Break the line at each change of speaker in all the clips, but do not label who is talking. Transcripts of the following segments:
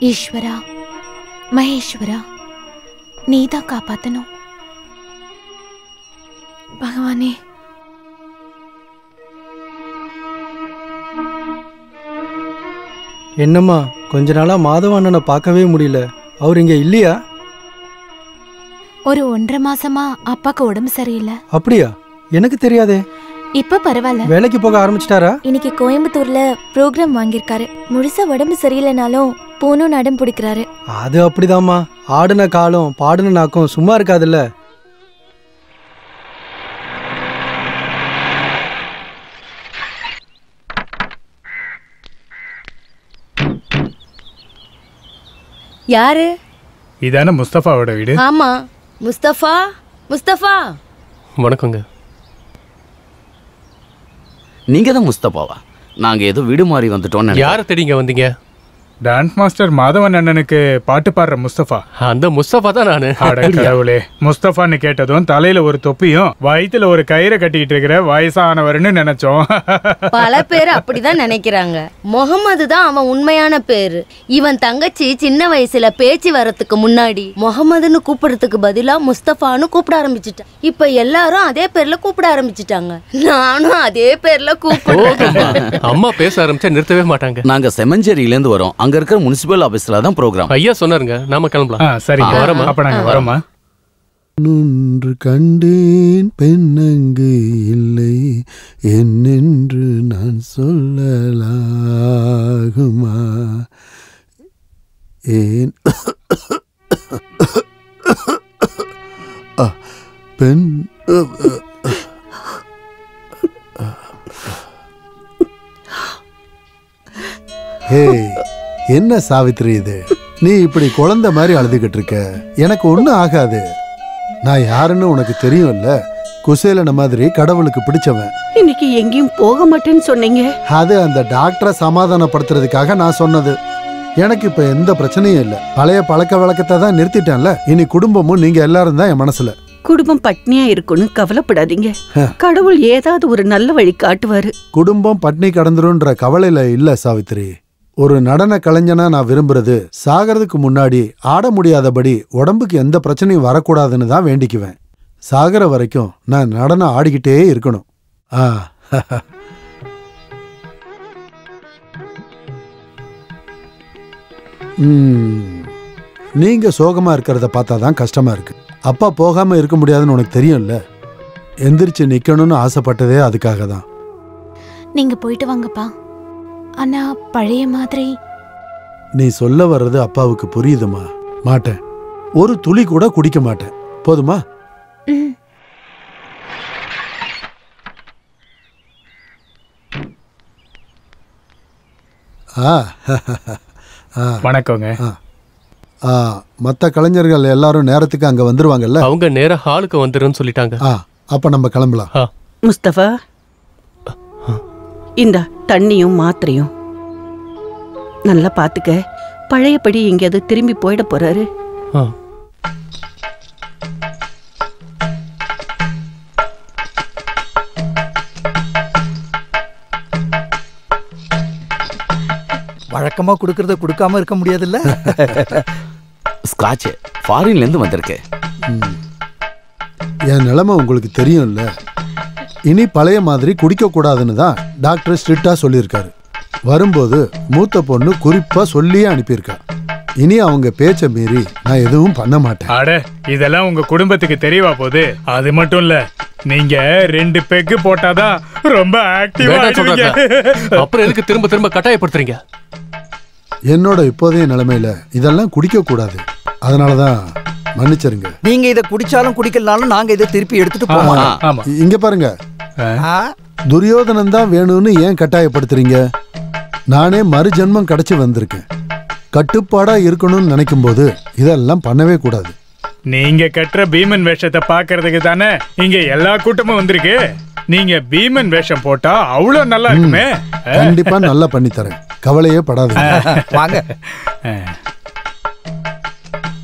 ஈஸ்வரா, மகேஸ்வரா, நீதான் காப்பாத்தணும். பகவானே,
என்னம்மா கொஞ்ச நாளா மாதவ அண்ணனை பார்க்கவே முடியல. அவர் இங்க இல்லையா?
ஒரு 1.5 மாசமா அப்பாக்கு உடம்பு சரியில்லை.
அப்படியா? எனக்கு தெரியாதே.
இப்ப பரவாயில்ல.
வேலைக்கு போக ஆரம்பிச்சிட்டாரா?
இன்னைக்கு கோயம்புத்தூர்ல ப்ரோக்ராம் வாங்கியிருக்காரு. முழுசா உடம்பு சரியில்லைனாலும் போனும் அடம் பிடிக்கிறாரு.
அது அப்படிதாம்மா. ஆடுன காலம் பாடுன நாக்கும் சும்மா இருக்காதுல்ல.
யாரு?
இதான முஸ்தபாவோட வீடு?
ஆமா. முஸ்தபா, முஸ்தபா.
வணக்கங்க.
நீங்க தான் முஸ்தபாவா? நாங்க ஏதோ வீடு மாறி வந்துட்டோம்.
யாரை தேடிங்க வந்தீங்க?
டான்ஸ் மாஸ்டர் மாதவன் அண்ணனுக்கு பாட்டு பாடுற முஸ்தபா.
அந்த முஸ்தபா தான் நானு.
கடவுளே, முஸ்தபான்னு கேட்டதும் தலையில ஒரு தொப்பியும் வயித்துல ஒரு கயிறை கட்டிட்டு இருக்கிற வயசானவர்னு நினைச்சோம்.
பல பேர் அப்படிதான் நினைக்கிறாங்க. முகமது தான் அவன் உண்மையான பேரு. இவன் தங்கச்சி சின்ன வயசுல பேச்சு வரத்துக்கு முன்னாடி முகமதுன்னு கூப்பிடுறதுக்கு பதிலா முஸ்தபான்னு கூப்பிட ஆரம்பிச்சுட்டான். இப்ப எல்லாரும் அதே பேர்ல கூப்பிட ஆரம்பிச்சுட்டாங்க. நானும் அதே பேர்ல கூப்பிடுறேன்.
அம்மா பேச ஆரம்பிச்சா நிறுத்தவே மாட்டாங்க.
நாங்க செமஞ்சேரியில இருந்து வரோம். அங்க இருக்கிற முனிசிபல் ஆபீஸ்ல தான் ப்ரோகிராம்.
ஐயா சொன்னாருங்க, நாம கிளம்பலாம்.
சரிங்க, வரமா? அப்ப நாங்க வரோமா?
நொன்று கண்டேன் பெண்ணங்கு இல்லை என்னென்று நான் சொல்லலாகுமா? ஏன் பெண் ஹே, என்ன சாவித்ரி இது? நீ இப்படி குழந்தை மாதிரி அழுதுகிட்டு இருக்க. எனக்கு ஒன்றும் ஆகாது. நான் யாருன்னு உனக்கு தெரியும்ல. குசேலன மாதிரி கடவுளுக்கு பிடிச்சவன்.
இன்னைக்கு எங்கேயும் போக மாட்டேன்னு சொன்னீங்க.
அது அந்த டாக்டரை சமாதானப்படுத்துறதுக்காக நான் சொன்னது. எனக்கு இப்ப எந்த பிரச்சனையும் இல்லை. பழைய பழக்க வழக்கத்தை தான் நிறுத்திட்டேன்ல. இனி குடும்பமும் நீங்க எல்லாரும் தான் என் மனசுல.
குடும்பம் பட்னியா இருக்குன்னு கவலைப்படாதீங்க. கடவுள் ஏதாவது ஒரு நல்ல வழி காட்டுவாரு.
குடும்பம் பட்னி கடந்துருன்ற கவலையில இல்ல சாவித்ரி. ஒரு நடன கலைஞனா நான் விரும்புறது சாகிறதுக்கு முன்னாடி ஆட முடியாதபடி உடம்புக்கு எந்த பிரச்சனையும் வரக்கூடாதுன்னு தான் வேண்டிக்குவேன். சாகிற வரைக்கும் நான் நடனம் ஆடிக்கிட்டே இருக்கணும். நீங்க சோகமா இருக்கிறத பார்த்தாதான் கஷ்டமா இருக்கு. அப்பா போகாம இருக்க முடியாதுன்னு உனக்கு தெரியும்ல. எந்திரிச்சு நிக்கணும்னு ஆசைப்பட்டதே அதுக்காக தான்.
நீங்க போயிட்டு வாங்கப்பா. ஆனா பழைய மாதிரி.
நீ சொல்ல வர்றது அப்பாவுக்கு புரியுதுமா? மாட்டேன். ஒரு துளி கூட குடிக்க மாட்டேன். போதுமா?
வணக்கங்க.
மற்ற கலைஞர்கள் எல்லாரும் நேரத்துக்கு அங்க வந்துருவாங்கல்ல?
அவங்க நேரா ஹாலுக்கு வந்துருன்னு சொல்லிட்டாங்க.
அப்ப நம்ம கிளம்பலாம்.
முஸ்தபா, இந்த தண்ணியும் மாத்திரையும் நல்லா பாத்துக்க. பழையபடி எங்கேயாவது திரும்பி போயிட போறாரு.
வழக்கமா கொடுக்கறத கொடுக்காம இருக்க முடியாதுல்ல.
ஸ்காட்ச் ஃபாரின்ல இருந்து வந்திருக்கு.
என் நிலைமை உங்களுக்கு தெரியும்ல. இனி பழைய மாதிரி குடிக்க கூடாதுன்னு தான் டாக்டர் ஸ்ட்ரிக்டா சொல்லியிருக்காரு. வரும்போது மூத்த பொண்ணு குறிப்பா சொல்லியே அனுப்பியிருக்கா. இனி அவங்க பேச்ச மீறி நான் எதுவும் பண்ண மாட்டேன்.
அட இதெல்லாம் உங்க குடும்பத்துக்கு தெரியவா போகுது. அது மட்டும் இல்ல, நீங்க 2 பெக்கு போட்டாதான் ரொம்ப ஆக்டிவா ஆயிடுவீங்க.
அப்புறம் எதுக்கு திரும்ப திரும்ப கட்டாயப்படுத்துறீங்க?
என்னோட இப்போதைய நிலைமையில இதெல்லாம் குடிக்க கூடாது. அதனாலதான் மன்னிச்சிருங்க.
நீங்க இத குடிச்சாலும் குடிக்கலனாலும் நாங்க இதை திருப்பி எடுத்துட்டு போவோம்.
இங்க பாருங்க, துரியோதனன் தான் வேணும்னு ஏன் கட்டாயப்படுத்துறீங்க? நானே மறுஜென்மம் கிடைச்சு வந்திருக்கேன். கட்டுப்பாடா இருக்கணும்னு நினைக்கும் போது இதெல்லாம் பண்ணவே கூடாது.
நீங்க கட்டுற பீமன் வேஷத்தை பாக்குறதுக்கு தானே இங்க எல்லா கூட்டமும் வந்திருக்கு. நீங்க பீமன் வேஷம் போட்டா அவ்வளவு நல்லா இருக்குமே.
கண்டிப்பா நல்லா பண்ணி தரேன், கவலையே படாது.
வாங்க.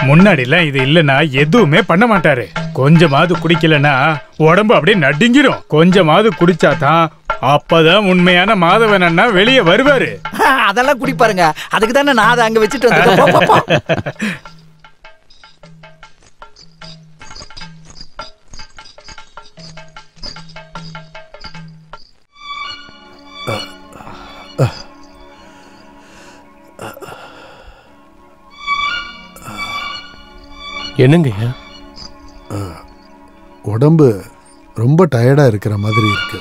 முன்னாடிலாம் இது இல்லனா எதுவுமே பண்ண மாட்டாரு. கொஞ்சமாவது குடிக்கலனா உடம்பு அப்படியே நடுங்கிரும். கொஞ்சமாவது குடிச்சாதான் அப்பதான் உண்மையான மாதவன் அண்ணா வெளியே வருவாரு.
அதெல்லாம் குடிப்பாருங்க. அதுக்கு தானே நான் அதை அங்க வச்சுட்டு வந்துட்டேன்.
என்னங்க?
உடம்பு ரொம்ப டயர்டா இருக்கிற மாதிரி இருக்கு.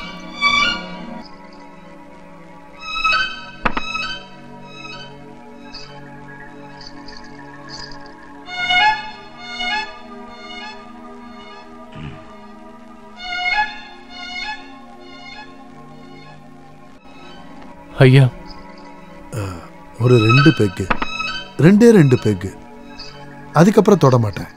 ஐயா,
ஒரு 2 பெக்கு, 2 பெக்கு, அதுக்கப்புறம் தொட மாட்டேன்.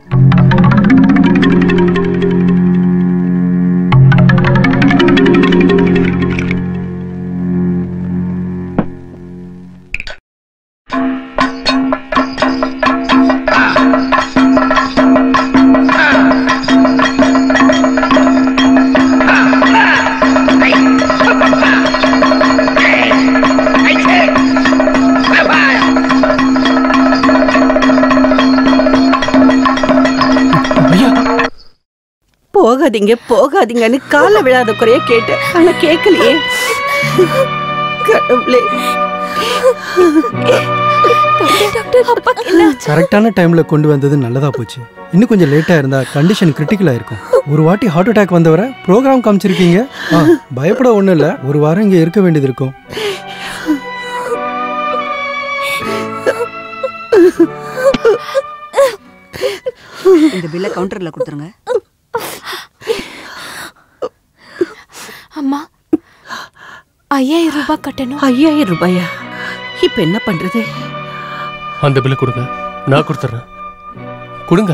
போகாதீங்க போகாதீங்கன்னு கால விழாத குறைய கேட்டு ஆனா கேட்கலையே. கடவுளே.
கரெக்டான டைம்ல கொண்டு வந்தது நல்லதா போச்சு. இன்னும் கொஞ்சம் லேட்டா இருந்தா கண்டிஷன் கிரிட்டிக்கலா இருக்கும். ஒரு வாட்டி ஹார்ட் அட்டாக் வந்தவரை ப்ரோக்ராம் காமிச்சிருக்கீங்க. பயப்பட ஒண்ணும் இல்ல, ஒரு வாரம் இங்க இருக்க வேண்டியது இருக்கும்.
இந்த பில்ல கவுண்டர்ல கொடுத்துருங்க.
அம்மா, 5000 ரூபாய் கட்டணும்.
5000 ரூபாயா? இப்ப என்ன பண்றது?
அந்த பில்ல கொடுங்க, நான் கொடுத்துறேன். கொடுங்க.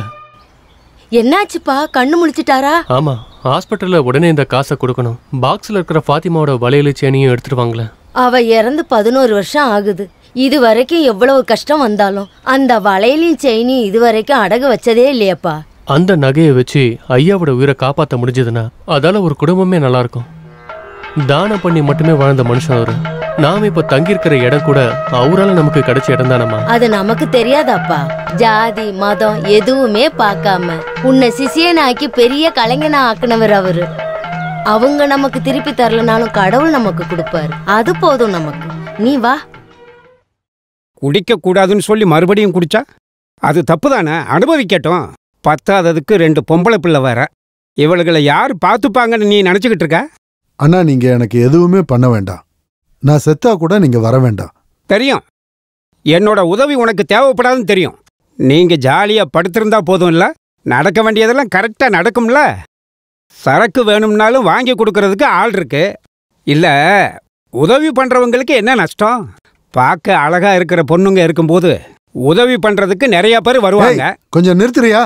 என்னாச்சுப்பா, கண்ணு முழிச்சிட்டாரா?
ஆமா, ஹாஸ்பிட்டல்ல உடனே இந்த காசை கொடுக்கணும். பாக்ஸ்ல இருக்கிற ஃபாத்திமாவோட வளையல் சேனியும் எடுத்துட்டு வாங்களேன்.
அவ இறந்து 11 வருஷம் ஆகுது. இது வரைக்கும் எவ்வளவு கஷ்டம் வந்தாலும் அந்த வளையலையும் செயினையும் இது வரைக்கும் அடகு வச்சதே இல்லையப்பா.
அந்த நகையை வச்சு ஐயாவோட உயிரை காப்பாற்ற முடிஞ்சதுன்னா அதால ஒரு குடும்பமே நல்லா இருக்கும். தானம் பண்ணி மட்டுமே வாழ்ந்த மனுஷன் அவரு. நாம இப்ப தங்கியிருக்கிற இடம் கூட அவரால நமக்கு கிடைச்ச இடம் தானம்மா.
அது நமக்கு தெரியாதாப்பா. ஜாதி மதம் எதுவுமே பார்க்காம உன்னை சிசியனாக்கி பெரிய கலைஞனா ஆக்குனவர் அவரு. அவங்க நமக்கு திருப்பி தரலனாலும் கடவுள் நமக்கு கொடுப்பாரு. அது போதும் நமக்கு. நீ வா.
குடிக்க கூடாதுன்னு சொல்லி மறுபடியும் குடிச்சா அது தப்பு தானே, அனுபவிக்கட்டும். பத்தாததுக்கு 2 பொம்பளை பிள்ளை வேற. இவளுகளை யார் பார்த்துப்பாங்கன்னு நீ நினைச்சுக்கிட்டு இருக்க?
அண்ணா, நீங்க எனக்கு எதுவுமே பண்ண வேண்டாம். நான் செத்தா கூட நீங்க வர வேண்டாம்.
தெரியும், என்னோட உதவி உனக்கு தேவைப்படாதுன்னு தெரியும். நீங்க ஜாலியா படுத்திருந்தா போதும் இல்ல, நடக்க வேண்டியதெல்லாம் கரெக்டா நடக்கும்ல. சரக்கு வேணும்னாலும் வாங்கி கொடுக்கறதுக்கு ஆள் இருக்கு. இல்ல, உதவி பண்றவங்களுக்கு என்ன நஷ்டம்? பார்க்க அழகா இருக்கிற பொண்ணுங்க இருக்கும்போது உதவி பண்றதுக்கு நிறைய பேர் வருவாங்க.
கொஞ்சம் நிறுத்துறியா?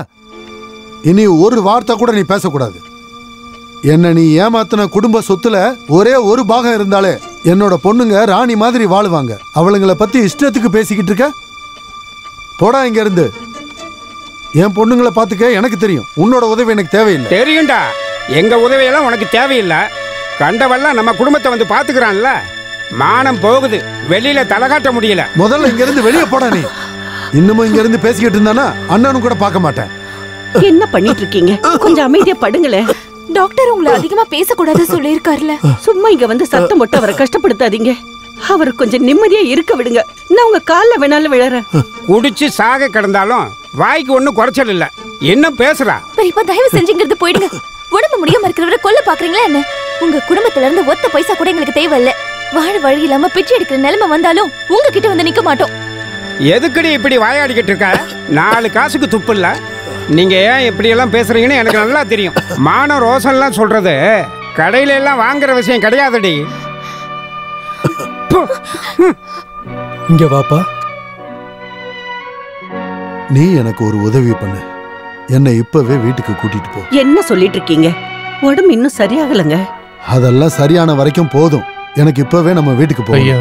இனி ஒரு வார்த்தை கூட நீ பேசக்கூடாது. என்ன நீ ஏமாத்தின குடும்ப சொத்துல ஒரே ஒரு பாகம் இருந்தாலே என்னோட பொண்ணுங்க ராணி மாதிரி வாழுவாங்க. அவளுங்களை பத்தி இஷ்டத்துக்கு பேசிக்கிட்டு இருக்க. போடா இங்க இருந்து. என் பொண்ணுங்களை பாத்துக்க எனக்கு தெரியும். உன்னோட உதவி எனக்கு தேவையில்லை.
தெரியும்டா, எங்க உதவியெல்லாம் உனக்கு தேவையில்லை. கண்டவெல்லாம் நம்ம குடும்பத்தை வந்து பாத்துக்கிறான்ல. மானம் போகுது, வெளியில தலகாட்ட முடியல.
முதல்ல இங்க இருந்து வெளியே போடா. நீ இன்னமும் இங்க இருந்து பேசிக்கிட்டு இருந்தானா அண்ணனும் கூட பார்க்க மாட்டேன்.
என்ன பண்ணிட்டு இருக்கீங்க? கொஞ்சம் அமைதியா படுங்களே.
டாக்டர் உங்களை அதிகமா பேசக்கூடாது சொல்லியிருக்காருல.
சும்மா இங்க வந்து சத்தம் போட்டு அவரை கஷ்டப்படுத்தாதீங்க. அவர் கொஞ்சம் நிம்மதியா இருக்க விடுங்க. நான் உங்க கால்ல வேணாலும் விழறேன்.
குடிச்சு சாக கிடந்தாலும் வாய்க்கு ஒன்றும் குறைச்சல் இல்ல. என்ன பேசுறா?
பெரியப்பா தயவு செஞ்சுங்கிறது போயிடுங்க. உடம்பு முடியாம இருக்கிறவரை கொல்ல பாக்குறீங்களா என்ன? உங்க குடும்பத்துல இருந்து ஒத்த பைசா கூட எங்களுக்கு தேவையில்ல. வாழ வழி இல்லாம பிச்சை எடுக்கிற நிலைமை வந்தாலும் உங்ககிட்ட வந்து நிக்க மாட்டோம்.
எதுக்குடி இப்படி வாயாடிக்கிட்டு இருக்க? 4 காசுக்கு துப்பு இல்ல. நீங்க ஏன் இப்படி எல்லாம் பேசுறீங்கன்னு எனக்கு நல்லா தெரியும். மான ரோசன்லாம் சொல்றது கடையில எல்லாம் வாங்குற விஷயம் கிடையாதுடி.
இங்க வாப்பா.
நீ எனக்கு ஒரு உதவி பண்ணு. என்னை இப்பவே வீட்டுக்கு கூட்டிட்டு போ.
என்ன சொல்லிட்டு இருக்கீங்க? உடம்பு இன்னும் சரியாகலங்க.
அதெல்லாம் சரியான வரைக்கும் போதும். எனக்கு இப்பவே நம்ம வீட்டுக்கு போ.
ஐயா,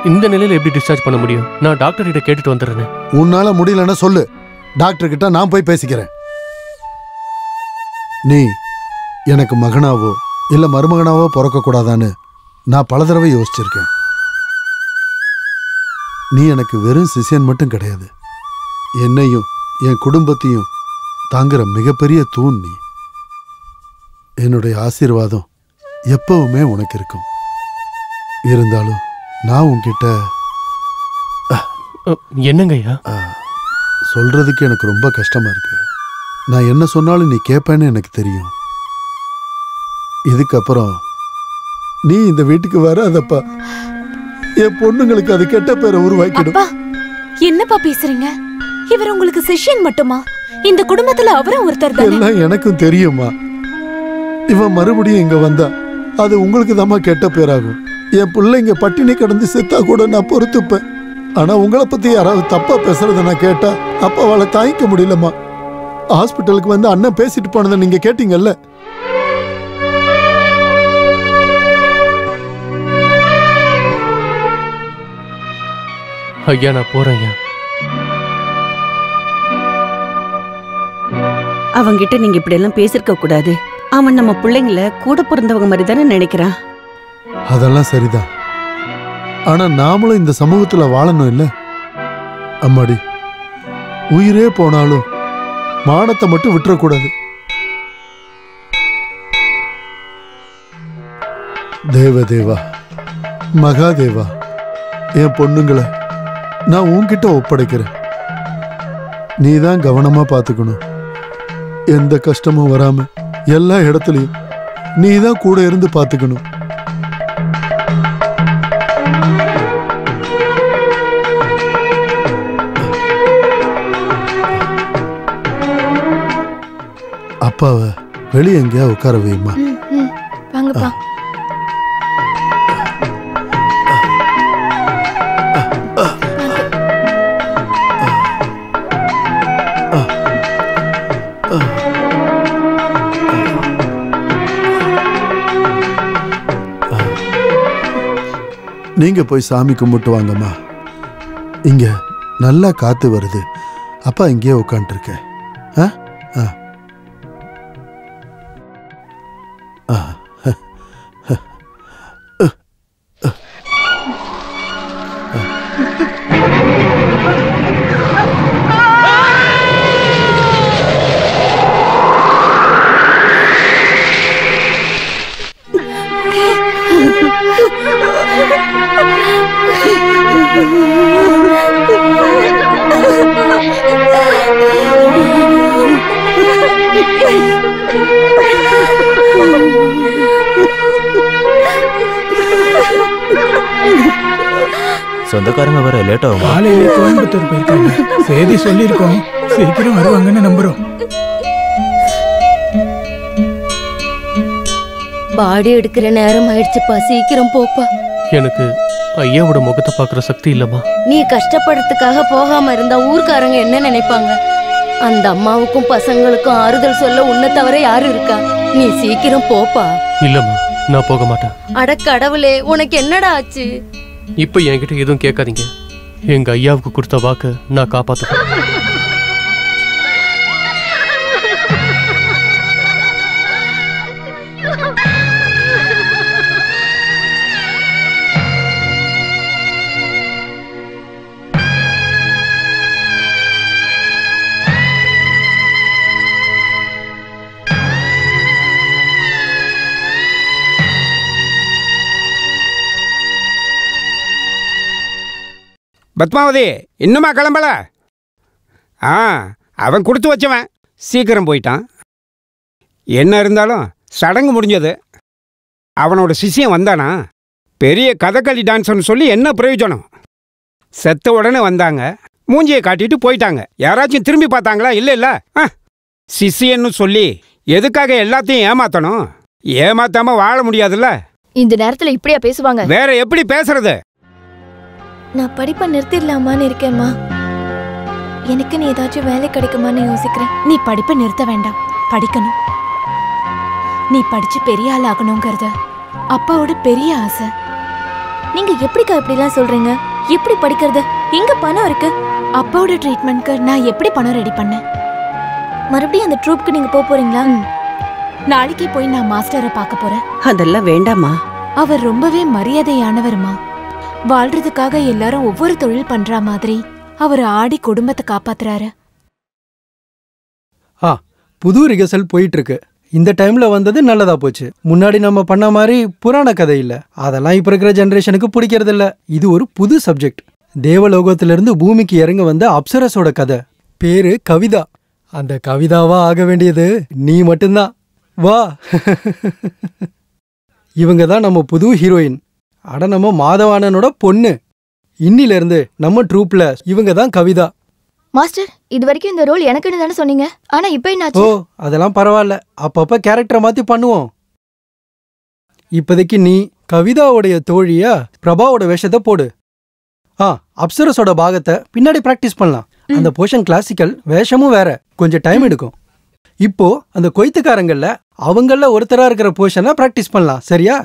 இந்த நிலையில எப்படி டிஸ்சார்ஜ் பண்ண முடியும்? நான் டாக்டர் கிட்ட கேட்டுட்டு வந்துடுறேன்.
உன்னால முடியலன்னா சொல்லு, டாக்டர் கிட்ட நான் போய் பேசிக்கிறேன். நீ எனக்கு மகனாவோ இல்ல மருமகனாவோ பிறக்க கூடாதான்னு நான் பல தடவை யோசிச்சிருக்கேன். நீ எனக்கு வெறும் சிஷியன் மட்டும் கிடையாது, என்னையும் என் குடும்பத்தையும் தாங்குற மிகப்பெரிய தூண் நீ. என்னுடைய ஆசீர்வாதம் எப்பவுமே உனக்கு இருக்கும். இருந்தாலும் நான் உன்கிட்ட
என்னங்க ஐயா
சொல்றதுக்கு எனக்கு ரொம்ப கஷ்டமா இருக்கு. நான் என்ன சொன்னாலும் நீ கேட்பேன்னு எனக்கு தெரியும். இதுக்கப்புறம் நீ இந்த வீட்டுக்கு வராதப்பா. என் பொண்ணுங்களுக்கு அது கெட்ட பேரை உருவாக்கிடும்.
என்னப்பா பேசுறீங்க? இவர் உங்களுக்கு சிஷ்யன் மட்டுமா? இந்த குடும்பத்துல அவரும் ஒருத்தர் தானே?
எல்லாம் எனக்கும் தெரியுமா. இவன் மறுபடியும் இங்க வந்தா அது உங்களுக்கு தாமா கெட்ட பேராகும். என் பிள்ளைங்க பட்டினி கிடந்து செத்தா கூட நான் பொறுத்துப்பேன். ஆனா உங்களை பத்தி யாராவது தப்பா பேசுறத நான் கேட்டா அப்ப அவளை தாங்கிக்க முடியலமா. ஹாஸ்பிட்டலுக்கு வந்து அண்ணன் பேசிட்டு போனதை நீங்க கேட்டீங்கல்ல.
ஐயா நான் போறேன் ஐயா.
அவங்கிட்ட நீங்க இப்படி எல்லாம் பேசிருக்க கூடாது. அவன் நம்ம பிள்ளைங்கள கூட பிறந்தவங்க மாதிரி தானே நினைக்கிறான்.
அதெல்லாம் சரிதான். ஆனா நாமளும் இந்த சமூகத்துல வாழணும் இல்ல அம்மாடி. உயிரே போனாலும் மானத்தை மட்டும் விட்டுறக்கூடாது. தேவதேவா, மகாதேவா, என் பொண்ணுங்களை நான் உன்கிட்ட ஒப்படைக்கிறேன். நீதான் கவனமா பார்த்துக்கணும். எந்த கஷ்டமும் வராம எல்லா இடத்துலயும் நீதான் கூட இருந்து பார்த்துக்கணும். அப்பாவை வெளியே எங்கேயா உட்கார வைமா.
வாங்கப்பா.
நீங்க போய் சாமி கும்பிட்டு வாங்கம்மா. இங்க நல்லா காத்து வருது. அப்பா இங்கேயே உட்காந்துட்டு இருக்கேன்.
சொந்தக்காரங்க வர லேட் ஆகும்.
காலையிலே கோயம்புத்தூர் போயிருக்காங்க. செய்தி சொல்லியிருக்கோம், சீக்கிரம் வருவாங்கன்னு நம்புறோம்.
பாடி எடுக்கிற நேரம் ஆயிடுச்சுப்பா, சீக்கிரம் போப்பா.
எனக்கு ஐயாவோட முகத்தை பார்க்குற சக்தி இல்லம்மா.
நீ கஷ்டப்படுறதுக்காக போகாம இருந்தா ஊர்க்காரங்க என்ன நினைப்பாங்க? அந்த அம்மாவுக்கும் பசங்களுக்கும் ஆறுதல் சொல்ல உன்னை தவிர யாரு இருக்கா? நீ சீக்கிரம் போப்பா.
இல்லம்மா, நான் போக மாட்டேன்.
அட கடவுளே, உனக்கு என்னடா ஆச்சு?
இப்ப என்கிட்ட எதுவும் கேட்காதீங்க. எங்க ஐயாவுக்கு கொடுத்த வாக்கு நான் காப்பாத்துறேன்.
பத்மாவதி இன்னுமா கிளம்பல? அவன் கொடுத்து வச்சவன் சீக்கிரம் போயிட்டான். என்ன இருந்தாலும் சடங்கு முடிஞ்சது. அவனோட சிஷ்யன் வந்தானா? பெரிய கதகளி டான்ஸ்னு சொல்லி என்ன பிரயோஜனம்? செத்த உடனே வந்தாங்க, மூஞ்சியை காட்டிட்டு போயிட்டாங்க. யாராச்சும் திரும்பி பார்த்தாங்களா? இல்லை. சிஷ்யன்னு சொல்லி எதுக்காக எல்லாத்தையும் ஏமாத்தணும்? ஏமாத்தாம வாழ முடியாதுல்ல.
இந்த நேரத்துல இப்படியா பேசுவாங்க?
வேற எப்படி பேசுறது?
நான் படிப்பை நிறுத்திடலாமான்னு இருக்கேம்மா. எனக்கு நீ ஏதாச்சும் வேலை கிடைக்குமான்னு யோசிக்கிறேன்.
நீ படிப்பை நிறுத்த வேண்டாம், படிக்கணும். நீ படிச்சு பெரிய ஆள் ஆகணுங்கிறது அப்பாவோட பெரிய ஆசை.
நீங்க எப்படிக்கா இப்படிலாம் சொல்றீங்க? எப்படி படிக்கிறது? எங்க பணம் இருக்கு?
அப்பாவோட ட்ரீட்மெண்ட்க்கு நான் எப்படி பணம் ரெடி பண்ணேன்?
மறுபடியும் அந்த ட்ரூப்க்கு நீங்க போறீங்களா?
நாளைக்கு போய் நான் மாஸ்டரை பார்க்க போறேன்.
அதெல்லாம் வேண்டாமா.
அவர் ரொம்பவே மரியாதையானவருமா. வாழ்றதுக்காக எல்லாரும் ஒவ்வொரு தொழில் பண்ற மாதிரி அவர் ஆடி குடும்பத்தை காப்பாத்துறாரு.
புது ரிகர்சல் போயிட்டு இருக்கு. இந்த டைம்ல வந்தது நல்லதா போச்சு. முன்னாடி நம்ம பண்ண மாதிரி புராண கதை இல்ல. அதெல்லாம் இப்ப இருக்கிற ஜெனரேஷனுக்கு பிடிக்கிறது இல்ல. இது ஒரு புது சப்ஜெக்ட். தேவலோகத்திலிருந்து பூமிக்கு இறங்க வந்த அப்சரஸோட கதை. பேரு கவிதா. அந்த கவிதாவா ஆக வேண்டியது நீ மட்டும்தான். வா. இவங்க தான் நம்ம புது ஹீரோயின். அட நம்ம மாதவானனோட பொண்ணு. இன்னில இருந்து நம்ம ட்ரூப்ல இவங்க தான் கவிதா.
மாஸ்டர், இது வரைக்கும் இந்த ரோல் எனக்குன்னு தானே சொன்னீங்க. ஆனா இப்போ என்னாச்சு?
அதெல்லாம் பரவாயில்ல. அப்பப்ப கேரக்டரை மாத்தி பண்ணுவோம். இப்போதைக்கு நீ கவிதாவுடைய தோழியா பிரபாவோட வேஷத்தை போடு. அப்சரஸோட பாகத்தை பின்னாடி பிராக்டிஸ் பண்ணலாம். அந்த போர்ஷன் கிளாசிக்கல், வேஷமும் வேற, கொஞ்சம் டைம் எடுக்கும். இப்போ அந்த கொய்த்துக்காரங்கள்ல அவங்கள ஒருத்தரா இருக்கிற போர்ஷனை பிராக்டிஸ் பண்ணலாம். சரியா?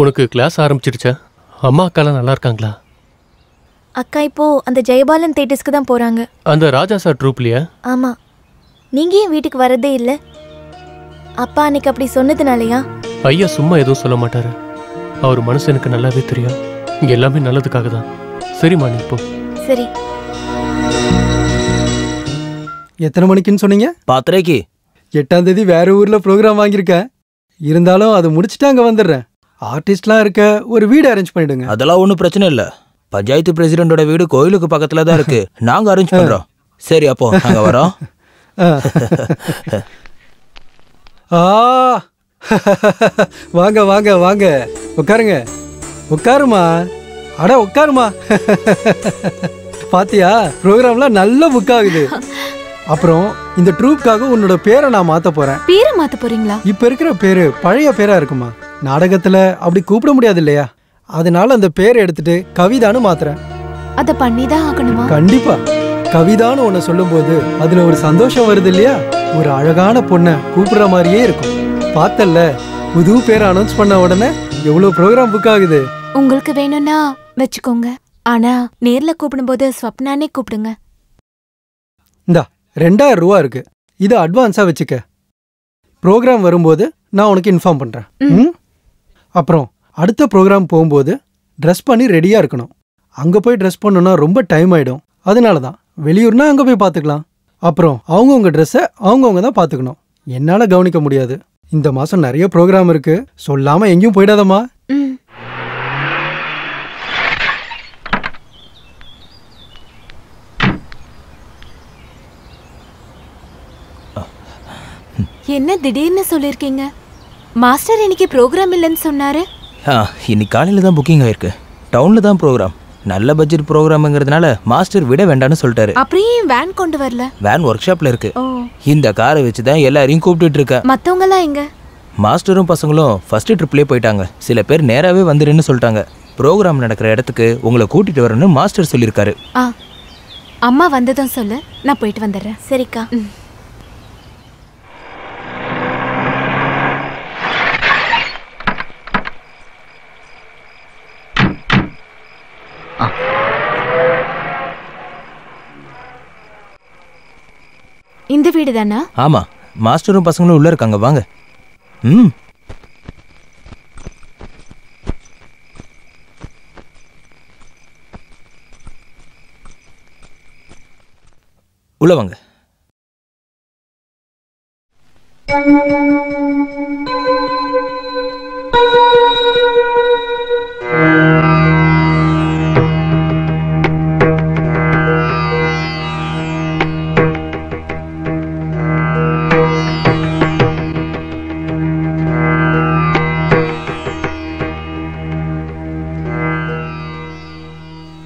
உனக்கு கிளாஸ் ஆரம்பிச்சிருச்சா? அம்மா அக்காலாம் நல்லா இருக்காங்களா?
அக்கா இப்போ அந்த ஜெயபாலன் தேட்டர்ஸ்க்கு தான் போறாங்க.
அந்த ராஜா சார் ட்ரூப்லையா?
ஆமா. நீங்க ஏன் வீட்டுக்கு வரதே இல்ல? அப்பா அன்னைக்கு அப்படி சொன்னதுனாலயா?
ஐயா சும்மா எதுவும் சொல்ல மாட்டாரு. அவர் மனசு எனக்கு நல்லாவே தெரியும். இங்க எல்லாமே நல்லதுக்காக தான். சரிம்மா, நீ இப்போ.
சரி.
எத்தனை மணிக்குன்னு சொன்னீங்க?
10:30க்கு.
8ஆம் தேதி வேற ஊர்ல ப்ரோக்ராம் வாங்கியிருக்கேன். இருந்தாலும் அதை முடிச்சுட்டு அங்க வந்துடுறேன். ஆர்டிஸ்ட்லாம் இருக்க ஒரு வீடு அரேஞ்ச் பண்ணிடுங்க.
அதெல்லாம் ஒன்றும் பிரச்சனை இல்லை. பஞ்சாயத்து பிரசிடண்டோட வீடு கோயிலுக்கு பக்கத்துல தான் இருக்கு. நாங்க அரேஞ்ச் பண்றோம். சரி, அப்போ நாங்க வரோம்.
வாங்க வாங்க வாங்க, உட்காருங்க. உட்காருமா. அட உட்காருமா. பாத்தியா, ப்ரோக்ராம்லாம் நல்ல புக் ஆகுது. அப்புறம் இந்த ட்ரூப்காக உன்னோட பேரை நான் மாத்த போறேன்.
பேரை மாத்த போறீங்களா?
இப்ப இருக்கிற பேரு பழைய பேரா இருக்குமா. நாடகத்துல அப்படி கூப்பிட முடியாது இல்லையா? அதனால அந்த பேரை எடுத்துட்டு கவிதான்னு மாத்துறேன்.
அத பண்ணிதான் ஆகணுமா?
கண்டிப்பா. கவிதான்னு உன்னை சொல்லும் போது அதுல ஒரு சந்தோஷம் வருது இல்லையா? ஒரு அழகான பொண்ணை கூப்பிடுற மாதிரியே இருக்கும். பார்த்தல்ல, புது பேரை அனௌன்ஸ் பண்ண உடனே எவ்வளவு ப்ரோக்ராம் புக் ஆகுது.
உங்களுக்கு வேணும்னா வச்சுக்கோங்க. ஆனா நேர்ல கூப்பிடும்போது ஸ்வப்னானே கூப்பிடுங்க.
இந்தா 2000 ரூபா இருக்கு. இதை அட்வான்ஸா வச்சுக்க. ப்ரோக்ராம் வரும்போது நான் உனக்கு இன்ஃபார்ம் பண்றேன். அப்புறம் அடுத்த ப்ரோக்ராம் போகும்போது ட்ரெஸ் பண்ணி ரெடியா இருக்கணும். அங்க போய் ட்ரெஸ் பண்ணணும்னா ரொம்ப டைம் ஆயிடும். அதனால தான் வெளியூர்னா அங்க போய் பார்த்துக்கலாம். அப்புறம் அவங்கவுங்க ட்ரெஸ்ஸை அவங்கவுங்க தான் பார்த்துக்கணும். என்னால கவனிக்க முடியாது. இந்த மாசம் நிறைய ப்ரோக்ராம் இருக்கு. சொல்லாம எங்கேயும் போயிடாதம்மா.
என்ன திடீர்னு சொல்லிருக்கீங்க? மாஸ்டர் இன்னைக்கு ப்ரோக்ராம் இல்லைன்னு சொன்னாரு.
இன்னைக்கு காலையில தான் புக்கிங் ஆயிருக்கு. டவுன்ல தான் ப்ரோக்ராம். நல்ல பட்ஜெட் ப்ரோக்ராம்ங்கிறதுனால மாஸ்டர் விட வேண்டாம்னு சொல்லிட்டாரு.
அப்படியே வேன் கொண்டு வரல?
வேன் ஒர்க் ஷாப்ல இருக்கு. இந்த காரை வச்சு தான் எல்லாரையும் கூப்பிட்டுட்டு இருக்க.
மத்தவங்க எல்லாம் எங்க?
மாஸ்டரும் பசங்களும் ஃபர்ஸ்ட் ட்ரிப்லயே போயிட்டாங்க. சில பேர் நேராவே வந்துருன்னு சொல்லிட்டாங்க. ப்ரோக்ராம் நடக்கிற இடத்துக்கு உங்களை கூட்டிட்டு வரணும்னு மாஸ்டர் சொல்லியிருக்காரு.
அம்மா வந்ததும் சொல்லு, நான் போயிட்டு வந்துடுறேன்.
சரிக்கா.
இந்த வீடு தானா?
ஆமா, மாஸ்டரும் பசங்களும் உள்ள இருக்காங்க. வாங்க. உள்ள வாங்க.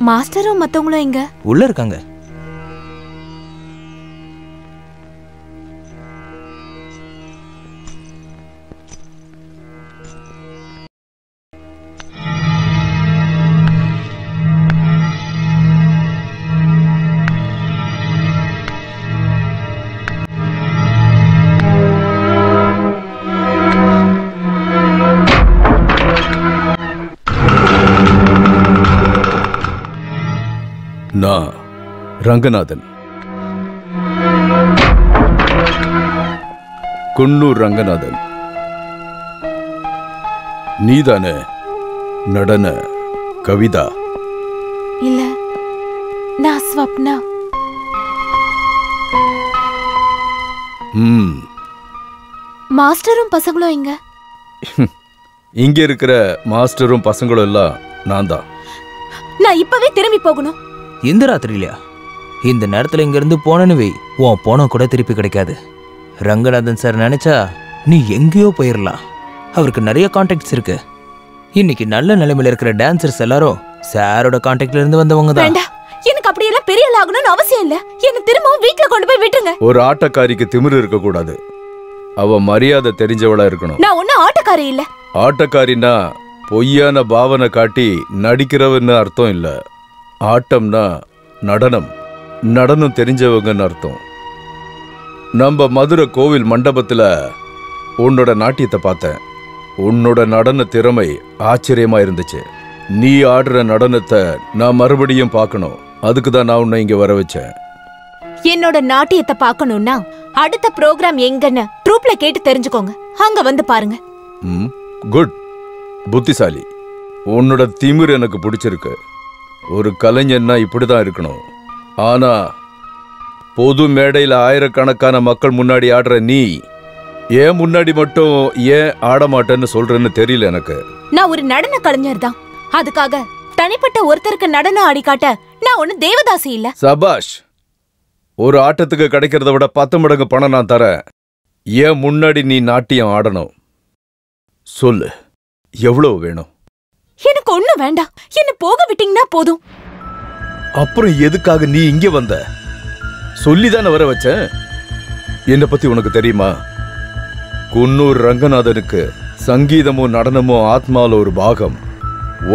மாஸ்டரும் மத்தவங்களும் எங்க?
உள்ள இருக்காங்க.
நான் ரங்கநாதன், குன்னூர் ரங்கநாதன். நீதானே நடன கவிதா?
இல்ல, நான் ஸ்வப்னா. மாஸ்டரும் பசங்களும் எங்க?
இங்க இருக்கிற மாஸ்டரும் பசங்களும் எல்லாம் நான் தான்.
நான் இப்பவே திரும்பி போகணும்.
இந்த ராத்திரிலையா? இந்த நேரத்துல இங்க இருந்து போனன்னு வை, உன் போன கூட திருப்பி கிடைக்காது. ரங்கநாதன் சார் நினைச்சா நீ எங்கேயோ போயிடலாம். அவருக்கு நிறைய கான்டாக்ட்ஸ் இருக்கு. இன்னைக்கு நல்ல நிலைமையில இருக்கிற டான்சர்ஸ் எல்லாரும் சாரோட கான்டாக்ட்ல இருந்து வந்தவங்க தான்.
எனக்கு அப்படியெல்லாம் பெரிய ஆள் ஆகணும்னு அவசியம் இல்ல. என்ன திரும்பவும் வீட்டுல கொண்டு போய் விட்டுருங்க.
ஒரு ஆட்டக்காரிக்கு திமிரு இருக்க கூடாது. அவ மரியாதை தெரிஞ்சவளா இருக்கணும்.
நான் ஒன்னும் ஆட்டக்காரி இல்ல.
ஆட்டக்காரினா பொய்யான பாவனை காட்டி நடிக்கிறவன்னு அர்த்தம் இல்ல. ஆட்டம்னா நடனம், நடனம் தெரிஞ்சவங்கன்னு அர்த்தம். நம்ம மதுரை கோவில் மண்டபத்துல உன்னோட நாட்டியத்தை பார்த்தேன். உன்னோட நடன திறமை ஆச்சரியமா இருந்துச்சு. நீ ஆடுற நடனத்தை நான் மறுபடியும் பார்க்கணும். அதுக்கு தான் நான் உன்னை இங்க வர வச்சேன்.
என்னோட நாட்டியத்தை பார்க்கணும்னா அடுத்த ப்ரோக்ராம் எங்கன்னு ட்ரூப்ல கேட்டு தெரிஞ்சுக்கோங்க. அங்க வந்து பாருங்க.
குட், புத்திசாலி. உன்னோட திமிர் எனக்கு பிடிச்சிருக்கு. ஒரு கலைஞன்னா இப்படிதான் இருக்கணும். ஆனா பொது மேடையில் ஆயிரக்கணக்கான மக்கள் முன்னாடி ஆடுற நீ ஏன் முன்னாடி மட்டும் ஏன் ஆட மாட்டேன்னு சொல்றேன்னு தெரியல எனக்கு.
நான் ஒரு நடன கலைஞர் தான். அதுக்காக தனிப்பட்ட ஒருத்தருக்கு நடனம் ஆடி காட்ட நான் ஒண்ணு தேவதாசி இல்ல.
சபாஷ். ஒரு ஆட்டத்துக்கு கிடைக்கிறத விட 10 மடங்கு பணம் நான் தரேன். ஏன் முன்னாடி நீ நாட்டியம் ஆடணும். சொல்லு, எவ்வளவு வேணும்?
எனக்கு ஒண்ணு வேண்டாம். என்ன போக விட்டீங்கன்னா போதும்.
அப்புறம் எதுக்காக நீ இங்க வந்த? சொல்லிதானே வர வச்சேன். என்ன பத்தி உனக்கு தெரியுமா? குன்னூர் ரங்கநாதனுக்கு சங்கீதமும் நடனமும் ஆத்மால ஒரு பாகம்.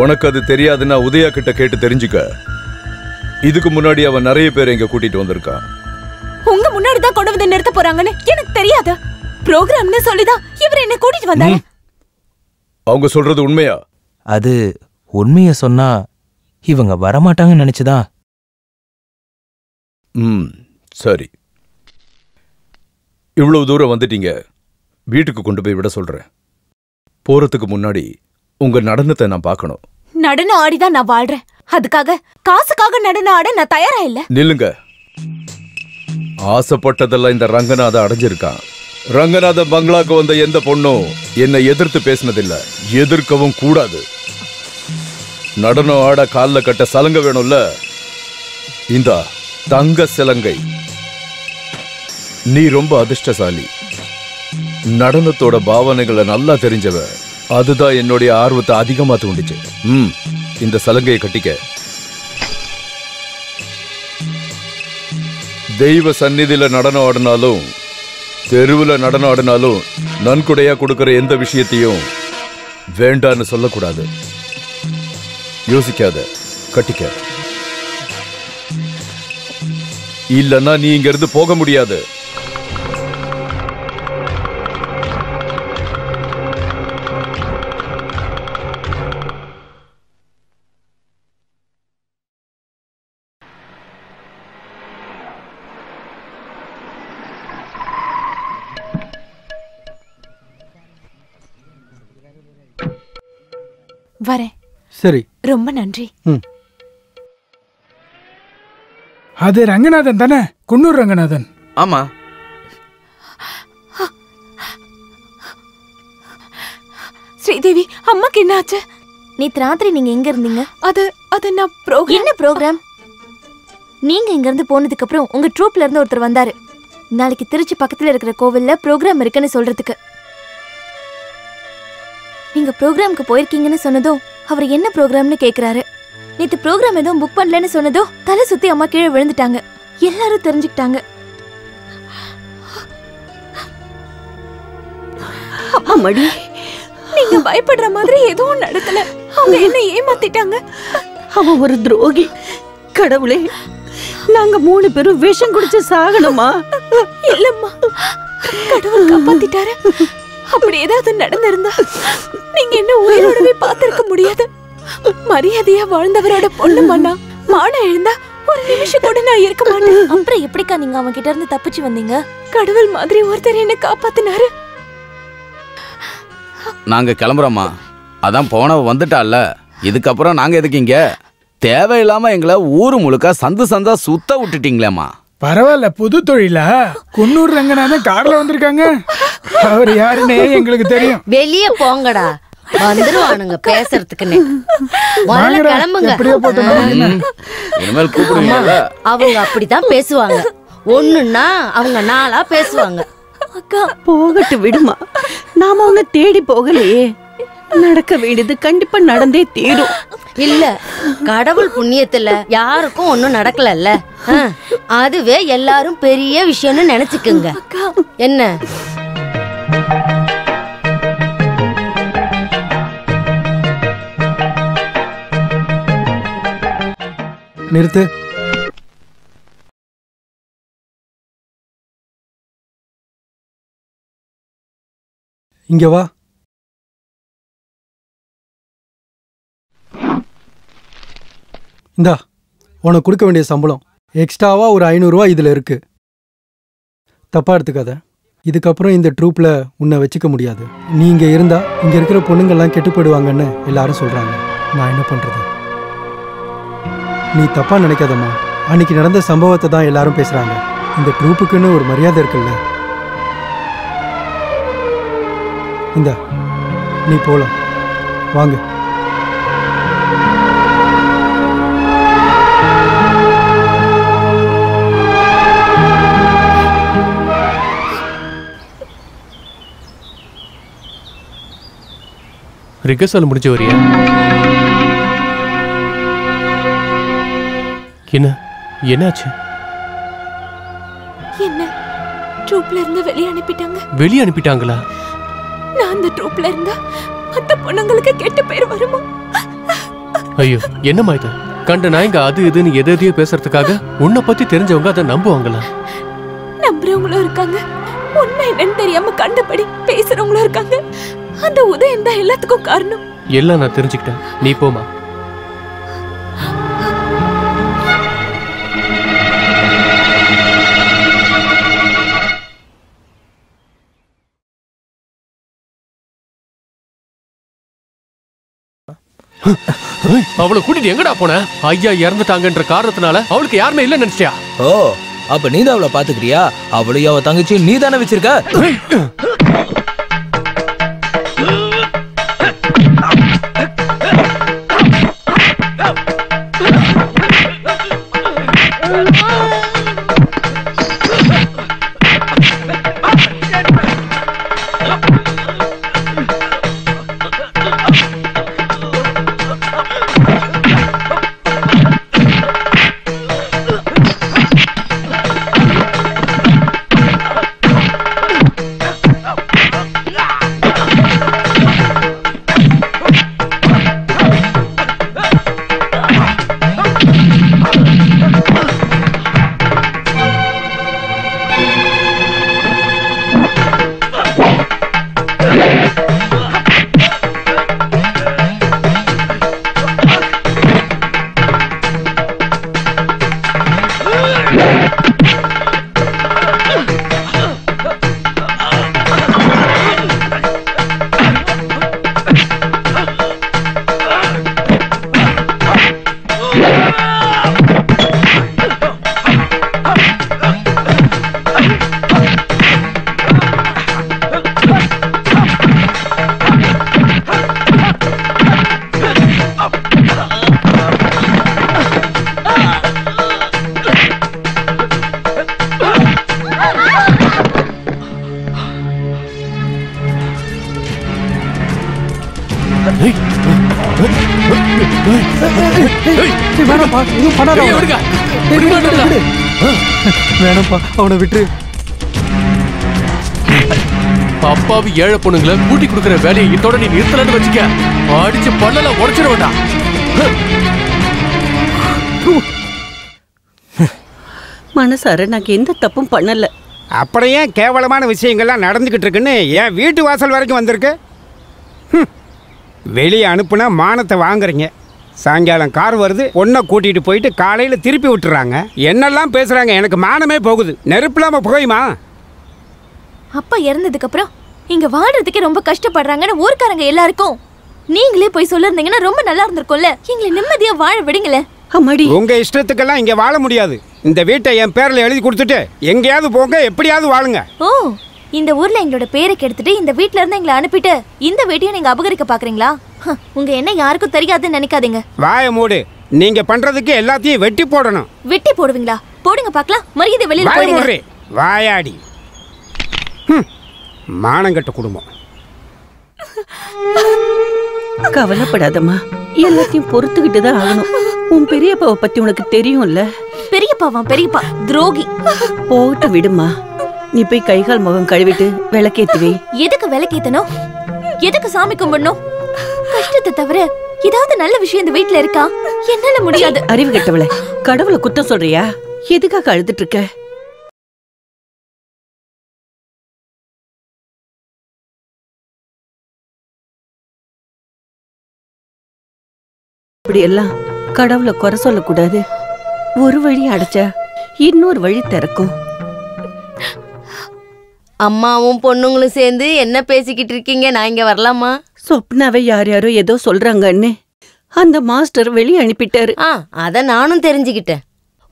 உனக்கு அது தெரியாதுன்னா உதயா கிட்ட கேட்டு தெரிஞ்சுக்க. இதுக்கு முன்னாடி அவன் நிறைய பேர் இங்க கூட்டிட்டு வந்திருக்கான்.
உங்க முன்னாடி தான் கொண்டு வந்து நிறுத்த போறாங்கன்னு எனக்கு தெரியாது. ப்ரோக்ராம்னு சொல்லிதான் இவர் என்ன கூட்டிட்டு வந்தாரு.
அவங்க சொல்றது உண்மையா?
அது உண்மைய சொன்னா இவங்க வரமாட்டாங்கன்னு நினைச்சுதான்.
சரி, இவ்வளவு தூரம் வந்துட்டீங்க. வீட்டுக்கு கொண்டு போய் விட சொல்றேன். போறதுக்கு முன்னாடி உங்க நடனத்தை நான் பார்க்கணும்.
நடனம் ஆடிதான் நான் வாழ்றேன். அதுக்காக காசுக்காக நடனம் ஆட நான் தயாரா இல்ல.
நில்லுங்க. ஆசைப்பட்டதெல்லாம் இந்த ரங்கநாத அடைஞ்சிருக்கான். ரங்கநாத பங்களாக்கு வந்த எந்த பொண்ணும் என்னை எதிர்த்து பேசினதில்லை. எதிர்க்கவும் கூடாது. நடனம் ஆட கால்ல கட்ட சலங்க வேணும்ல, இந்த தங்க சலங்கை. நீ ரொம்ப அதிர்ஷ்டசாலி. நடனத்தோட பாவனைகளை நல்லா தெரிஞ்சவ. அதுதான் என்னுடைய ஆர்வத்தை அதிகமா தூண்டிச்சு. இந்த சலங்கையை கட்டிக்க. தெய்வ சந்நிதியில நடனம் ஆடினாலும் தெருவில் நடனம் ஆடினாலும் நன்கொடையா கொடுக்கிற எந்த விஷயத்தையும் வேண்டான்னு சொல்லக்கூடாது. யோசிக்காத, கட்டிக்க. இல்லன்னா நீ இங்க இருந்து போக முடியாது.
வரேன்.
சரி,
ரொம்ப நன்றி.
அது ரங்கநாதன் தானே? குன்னூர் ரங்கநாதன்.
ஆமா.
ஸ்ரீதேவி, அம்மாக்கு என்ன ஆச்சு?
நேத்து ராத்திரி நீங்க எங்க இருந்தீங்க?
அது நான் ப்ரோக்ராம்.
என்ன ப்ரோக்ராம்? நீங்க இங்க இருந்து போனதுக்கு அப்புறம் உங்க ட்ரூப்ல இருந்து ஒருத்தர் வந்தாரு. நாளைக்கு திருச்சி பக்கத்துல இருக்கிற கோவில்ல ப்ரோக்ராம் இருக்குன்னு சொல்றதுக்கு. நீங்க ப்ரோக்ராம்க்கு போயிருக்கீங்கன்னு சொன்னதும் அவர் என்ன ப்ரோக்ராம்னு கேக்குறாரு. நேத்து ப்ரோக்ராம் எதுவும் புக் பண்ணலன்னு சொன்னதோ தலை சுத்தி அம்மா கீழே விழுந்துட்டாங்க. எல்லாரும் தெரிஞ்சுக்கிட்டாங்க.
அம்மாடி,
நீங்க பயப்படுற மாதிரி எதுவும் நடக்கல. அவங்க என்ன ஏமாத்திட்டாங்க.
அவ ஒரு துரோகி. கடவுளே, நாங்க 3 பேரும் விஷம் குடிச்சு சாகணுமா?
இல்லம்மா, கடவுள் காப்பாத்திட்டாரு. அப்படி ஏதாவது நடந்திருந்தா நீங்க என்ன உயிரோடவே பார்த்திருக்க முடியாது. மரியாதையா வாழ்ந்தவரோட பொண்ணு மண்ணா மானம் எழுந்தா ஒரு நிமிஷம் கூட நான் இருக்க மாட்டேன்.
அப்புறம் எப்படிக்கா நீங்க அவங்க கிட்ட இருந்து தப்பிச்சு வந்தீங்க?
கடவுள் மாதிரி ஒருத்தர் என்ன காப்பாத்தினாரு.
நாங்க கிளம்புறோம்மா. அதான் போனவ வந்துட்டால, இதுக்கப்புறம் நாங்க எதுக்கு இங்க? தேவையில்லாம எங்களை ஊரு முழுக்க சந்து சந்தா சுத்த விட்டுட்டீங்களேம்மா.
பரவாயில்ல, புது தொழிலா? குன்னூர் ரங்கநாதன் கார்ல வந்திருக்காங்க. அவர் யாருன்னே எங்களுக்கு தெரியும்.
வெளியே போங்கடா, வந்துருவானுங்க பேசுறதுக்குன்னு. கிளம்புங்க.
இனிமேல் கூப்பிடுவீங்கல்ல?
அவங்க அப்படித்தான் பேசுவாங்க. ஒண்ணுன்னா அவங்க 4ஆ பேசுவாங்க.
அக்கா போகட்டு விடுமா, நாம உன்னை தேடி போகலையே. நடக்க வேண்டியது கண்டிப்பா நடந்தே தீரும்.
இல்ல, கடவுள் புண்ணியத்துல யாருக்கும் ஒண்ணும் நடக்கலல்ல. அதுவே எல்லாரும் பெரிய விஷயம்னு நினைச்சுக்குங்க. என்ன
நிறுத்து. இங்க வா. இந்தா, உனக்கு கொடுக்க வேண்டிய சம்பளம். எக்ஸ்ட்ராவா ஒரு 500 ரூபா இதுல இருக்கு. தப்பா எடுத்துக்காத. இதுக்கப்புறம் இந்த ட்ரூப்ல உன்னை வச்சுக்க முடியாது. நீ இங்க இருந்தா இங்க இருக்கிற பொண்ணுங்கெல்லாம் கெட்டு போயிடுவாங்கன்னு எல்லாரும் சொல்றாங்க. நான் என்ன பண்றது? நீ தப்பா நினைக்காதம்மா. அன்னைக்கு நடந்த சம்பவத்தை தான் எல்லாரும் பேசுறாங்க. இந்த ட்ரூப்புக்குன்னு ஒரு மரியாதை இருக்குல்ல. இந்த நீ போலாம், வாங்க.
ரிகர்சல் முடிஞ்சு வரியா? என்னாச்சு?
என்ன ட்ரூப்ல இருந்து வெளியே அனுப்பிட்டாங்க.
வெளியே அனுப்பிட்டாங்களா?
நான் அந்த ட்ரூப்ல இருந்தா மத்த பொண்ணுங்களுக்கு கெட்ட பேர் வருமா?
ஐயோ, என்னம்மா இது? கண்ட நாய்ங்க அது இதுன்னு எதையோ பேசுறதுக்காக உன்னை பத்தி தெரிஞ்சவங்க அதை நம்புவாங்களா?
நம்புறவங்களும் இருக்காங்க, உண்மை என்னன்னு தெரியாம கண்டபடி பேசுறவங்களும் இருக்காங்க. அந்த உதயம் தான் எல்லாத்துக்கும் காரணம்.
எல்லாம் நான் தெரிஞ்சுக்கிட்டேன், நீ போமா. அவளை கூட்டிட்டு எங்கடா போன? ஐயா இறந்துட்டாங்கன்ற காரணத்தினால அவளுக்கு யாருமே இல்ல நினைச்சியா?
ஓ, அப்ப நீ தான் அவளை பாத்துக்கிறியா? அவளையும் அவ தங்கச்சி நீ தானே வச்சிருக்க?
வேணாம்ப்பா எதுவும் பண்ணாத வேணாம்ப்பா அவனை விட்டு.
அப்பாவி ஏழை பொண்ணுங்களை கூட்டி கொடுக்குற வேலையை இதோட நீ நிறுத்தலன்னு வச்சுக்க. அடிச்சு பண்ணல உடைச்சிட வேண்டாம்.
மனசார நாங்க எந்த தப்பும் பண்ணல.
அப்படியே கேவலமான விஷயங்கள்லாம் நடந்துக்கிட்டு இருக்குன்னு என் வீட்டு வாசல் வரைக்கும் வந்திருக்கு. வெளியே அனுப்புனா மானத்தை வாங்குறீங்க. சாயங்காலம் கார் வருது, பொண்ணை கூட்டிகிட்டு போயிட்டு காலையில் திருப்பி விட்டுறாங்க. என்னெல்லாம் பேசுகிறாங்க, எனக்கு மானமே போகுது. நெருப்பில்லாம புகையுமா?
அப்பா இறந்ததுக்கு அப்புறம் இங்க வாழ்றதுக்கே ரொம்ப கஷ்டப்படுறாங்கன்னு ஊர்க்காரங்க எல்லாருக்கும் நீங்களே போய் சொல்லிருந்தீங்கன்னா ரொம்ப நல்லா இருந்திருக்கும்ல. எங்களை நிம்மதியா வாழ விடுங்களேன்.
அம்மாடி,
உங்க இஷ்டத்துக்கெல்லாம் இங்க வாழ முடியாது. இந்த வீட்டை என் பேர்ல எழுதி கொடுத்துட்டு எங்கேயாவது போங்க, எப்படியாவது வாழுங்க.
ஓ, இந்த ஊர்ல எங்களோட பேரை கெடுத்துட்டு இந்த வீட்ல இருந்து எங்களை அனுப்பிட்டு இந்த வீட்டையும் நீங்க அபகரிக்க பாக்குறீங்களா? உங்க என்ன யாருக்கும் தெரியாதுன்னு நினைக்காதீங்க.
வாய மூடு. நீங்க பண்றதுக்கு எல்லாத்தையும் வெட்டி போடணும்.
வெட்டி போடுவீங்களா? போடுங்க பாக்கலாம். மரியாதை வெளியில போடுங்க.
வாயாடி மானங்கட்ட குடும்பம்.
கவலைப்படாதம்மா, எல்லாத்தையும் பொறுத்துக்கிட்டு தான் ஆகணும். உன் பெரியப்பாவை பத்தி உனக்கு தெரியும்ல.
பெரியப்பாவா? பெரியப்பா துரோகி.
போட்டு விடுமா. நீ போய் கைகால் முகம் கழுவிட்டு விளக்கேத்துவே.
எதுக்கு விளக்கேத்தணும்? எதுக்கு சாமி கும்பிடணும்? கஷ்டத்தை தவிர ஏதாவது நல்ல விஷயம் இந்த வீட்ல இருக்கா? என்னால முடியாது.
அறிவு கெட்டவளே, கடவுளை குத்தம் சொல்றியா? எதுக்காக அழுதுட்டு இருக்க? இப்படி எல்லாம் கடவுளை குறை சொல்லக்கூடாது. ஒரு வழி அடைச்சா இன்னொரு வழி திறக்கும்.
அம்மாவும் பொண்ணுங்களும் சேர்ந்து என்ன பேசிக்கிட்டு இருக்கீங்க? நான் இங்க வரலாமா?
சொப்னாவை யார் யாரோ ஏதோ சொல்றாங்கன்னு அந்த மாஸ்டர் வெளியே அனுப்பிட்டாரு.
அத நானும் தெரிஞ்சுக்கிட்டேன்.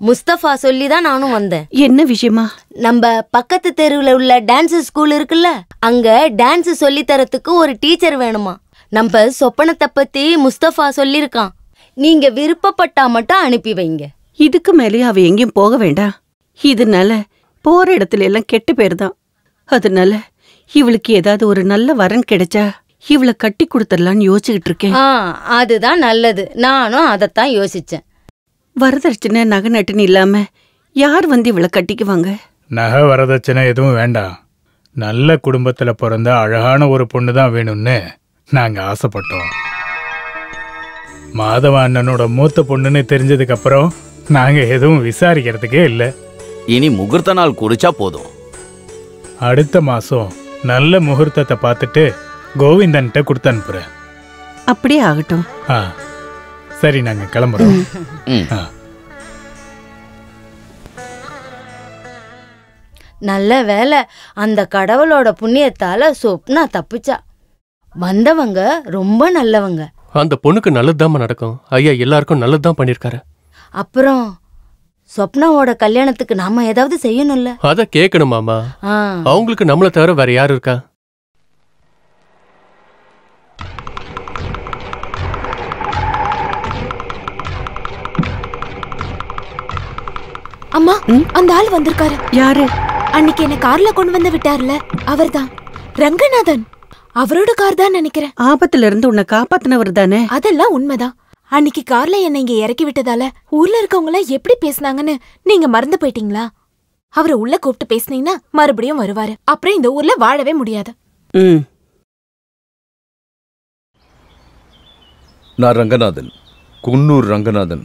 முஸ்தபா சொல்லி தான் நானும் வந்தேன்.
என்ன விஷயமா?
நம்ம பக்கத்து தெருவுல உள்ள டான்ஸ் ஸ்கூல் இருக்குல்ல, அங்க டான்ஸ் சொல்லி தரத்துக்கு ஒரு டீச்சர் வேணுமா. நம்ம சொப்பனத்தை பத்தி முஸ்தபா சொல்லிருக்கான். நீங்க விருப்பப்பட்டா மட்டும் அனுப்பி வைங்க.
இதுக்கு மேலேயும் அவ எங்கேயும் போக வேண்டாம். இதனால போற இடத்துல எல்லாம் கெட்ட பேர் தான். அதனால இவளுக்கு ஏதாவது ஒரு நல்ல வரன் கிடைச்சா இவளை கட்டி கொடுத்துடலான்னு யோசிச்சுக்கிட்டு இருக்கேன்.
அதுதான் நல்லது. நானும் அதைத்தான் யோசிச்சேன்.
வரதட்சணை நகை நட்டுன்னு இல்லாம யார் வந்து இவளை கட்டிக்குவாங்க?
நகை வரதட்சணை எதுவும் வேண்டாம். நல்ல குடும்பத்துல பிறந்த அழகான ஒரு பொண்ணு தான் வேணும்னு நாங்க ஆசைப்பட்டோம். மாதவ அண்ணனோட மூத்த பொண்ணுன்னு தெரிஞ்சதுக்கு அப்புறம் நாங்க எதுவும் விசாரிக்கிறதுக்கே இல்லை.
இனி முகூர்த்த நாள் குறிச்சா போதும்.
அடுத்த மாசம் நல்ல முகூர்த்தத்தை பார்த்துட்டு கோவிந்தன்ட்ட கொடுத்து அனுப்புறேன்.
அப்படியே ஆகட்டும்.
சரி, நாங்க கிளம்புறோம்.
நல்ல வேலை, அந்த கடவுளோட புண்ணியத்தால சொப்னா தப்பிச்சா. வந்தவங்க ரொம்ப நல்லவங்க.
அந்த பொண்ணுக்கு நல்லதுதான் நடக்கும். ஐயா எல்லாருக்கும் நல்லதுதான் பண்ணிருக்காரு.
அப்புறம் சொப்னாவோட கல்யாணத்துக்கு நாம ஏதாவது செய்யணும்ல.
அத கேட்கணுமாமா. அவங்களுக்கு நம்மள தவிர வேற யாரு இருக்கா?
அம்மா, அந்த ஆள் வந்திருக்காரு.
யாரு?
அன்னைக்கு என்ன கார்ல கொண்டு வந்து விட்டார்ல, அவர்தான். ரங்கநாதன். அவரோட கார் தான் நினைக்கிறேன்.
ஆபத்துல இருந்து உன்னை காப்பாத்தினவர் தானே?
அதெல்லாம் உண்மைதான். அன்னைக்கு கார்ல என்ன இங்க இறக்கி விட்டதால ஊர்ல இருக்கவங்க எல்லாம் எப்படி பேசினாங்கன்னு நீங்க மறந்து போயிட்டீங்களா? அவரை உள்ள கூப்பிட்டு பேசினீங்கன்னா மறுபடியும் வருவாரு. அப்புறம் இந்த ஊர்ல வாழவே முடியாது.
நான் ரங்கநாதன், குன்னூர் ரங்கநாதன்.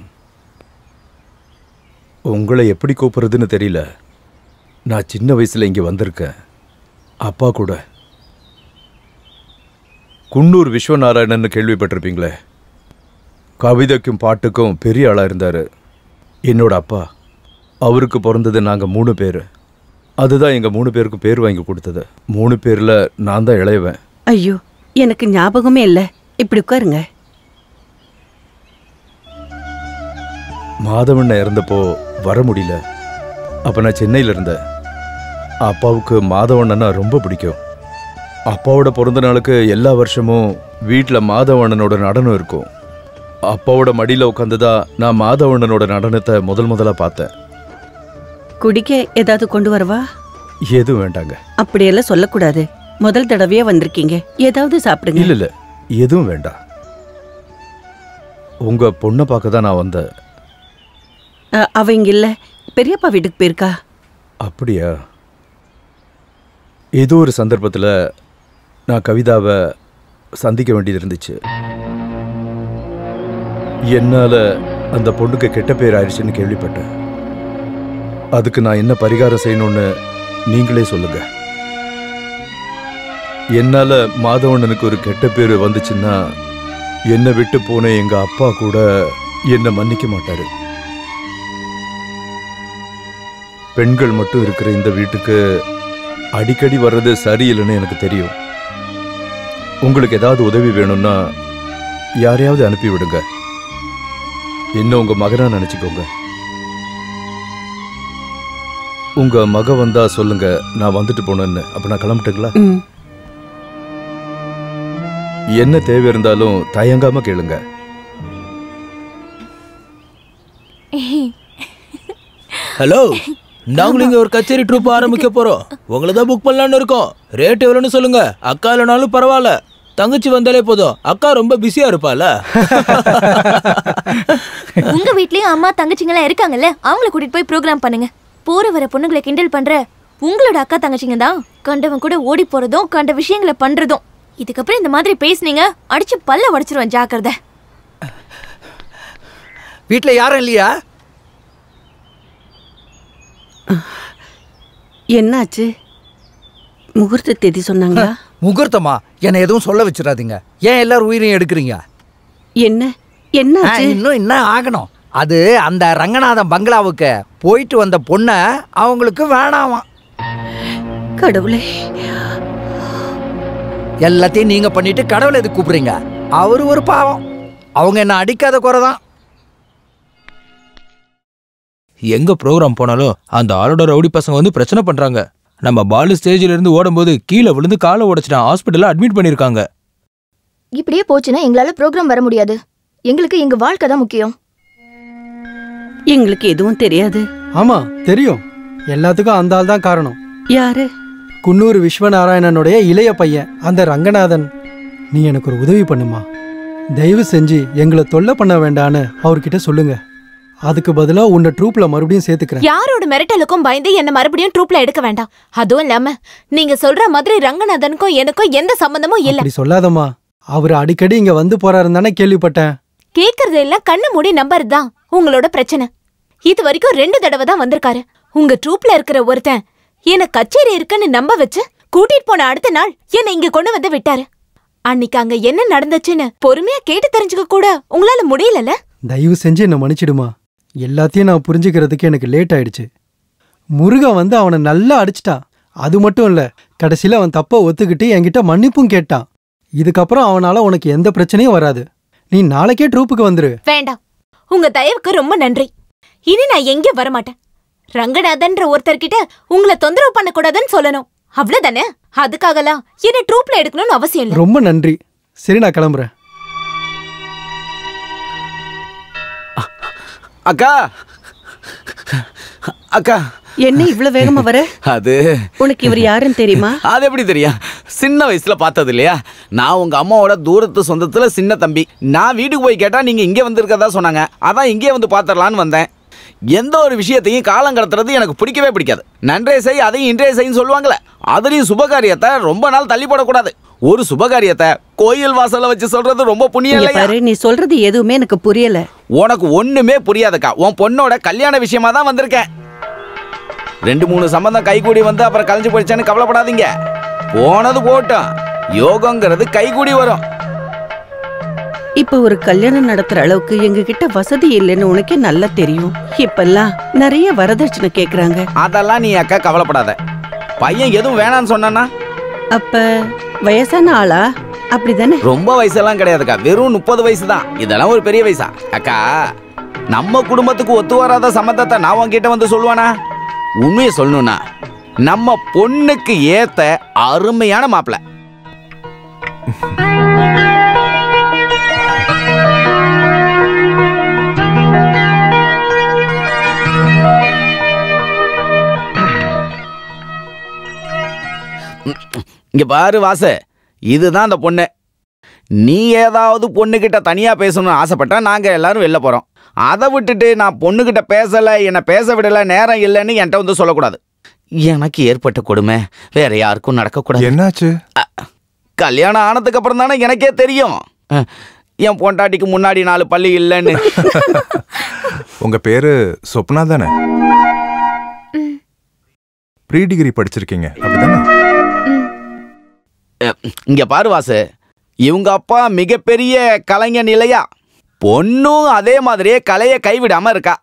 உங்களை எப்படி கூப்பிடுறதுன்னு தெரியல. நான் சின்ன வயசுல இங்க வந்திருக்கேன், அப்பா கூட. குன்னூர் விஸ்வநாராயணன் கேள்விப்பட்டிருப்பீங்களே, கவிதைக்கும் பாட்டுக்கும் பெரிய ஆளா இருந்தாரு. என்னோட அப்பா, அவருக்கு பிறந்தது நாங்கள் 3 பேர். அதுதான் எங்கள் 3 பேருக்கும் பேர் வாங்கி கொடுத்தது. 3 பேரில் நான் தான் இளையவன்.
ஐயோ, எனக்கு ஞாபகமே இல்லை. இப்படி உட்காருங்க.
மாதவண்ண இறந்தப்போ வர முடியல. அப்போ நான் சென்னையில் இருந்தேன். அப்பாவுக்கு மாதவண்ணனா ரொம்ப பிடிக்கும். அப்பாவோட பிறந்த நாளுக்கு எல்லா வருஷமும் வீட்டில் மாதவண்ணனோட நடனம் இருக்கும். அப்பாவோட மடியில் உட்காந்துதான் நான் மாதவண்ணனோட நடனத்தை முதலாக பார்த்தேன்.
குடிக்க ஏதாவது கொண்டு வரவா?
எதுவும் வேண்டாங்க.
அப்படியெல்லாம் சொல்லக்கூடாது. முதல் தடவையா வந்திருக்கீங்க, ஏதாவது சாப்பிடுங்க.
இல்ல எதுவும் வேண்டாம். உங்க பொண்ணை பார்க்க தான் நான் வந்தேன்.
அவ இங்க இல்ல, பெரியப்பா வீட்டுக்கு போயிருக்கா.
அப்படியா? ஏதோ ஒரு சந்தர்ப்பத்தில் நான் கவிதாவை சந்திக்க வேண்டியது இருந்துச்சு. என்னால் அந்த பொண்ணுக்கு கெட்ட பேர் ஆயிடுச்சுன்னு கேள்விப்பட்டேன். அதுக்கு நான் என்ன பரிகாரம் செய்யணும்னு நீங்களே சொல்லுங்க. என்னால் மாதவண்ணனுக்கு ஒரு கெட்ட பேர் வந்துச்சுன்னா என்னை விட்டு போன எங்கள் அப்பா கூட என்னை மன்னிக்க மாட்டாரு. பெண்கள் மட்டும் இருக்கிற இந்த வீட்டுக்கு அடிக்கடி வர்றது சரியில்லைன்னு எனக்கு தெரியும். உங்களுக்கு ஏதாவது உதவி வேணும்னா யாரையாவது அனுப்பி விடுங்க. என்ன உங்க மகனா நினைச்சுக்கோங்க. உங்க மக வந்தா சொல்லுங்க, நான் வந்துட்டு போனேன்னு. அப்ப நான் கிளம்பிட்டுங்களா? என்ன தேவை இருந்தாலும் தயங்காம கேளுங்க.
ஹலோ, நாங்களும் இங்க ஒரு கச்சேரி ட்ரூப் ஆரம்பிக்க போறோம். உங்களை தான் புக் பண்ணலான்னு இருக்கோம். ரேட் எவ்வளோன்னு சொல்லுங்க. அக்கா இல்லைனாலும் பரவாயில்ல, தங்கச்சி வந்தாலே போதும். அக்கா ரொம்ப பிஸியா இருப்பால.
உங்க வீட்லயும் அம்மா தங்கச்சிங்கெல்லாம் இருக்காங்கல்ல, அவங்கள கூட்டிட்டு போய் ப்ரோக்ராம் பண்ணுங்க. போற வர பொண்ணுங்களை கிண்டல் பண்ற உங்களோட அக்கா தங்கச்சிங்க தான் கண்டவன் கூட ஓடி போறதும் கண்ட விஷயங்களை பண்றதும். இதுக்கப்புறம் இந்த மாதிரி பேசுனீங்க, அடிச்சு பல்ல உடைச்சிருவேன், ஜாக்கிரதை.
வீட்டுல யாரும் இல்லையா?
என்னாச்சு? முகூர்த்த தேதி சொன்னாங்களா?
முகூர்த்தமா? என்ன எதுவும் சொல்ல வச்சிடாதீங்க. ஏன் எல்லாரும் உயிரையும் எடுக்கிறீங்க?
என்ன என்னாச்சு?
இன்னும் என்ன ஆகணும்? அது அந்த ரங்கநாதன் பங்களாவுக்கு போயிட்டு வந்த பொண்ண அவங்களுக்கு வேணாமா.
கடவுளே,
எல்லாத்தையும் நீங்க பண்ணிட்டு கடவுளை எதுக்கு கூப்பிடுறீங்க? அவரு ஒரு பாவம். அவங்க என்ன அடிக்காத குறைதான்.
எங்க ப்ரோக்ராம் போனாலும் அந்த ஆளோட ரவுடி பசங்க வந்து பிரச்சனை பண்றாங்க. நம்ம பாலு ஸ்டேஜில இருந்து ஓடும்போது கீழே விழுந்து காலை உடைச்சிட்டான். ஹாஸ்பிட்டல்ல அட்மிட் பண்ணிருக்காங்க.
இப்படியே போச்சுன்னா எங்களால ப்ரோக்ராம் வர முடியாது. எங்களுக்கு எங்க வாழ்க்கை தான் முக்கியம்.
எங்களுக்கு எதுவும் தெரியாது.
ஆமா தெரியும். எல்லாத்துக்கும் அந்த ஆள் தான் காரணம்.
யாரு?
குன்னூர் விஸ்வநாராயணனுடைய இளைய பையன் அந்த ரங்கநாதன். நீ எனக்கு ஒரு உதவி பண்ணுமா? தயவு செஞ்சு எங்களை தொல்லை பண்ண வேண்டான்னு அவர்கிட்ட சொல்லுங்க. அதுக்கு பதிலா உன்னை ட்ரூப்ல மறுபடியும் சேர்த்துக்கிறேன்.
யாரோட மிரட்டலுக்கும் பயந்து என்ன மறுபடியும் ட்ரூப்ல எடுக்க வேண்டாம். அதுவும் இல்லாம நீங்க சொல்ற மாதிரி ரங்கநாதனுக்கும் எனக்கும் எந்த சம்பந்தமும் இல்ல.
அப்படி சொல்லாதம்மா. அவர் அடிக்கடி இங்க வந்து போறாருன்னு தானே கேள்விப்பட்டேன்.
கேக்குறது எல்லாம் கண்ணு மூடி நம்புறதுதான் உங்களோட பிரச்சனை. இது வரைக்கும் 2 தடவை தான் வந்திருக்காரு. உங்க ட்ரூப்ல இருக்கிற ஒருத்தன் என்ன கச்சேரி இருக்குன்னு நம்ப வச்சு கூட்டிட்டு போன அடுத்த நாள் என்ன இங்க கொண்டு வந்து விட்டாரு. அன்னைக்கு அங்க என்ன நடந்துச்சுன்னு பொறுமையா கேட்டு தெரிஞ்சுக்க கூட உங்களால முடியலல.
தயவு செஞ்சு என்ன மன்னிச்சிடுமா. எல்லாத்தையும் நான் புரிஞ்சுக்கிறதுக்கு எனக்கு லேட் ஆயிடுச்சு. முருகன் வந்து அவனை நல்லா அடிச்சிட்டான். அது மட்டும் இல்ல, கடைசியில அவன் தப்ப ஒத்துக்கிட்டு என்கிட்ட மன்னிப்பும் கேட்டான். இதுக்கப்புறம் அவனால உனக்கு எந்த பிரச்சனையும் வராது. நீ நாளைக்கே ட்ரூப்புக்கு வந்துரு.
வேண்டாம், உங்க தயவுக்கு ரொம்ப நன்றி. இனி நான் எங்கேயும் வரமாட்டேன். ரங்கநாதன்ற ஒருத்தர்கிட்ட உங்களை தொந்தரவு பண்ணக்கூடாதுன்னு சொல்லணும், அவ்வளவுதானே? அதுக்காகலாம் என்ன ட்ரூப்ல எடுக்கணும்னு அவசியம் இல்லை.
ரொம்ப நன்றி. சரி, நான் கிளம்புறேன்.
அக்கா அக்கா,
என்ன இவ்வளவு வேகமா வர?
அது
உனக்கு இவர் யாருன்னு தெரியுமா?
அது எப்படி தெரியும்? சின்ன வயசுல பார்த்தது இல்லையா? நான் உங்க அம்மாவோட தூரத்து சொந்தத்துல சின்ன தம்பி. நான் வீட்டுக்கு போய் கேட்டா நீங்க இங்கே வந்திருக்கதா சொன்னாங்க. அதான் இங்கே வந்து பாத்திரலான்னு வந்தேன். எந்த ஒரு விஷயத்தையும் காலம் கடத்துறது எனக்கு பிடிக்கவே பிடிக்காது. நன்றே செய் அதையும் இன்றே செய்யும் சொல்லுவாங்களே, அதுலயும் சுபகாரியத்தை ரொம்ப நாள் தள்ளி போடக்கூடாது. ஒரு சுபகாரியத்தை கோயில் வாசல்ல வச்சு சொல்றது ரொம்ப புண்ணியம் இல்லையா?
நீ சொல்றது எதுவுமே எனக்கு புரியல.
உனக்கு ஒண்ணுமே புரியாதுக்கா. உன் பொண்ணோட கல்யாண விஷயமா தான் வந்திருக்கேன். 2-3 சம்பந்தம் கைகூடி வந்து அப்புறம் கலைஞ்சு போயிடுச்சான்னு கவலைப்படாதீங்க. போனது போட்டோம், யோகங்கிறது கைகூடி வரும்.
இப்ப ஒரு கல்யாணம் நடத்துற அளவுக்கு எங்க கிட்ட வசதி இல்லைன்னு உனக்கே நல்லா தெரியும். இப்பெல்லாம் நிறைய வரதட்சணை கேக்குறாங்க.
அதெல்லாம் நீ அக்கா கவலைப்படாத. பையன் எதுவும் வேணான்னு சொன்னா?
அப்ப வயசான ஆளா? அப்படிதானே?
ரொம்ப வயசெல்லாம் கிடையாதுக்கா, வெறும் 30 வயசு தான். இதெல்லாம் ஒரு பெரிய வயசா? அக்கா, நம்ம குடும்பத்துக்கு ஒத்து வராத சம்பந்தத்தை நான் உன்கிட்ட வந்து சொல்லுவானா? உண்மையை சொல்லணும்னா நம்ம பொண்ணுக்கு ஏத்த அருமையான மாப்பிள்ளை. இங்க பாரு வாசு, இதுதான் அந்த பொண்ணு. நீ ஏதாவது பொண்ணுகிட்ட தனியா பேசணும்னு ஆசைப்பட்டா நாங்க எல்லாரும் வெளில போறோம். அதை விட்டுட்டு நான் பொண்ணுகிட்ட பேசல, என்னை பேச விடல, நேரம் இல்லைன்னு என்கிட்ட வந்து சொல்லக்கூடாது. எனக்கு ஏற்பட்ட கொடுமை வேற யாருக்கும் நடக்கக்கூடாது.
என்னாச்சு?
கல்யாணம் ஆனதுக்கு அப்புறம் தானே எனக்கே தெரியும் என் பொண்டாட்டிக்கு முன்னாடி 4 பள்ளி இல்லைன்னு.
உங்க பேரு சொப்னா தானே? ப்ரீ டிகிரி படிச்சிருக்கீங்க அப்படிதானே?
இங்க பாரு வாசு, இவங்க அப்பா மிகப்பெரிய கலைஞன் இல்லையா? பொண்ணும் அதே மாதிரியே கலையை கைவிடாம இருக்கா.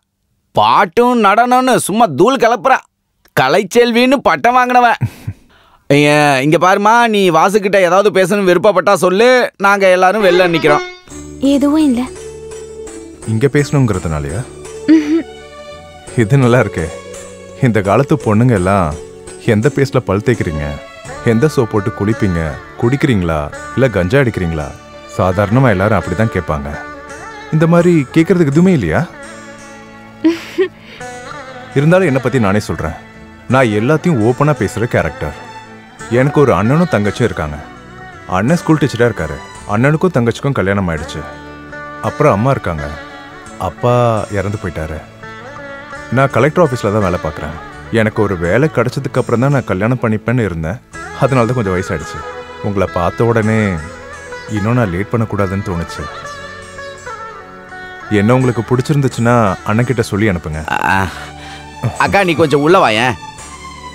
பாட்டும் நடனம்னு சும்மா தூள் கலப்புறா. கலைச்செல்வின்னு பட்டம் வாங்கினவன். இங்க பாருமா, நீ வாசுகிட்ட ஏதாவது பேசணும் விருப்பப்பட்டா சொல்லு, நாங்க எல்லாரும் வெளில நிக்கிறோம்.
எதுவும் இல்ல.
இங்க பேசணுங்கிறதுனாலயா? இது நல்லா இருக்கே. இந்த காலத்து பொண்ணுங்க எல்லாம் எந்த பேஸ்ல பல் தேய்க்கிறீங்க, எந்த சோப் போட்டு குளிப்பீங்க, குடிக்கிறீங்களா இல்ல கஞ்சா அடிக்கிறீங்களா, சாதாரணமா எல்லாரும் அப்படிதான் கேட்பாங்க. இந்த மாதிரி கேட்கறதுக்கு எதுவுமே இல்லையா? இருந்தாலும் என்னை பத்தி நானே சொல்றேன். நான் எல்லாத்தையும் ஓப்பனா பேசுற கேரக்டர். எனக்கு ஒரு அண்ணனும் தங்கச்சியும் இருக்காங்க. அண்ணன் ஸ்கூல் டீச்சரா இருக்காரு. அண்ணனுக்கும் தங்கச்சிக்கும் கல்யாணம் ஆயிடுச்சு. அப்புறம் அம்மா இருக்காங்க. அப்பா இறந்து போயிட்டாரு. நான் கலெக்டர் ஆஃபீஸில் தான் வேலை பார்க்குறேன். எனக்கு ஒரு வேலை கிடைச்சதுக்கு அப்புறம் தான் நான் கல்யாணம் பண்ணிப்பேன்னு இருந்தேன். அதனால தான் கொஞ்சம் வயசாயிடுச்சு. உங்களை பார்த்த உடனே இன்னும் நான் லேட் பண்ணக்கூடாதுன்னு தோணுச்சு. என்ன உங்களுக்கு பிடிச்சிருந்துச்சுன்னா அண்ணன்கிட்ட சொல்லி அனுப்புங்க.
அக்கா நீ கொஞ்சம் உள்ள வாயேன்.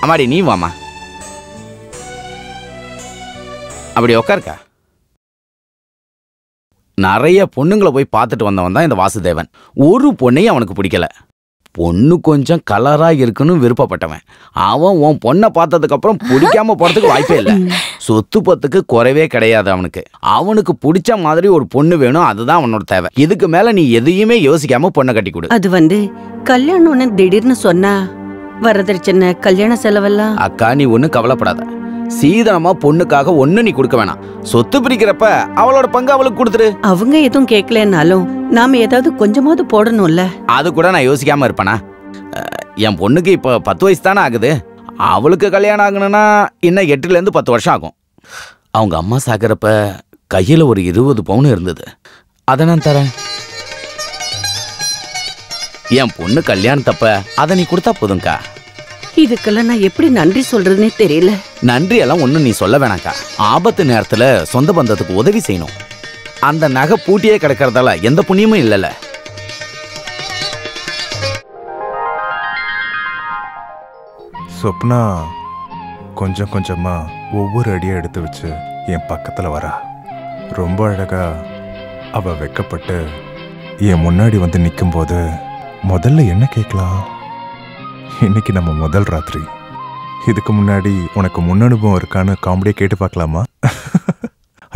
அம்மாடி நீ வாமா. அப்படி உக்காருக்கா. நிறைய பொண்ணுங்களை போய் பார்த்துட்டு வந்தவன் தான் இந்த வாசுதேவன். ஒரு பொண்ணையும் அவனுக்கு பிடிக்கல. பொண்ணு கொஞ்சம் கலரா இருக்குன்னு விருப்பப்பட்டவன். அவன் உன் பொண்ணை பார்த்ததுக்கு அப்புறம் பிடிக்காம போறதுக்கு வாய்ப்பே இல்லை. சொத்து பத்துக்கு குறைவே கிடையாது அவனுக்கு. அவனுக்கு பிடிச்ச மாதிரி ஒரு பொண்ணு வேணும், அதுதான் அவனோட தேவை. இதுக்கு மேல நீ எதையுமே யோசிக்காம பொண்ணை கட்டி கொடு.
அது கல்யாணம்னு திடீர்னு சொன்னா வரதட்சணை கல்யாண செலவெல்லாம்.
அக்கா நீ ஒன்னும் கவலைப்படாத. சீதனமா பொண்ணுக்காக ஒண்ணு நீ கொடுக்க வேணாம். சொத்து பிரிக்கிறப்ப அவளோட பங்கு அவளுக்கு கொடுத்துரு.
அவங்க எதுவும் கேட்கலன்னாலும் நாம ஏதாவது கொஞ்சமாவது போடணும்ல.
அது கூட நான் யோசிக்காம இருப்பேனா? என் பொண்ணுக்கு இப்ப 10 வயசு தானே ஆகுது. அவளுக்கு கல்யாணம் ஆகணும்னா இன்னும் 8ல இருந்து 10 வருஷம் ஆகும். அவங்க அம்மா சாகிறப்ப கையில ஒரு 20 பவுன் இருந்தது. அதை நான் தரேன். என் பொண்ணு கல்யாணத்தப்ப அதை நீ கொடுத்தா போதும்க்கா.
இதுக்கெல்லாம் நான் எப்படி நன்றி சொல்றதுன்னே தெரியல.
நன்றி எல்லாம் ஒன்றும் நீ சொல்ல வேணாக்கா. ஆபத்து நேரத்துல சொந்த பந்தத்துக்கு உதவி செய்யணும். அந்த நகை பூட்டியே கிடக்கிறதால எந்த புண்ணியமும் இல்லைல்ல.
சொப்னா கொஞ்சம் கொஞ்சமா ஒவ்வொரு அடியை எடுத்து வச்சு என் பக்கத்துல வரா. ரொம்ப அழகா அவ வெக்கப்பட்டு என் முன்னாடி வந்து நிற்கும் போது முதல்ல என்ன கேட்கலாம்? இன்னைக்கு நம்ம முதல் ராத்திரி. இதுக்கு முன்னாடி உனக்கு முன் அனுபவம் இருக்கான்னு காமெடியை கேட்டு பார்க்கலாமா?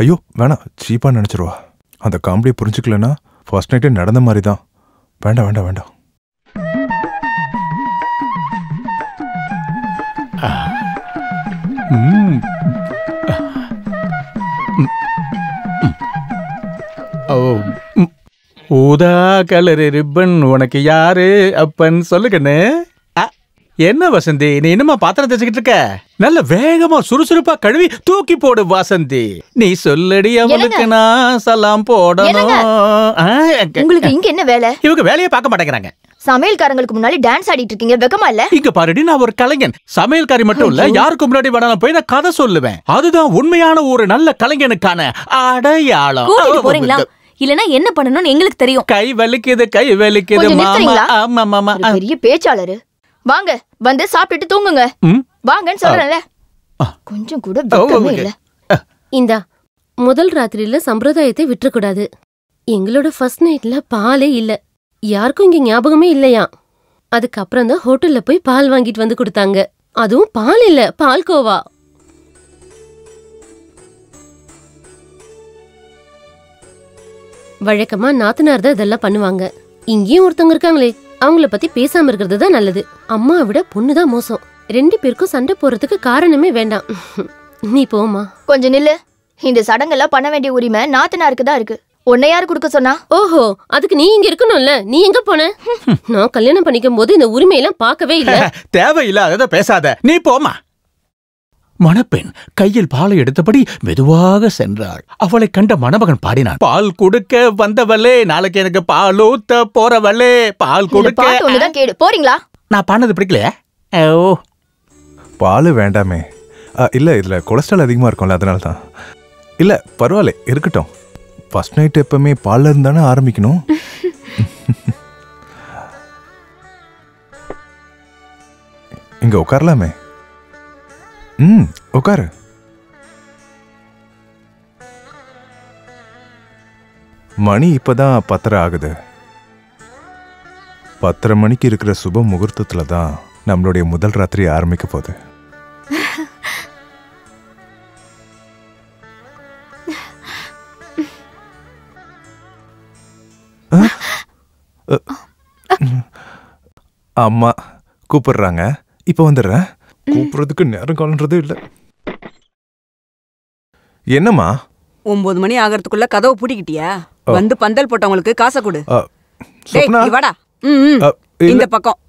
ஐயோ வேணாம், சீப்பா நினைச்சிருவா. அந்த காமெடியை புரிஞ்சுக்கலன்னா ஃபர்ஸ்ட் நைட்டே நடந்த மாதிரி தான். வேண்டாம் வேண்டாம் வேண்டாம்.
ஊதா கலரு ரிப்பன் உனக்கு யாரு அப்பன் சொல்லுக்கண்ணு. என்ன வசந்தி, நீ இன்னுமா பாத்திரம் தேய்ச்சிக்கிட்டு இருக்க? நல்ல வேகமா சுறுசுறுப்பா கழுவி தூக்கி போடு வாசந்தி. நீ சொல்லடி அவளுக்கு நான் சலாம் போடணும்.
உங்களுக்கு இங்க என்ன வேலை?
இவங்க வேலையை பார்க்க மாட்டேங்கிறாங்க.
சமையல்காரங்களுக்கு முன்னாடி டான்ஸ் ஆடிட்டு இருக்கீங்க, வெக்கமா இல்ல?
இங்க பாருடி, நான் ஒரு கலைஞன். சமையல்காரி மட்டும் இல்ல, யாருக்கு முன்னாடி வேணாலும் போய் நான் கதை சொல்லுவேன். அதுதான் உண்மையான ஒரு நல்ல கலைஞனுக்கான அடையாளம்.
போறீங்களா? இல்லனா என்ன பண்ணணும்னு எங்களுக்கு தெரியும்.
கை வலிக்குது, கை வலிக்குது மாமா. ஆமா மாமா.
பெரிய பேச்சாளரு. வாங்க வந்து சாப்பிட்டுட்டு தூங்குங்க. வாங்கன்னு சொல்றேன்ல. கொஞ்சம் கூட வெக்கமே இல்ல.
இந்தா முதல் ராத்திரியில சம்பிரதாயத்தை விட்டுறக்கூடாது. எங்களோட ஃபர்ஸ்ட் நைட்ல பாலே இல்ல. யாருக்கும் இங்க ஞாபகமே இல்லையா. அதுக்கப்புறம் தான் ஹோட்டல்ல போய் பால் வாங்கிட்டு வந்து கொடுத்தாங்க. அதுவும் பால் இல்ல, பால்கோவா. வழக்கமா நாத்தனார் தான் இதெல்லாம் பண்ணுவாங்க. இங்கேயும் ஒருத்தவங்க இருக்காங்களே, அவங்கள பத்தி பேசாம இருக்கிறது தான் நல்லது. அம்மா விட பொண்ணுதான் மோசம். 2 பேருக்கும் சண்டை போறதுக்கு காரணமே வேண்டாம். நீ போமா.
கொஞ்சம் நில்லு. இந்த சடங்கெல்லாம் பண்ண வேண்டிய உரிமை நாத்தனாருக்கு தான் இருக்கு. உன்னை யாரு கொடுக்க சொன்னா?
ஓஹோ, அதுக்கு நீ இங்க இருக்கணும்ல. நீ எங்க போன? நான் கல்யாணம் பண்ணிக்கும் போது இந்த உரிமையெல்லாம் பார்க்கவே இல்ல.
தேவையில்ல, அதை பேசாத. நீ போமா.
மணப்பெண் கையில் பாலை எடுத்தபடி மெதுவாக சென்றாள். அவளை கண்ட மணமகன் பாடினான், பால் கொடுக்க வந்தவளே, நாளைக்கு எனக்கு பால் ஊத்த போறவளே, பால் கொடுக்க.
ஒண்ணுதான் கேடு, போறீங்களா?
நான் பாடினது பிடிக்கலையா? ஓ,
பால் வேண்டாமே. இல்ல இதுல கொலஸ்ட்ரால் அதிகமா இருக்கும்ல, அதனால தான். இல்ல பரவாயில்ல, இருக்கட்டும். ஃபர்ஸ்ட் நைட் எப்பவுமே பால்ல இருந்தானே ஆரம்பிக்கணும். இங்க உட்காரலாமே. உட்காரு. மணி இப்பதான் 10:30 ஆகுது. 10:30 மணிக்கு இருக்கிற சுப முகூர்த்தத்துல தான் நம்மளுடைய முதல் ராத்திரி ஆரம்பிக்க போகுது. அம்மா கூப்பிடுறாங்க, இப்ப வந்துடுறேன். கூப்பிடுறதுக்கு நேரம் காலன்றது இல்ல. என்னம்மா?
9 மணி ஆகிறதுக்குள்ள கதவை பூட்டிக்கிட்டியா? வந்து பந்தல் போட்டவங்களுக்கு காசை கொடு. டேய், நீ வாடா. இந்த பக்கம்.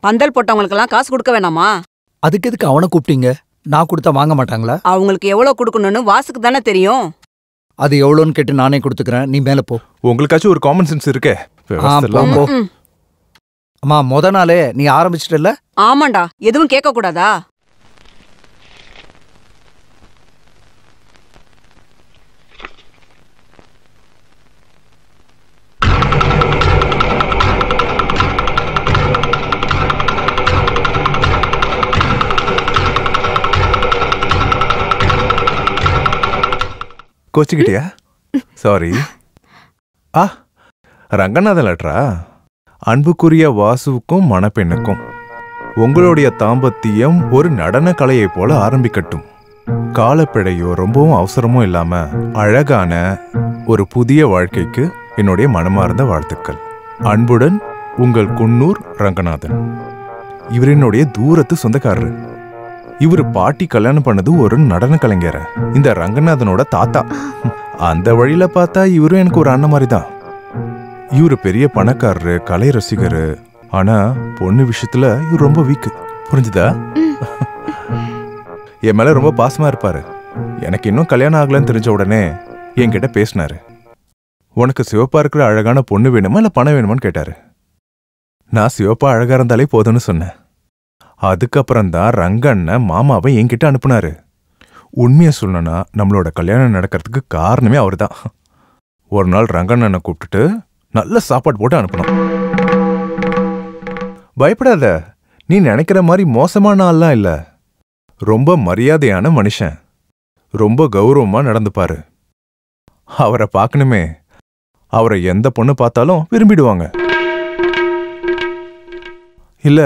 பந்தல் போட்டவங்களுக்கெல்லாம் காசு கொடுக்க வேணாமா?
அதுக்கு எதுக்கு அவனை கூப்பிட்டீங்க? நான் கொடுத்தா வாங்க மாட்டாங்களா?
அவங்களுக்கு எவ்வளவு கொடுக்கணும்னு வாசுக்கு தானே தெரியும்.
அது எவ்வளோன்னு கேட்டு நானே கொடுத்துக்கிறேன், நீ மேல போ.
உங்களுக்காச்சும் ஒரு காமன் சென்ஸ் இருக்கே.
அம்மா, முத நாளே நீ ஆரம்பிச்சிட்டல?
ஆமாண்டா, எதுவும் கேட்க கூடாதா?
கோச்சிக்கிட்டியா? சாரி. ரங்கநாதன் லெட்டரா? அன்புக்குரிய வாசுவுக்கும் மணப்பெண்ணுக்கும், உங்களுடைய தாம்பத்தியம் ஒரு நடன கலையை போல ஆரம்பிக்கட்டும். காலப்பிழையோ ரொம்பவும் அவசரமோ இல்லாம அழகான ஒரு புதிய வாழ்க்கைக்கு என்னுடைய மனமார்ந்த வாழ்த்துக்கள். அன்புடன் உங்கள் குன்னூர் ரங்கநாதன். இவர் என்னுடைய தூரத்து சொந்தக்காரரு. இவர் பாட்டி கல்யாணம் பண்ணது ஒரு நடன கலைஞர, இந்த ரங்கநாதனோட தாத்தா. அந்த வழியில பார்த்தா இவரும் எனக்கு ஒரு அண்ணன் மாதிரி தான். இவரு பெரிய பணக்காரரு, கலை ரசிகரு. ஆனா பொண்ணு விஷயத்துல இவர் ரொம்ப வீக்கு. புரிஞ்சுதா? என் மேல ரொம்ப பாசமா இருப்பாரு. எனக்கு இன்னும் கல்யாணம் ஆகலன்னு தெரிஞ்ச உடனே என்கிட்ட பேசினாரு. உனக்கு சிவப்பா இருக்கிற அழகான பொண்ணு வேணுமா இல்ல பணம் வேணுமான்னு கேட்டாரு. நான் சிவப்பா அழகா இருந்தாலே போதும்னு சொன்னேன். அதுக்கப்புறம் தான் ரங்கண்ண மாமாவை என்கிட்ட அனுப்புனாரு. உண்மையை சொல்லணும்னா நம்மளோட கல்யாணம் நடக்கிறதுக்கு காரணமே அவர் தான். ஒரு நாள் ரங்கண்ணனை கூப்பிட்டுட்டு நல்ல சாப்பாடு போட்டு அனுப்பணும். பயப்படாத, நீ நினைக்கிற மாதிரி மோசமான ஆள்லாம் இல்ல. ரொம்ப மரியாதையான மனுஷன். ரொம்ப கௌரவமா நடந்துப்பாரு. அவரை பார்க்கணுமே. அவரை எந்த பொண்ணு பார்த்தாலும் விரும்பிடுவாங்க. இல்ல,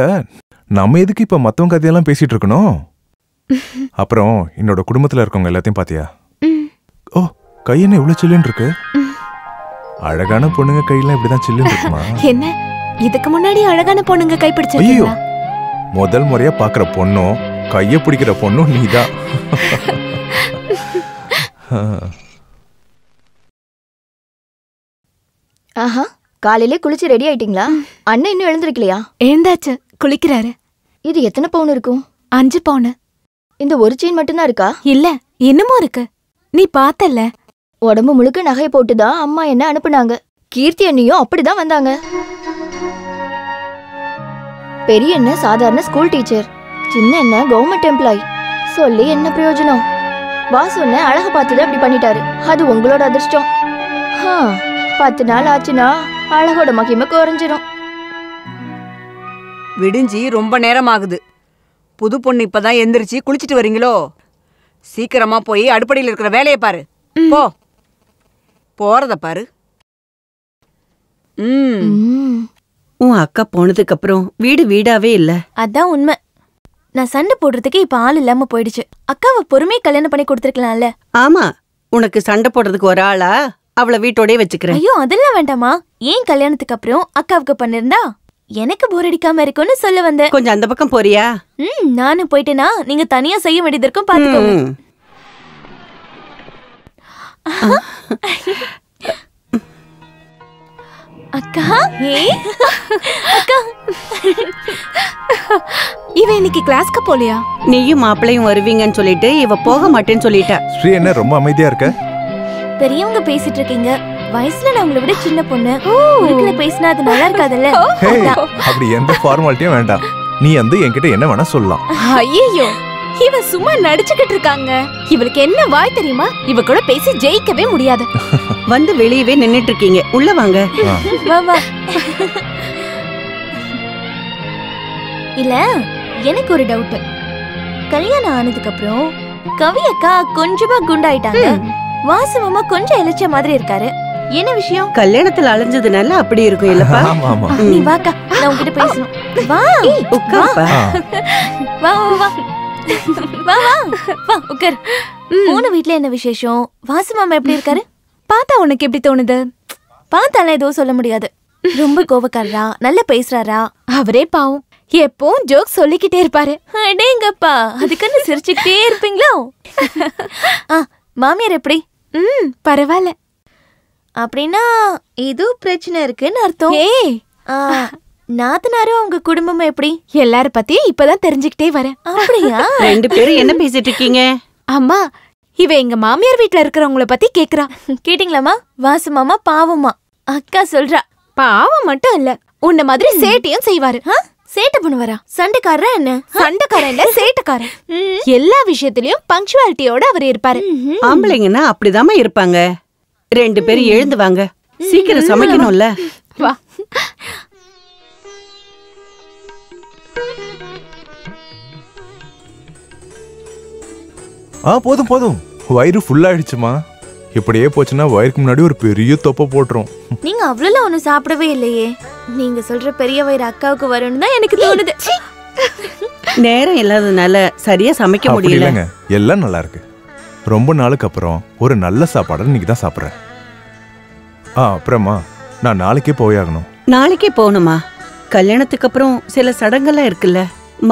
நம்ம எதுக்கு இப்ப மத்தவங்க கதையெல்லாம் பேசிட்டு இருக்கணும்? அப்புறம் என்னோட குடும்பத்துல இருக்கவங்க எல்லாத்தையும் பாத்தியா? ஓ, கை என்ன இவ்வளவு சில்லுன்னு இருக்கு? அழகான பொண்ணுங்க கையெல்லாம் இப்படிதான் சில்லுன்னு இருக்குமா?
என்ன, இதுக்கு முன்னாடி அழகான பொண்ணுங்க கை
ஐயோ,
பிடிச்சிருக்கீங்களா?
முதல் முறையா பாக்குற பொண்ணும் கைய பிடிக்கிற பொண்ணும் நீதான்.
ஆஹா, காலையிலே குளிச்சு ரெடி ஆயிட்டீங்களா? அண்ணன் இன்னும் எழுந்திருக்கலையா?
எழுந்தாச்சு, குளிக்கிறாரு.
இது எத்தனை பவுன் இருக்கும்?
5 பவுன்.
இந்த ஒரு செயின் மட்டும்தான் இருக்கா?
இல்ல, இன்னமும் இருக்கு. நீ பார்த்தல.
உடம்பு முழுக்க நகையை போட்டுதான் அம்மா என்ன அனுப்புனாங்க. கீர்த்தி அண்ணியும் அப்படிதான் வந்தாங்க. பெரிய என்ன சாதாரண ஸ்கூல் டீச்சர், சின்ன என்ன கவர்மெண்ட் எம்ப்ளாயி. சொல்லி என்ன பிரயோஜனம்? வாசு என்ன அழக பார்த்துதான் அப்படி பண்ணிட்டாரு. அது உங்களோட அதிர்ஷ்டம். 10 நாள் ஆச்சுன்னா அழகோட மகிமை குறைஞ்சிரும்.
விடிஞ்சி ரொம்ப நேரம் ஆகுது. புது பொண்ணு இப்பதான் எந்திரிச்சு குளிச்சிட்டு வரீங்களோ? சீக்கிரமா போய் அடுப்படியில் இருக்கிற வேலையை பாரு. போ, போறத பாரு.
உன் அக்கா போனதுக்கு அப்புறம் வீடு வீடாவே இல்ல.
அதான் உண்மை. நான் சண்டை போடுறதுக்கு இப்ப ஆள் இல்லாம போயிடுச்சு. அக்காவை பொறுமையா கல்யாணம் பண்ணி கொடுத்துருக்கலாம்ல.
ஆமா, உனக்கு சண்டை போடுறதுக்கு ஒரு ஆளா அவளை வீட்டோடே வச்சுக்கிறேன்.
ஐயோ, அதெல்லாம் வேண்டாமா? ஏன் கல்யாணத்துக்கு அப்புறம் அக்காவுக்கு பண்ணிருந்தா எனக்கு போர் அடிக்காம இருக்கும்னு சொல்ல வந்தேன்.
கொஞ்சம் அந்த பக்கம் போறியா?
நானும் போயிட்டேனா நீங்க தனியா செய்ய வேண்டியது இருக்கும், பாத்துக்கோங்க. அக்கா,
அக்கா, இவ இன்னைக்கு கிளாஸ்க்கு போலியா?
நீயும் மாப்பிளையும் வருவீங்கன்னு சொல்லிட்டு இவ போக மாட்டேன்னு சொல்லிட்டா.
ஸ்ரீ என்ன ரொம்ப அமைதியா இருக்க?
பெரியவங்க பேசிட்டு இருக்கீங்க, வயசுல நான் உங்களை விட சின்ன பொண்ணு, உருக்குல பேசினா அது நல்லா இருக்காதுல்ல.
அப்படி எந்த ஃபார்மாலிட்டியும் வேண்டாம், நீ வந்து என்கிட்ட என்ன வேணா சொல்லலாம்.
ஐயோ, இவ சும்மா நடிச்சுக்கிட்டு இருக்காங்க. இவளுக்கு என்ன வாய் தெரியுமா? இவ கூட பேசி ஜெயிக்கவே முடியாது.
வந்து வெளியவே நின்னுட்டு இருக்கீங்க, உள்ள வாங்க.
வா. இல்ல, எனக்கு ஒரு டவுட். கல்யாணம் ஆனதுக்கு அப்புறம் கவி அக்கா கொஞ்சமா குண்டாயிட்டாங்க, வாசு மாமா கொஞ்சம் இளைச்ச மாதிரி இருக்காரு. என்ன விஷயம்?
கல்யாணத்துல அலைஞ்சதுனால அப்படி இருக்கும் இல்லப்பா?
நீ வாக்கா, நான் உன்கிட்ட பேசணும். வா,
உட்காருப்பா.
வா உட்கார். போன வீட்ல என்ன விசேஷம்? வாசு மாமா எப்படி இருக்காரு?
பார்த்தா உனக்கு எப்படி தோணுது?
பார்த்தால எதுவும் சொல்ல முடியாது. ரொம்ப கோவக்காரரா, நல்லா பேசுறாரா?
அவரே பாவம், எப்பவும் ஜோக் சொல்லிக்கிட்டே இருப்பாரு.
அடேங்கப்பா, அதுக்குன்னு சிரிச்சுக்கிட்டே இருப்பீங்களோ? மாமியார் எப்படி?
பரவாயில்ல.
அப்படின்னா ஏதோ பிரச்சனை இருக்குன்னு அர்த்தம். நாத்தனாரும் அவங்க குடும்பமும் எப்படி?
எல்லார பத்தியும் இப்பதான் தெரிஞ்சுக்கிட்டே வரேன்.
அப்படியா?
ரெண்டு பேரும் என்ன பேசிட்டு இருக்கீங்க?
அம்மா, இவ எங்க மாமியார் வீட்ல இருக்கிறவங்கள பத்தி கேக்குறா.
கேட்டீங்களாமா? வாசு மாமா பாவமா அக்கா சொல்றா.
பாவம் மட்டும் இல்ல, உன்ன மாதிரி சேட்டையும் செய்வாரு.
சேட்டை பண்ணுவாரா? சண்டைக்காரரா என்ன?
சண்டைக்காரன் இல்ல, சேட்டைக்காரன். எல்லா விஷயத்திலயும் பங்க்சுவாலிட்டியோட அவர் இருப்பாரு.
ஆம்பளைங்கன்னா அப்படிதாம்மா இருப்பாங்க. ரெண்டு பேரும் எழுந்து வாங்க, சீக்கிரம் சமைக்கணும்ல.
வா.
போதும், வயிறு ஃபுல்லாயிடுச்சுமா. இப்படியே போச்சுன்னா வயிறுக்கு முன்னாடி ஒரு பெரிய தொப்பை போட்டுரும்.
நீங்க அவ்வளவு ஒண்ணு சாப்பிடவே இல்லையே. நீங்க சொல்ற பெரிய வயிறு அக்காவுக்கு வரும்னு தான் எனக்கு தோணுது.
நேரம் இல்லாததுனால சரியா சமைக்க முடியல.
எல்லாம் நல்லா இருக்கு. ரொம்ப நாளுக்கு அப்புறம் ஒரு நல்ல சாப்பாடு இன்னைக்கு தான் சாப்பிட்றேன். அப்புறமா நான் நாளைக்கே போயாகணும்.
நாளைக்கே போகணுமா? கல்யாணத்துக்கு அப்புறம் சில சடங்கெல்லாம் இருக்குல்ல,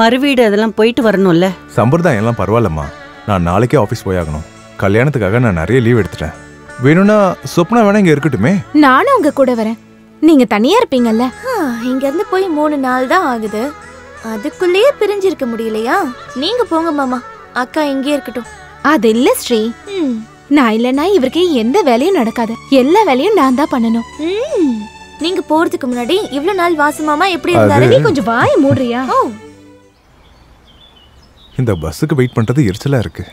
மறுவீடு அதெல்லாம் போயிட்டு வரணும்ல.
சம்பிரதாயம் எல்லாம் பரவாயில்லம்மா, நான் நாளைக்கே ஆஃபீஸ் போயாகணும். கல்யாணத்துக்காக நான் நிறைய லீவ் எடுத்துட்டேன். வேணும்னா சொப்னா வேணா இங்க இருக்கட்டுமே.
நானும் உங்க கூட வரேன். நீங்க தனியா இருப்பீங்கல்ல?
இங்க இருந்து போய் 3 நாள் தான் ஆகுது. அதுக்குள்ளேயே பிரிஞ்சிருக்க முடியலையா? நீங்க போங்க மாமா, அக்கா இங்கே இருக்கட்டும்.
அது இல்ல ஸ்ரீ, நான் இல்லைன்னா இவருக்கு எந்த வேலையும் நடக்காது. எல்லா வேலையும் நான் தான் பண்ணணும்.
நீங்க போறதுக்கு முன்னாடி இவ்வளவு நாள் வாசு மாமா எப்படி இருந்தாரு?
நீ கொஞ்சம் வாயை மூடுறியா?
இந்த பஸ்ஸுக்கு வெயிட் பண்றது எரிச்சலா இருக்கு.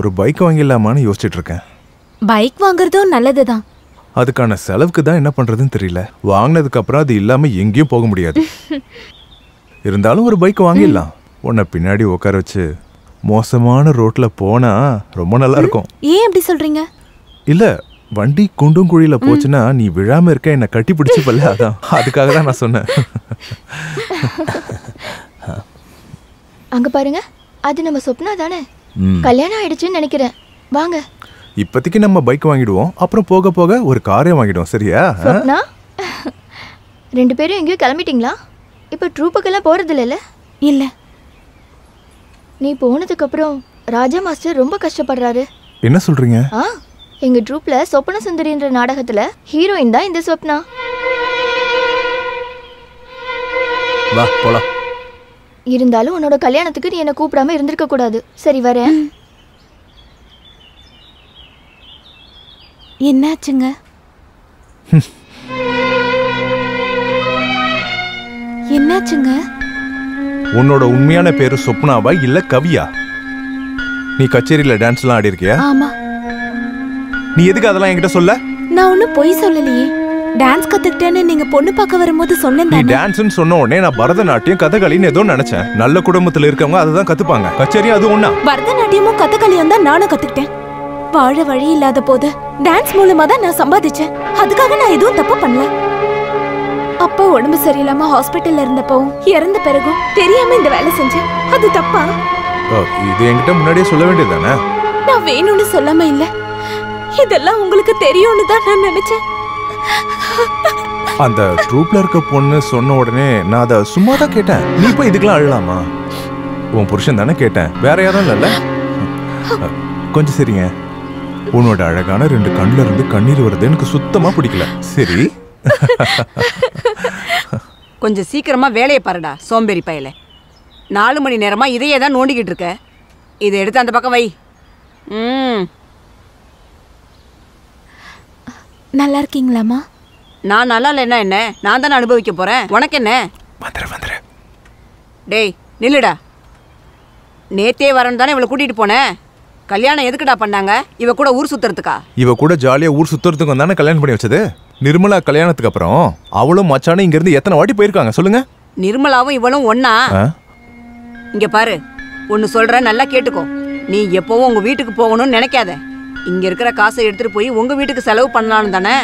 ஒரு பைக் வாங்கிடலாமான்னு யோசிச்சுட்டு இருக்கேன்.
பைக் வாங்குறதும் நல்லதுதான்.
அதுக்கான செலவுக்கு தான் என்ன பண்றதுன்னு தெரியல. வாங்கினதுக்கு அப்புறம் அது இல்லாம எங்கேயும் போக முடியாது. இருந்தாலும் ஒரு பைக் வாங்கிடலாம். உன்னை பின்னாடி உட்கார வச்சு மோசமான ரோட்ல போனா ரொம்ப நல்லா இருக்கும்.
ஏன் அப்படி சொல்றீங்க?
இல்ல, வண்டி குண்டும் குழியில போச்சுன்னா நீ விழாம இருக்க, என்ன கட்டி பிடிச்சுப்பல்ல, அதான் அதுக்காக தான் நான் சொன்னேன்.
அங்க பாருங்க, அது நம்ம சொப்னா தானே? கல்யாணம் ஆயிடுச்சுன்னு நினைக்கிறேன். வாங்க.
இப்போதைக்கு நம்ம பைக் வாங்கிடுவோம், அப்புறம் போக போக ஒரு காரே வாங்கிடுவோம். சரியா?
சொப்னா, 2 பேரும் எங்கேயோ கிளம்பிட்டீங்களா? இப்போ ட்ரூப்புக்கெல்லாம் போறது இல்லைல்ல?
இல்ல.
நீ போனதுக்கு அப்புறம் ராஜா மாஸ்டர் ரொம்ப கஷ்டப்படுறாரு.
என்ன சொல்றீங்க?
எங்க ட்ரூப்ல சொப்பன சுந்தரின்ற நாடகத்துல ஹீரோயின் தான் இந்த சொப்னா.
வா போலாம்.
இருந்தாலும் உன்னோட கல்யாணத்துக்கு நீ என்ன கூப்பிடாம இருந்திருக்க கூடாது. சரி, வரேன்.
என்னாச்சுங்க? என்னாச்சுங்க?
உன்னோட உண்மையான பேரு சொப்னாவா இல்ல கவியா? நீ கச்சேரியில டான்ஸ்லாம் ஆடி இருக்கியா?
ஆமா.
நீ எதுக்கு அதெல்லாம் என்கிட்ட சொல்ல?
நான் ஒன்னும் பொய் சொல்லலையே. டான்ஸ் கத்துக்கிட்டேன்னு நீங்க பொண்ணு பார்க்க வரும்போது சொன்னேன்.
நீ டான்ஸ்னு சொன்ன உடனே நான் பரதநாட்டியம் கதகளின்னு ஏதோ நினைச்சேன். நல்ல குடும்பத்துல இருக்கவங்க அதுதான் கத்துப்பாங்க. கச்சேரி அது ஒண்ணா?
பரதநாட்டியமும் கதகளியும் தான் நானும் கத்துக்கிட்டேன். வாழ வழி இல்லாத போது டான்ஸ் மூலமா தான் நான் சம்பாதிச்சேன். அதுக்காக நான் எதுவும் தப்பு பண்ணல. அப்பா உடம்பு சரியில்லாம ஹாஸ்பிட்டல்ல இருந்தப்பவும் இறந்த பிறகும் தெரியாம இந்த வேலை செஞ்சேன். அது தப்பா?
இது என்கிட்ட முன்னாடியே சொல்ல வேண்டியதுதானே?
நான் வேணும்னு சொல்லாம இல்ல, இதெல்லாம் உங்களுக்கு தெரியும்னு தான் நான் நினைச்சேன்.
அந்த ட்ரூப்ல இருக்க பொண்ணு சொன்ன உடனே நான் அதை சும்மா தான் கேட்டேன். நீ போய் இதுக்கெல்லாம் அழலாமா? உன் புருஷன் தானே கேட்டேன், வேற யாரும் இல்லைல்ல? கொஞ்சம் சரிங்க. உன்னோட அழகான 2 கண்ணுல இருந்து கண்ணீர் வருது எனக்கு சுத்தமா பிடிக்கல. சரி
கொஞ்சம் சீக்கிரமா வேலையை பாருடா சோம்பேறி பயல. 4 மணி நேரமா இதையே தான் நோண்டிக்கிட்டு இருக்க. இதை எடுத்து அந்த பக்கம் வை.
நல்லா இருக்கீங்களாம்மா?
நான் நல்லா இல்லைன்னா என்ன, நான் தானே அனுபவிக்க போறேன். உனக்கு என்ன? டேய் நில்லுடா. நேத்தே வரணும் தானே இவளை கூட்டிட்டு போனேன். கல்யாணம் எதுக்குடா பண்ணாங்க? இவ கூட ஊர் சுத்துறதுக்கா?
இவ கூட ஜாலியா ஊர் சுத்துறதுக்கு தானே கல்யாணம் பண்ணி வச்சது. நிர்மலா கல்யாணத்துக்கு அப்புறம் அவளும் மச்சானும் இங்க இருந்து எத்தனை வாட்டி போயிருக்காங்க சொல்லுங்க?
நிர்மலாவும் இவளும் ஒன்னா? இங்க பாரு, ஒன்னு சொல்ற நல்லா கேட்டுக்கோ. நீ எப்பவும் உங்க வீட்டுக்கு போகணும்னு நினைக்காத. இங்க இருக்கிற காசை எடுத்துட்டு போய் உங்க வீட்டுக்கு செலவு பண்ணலான்னு தானே.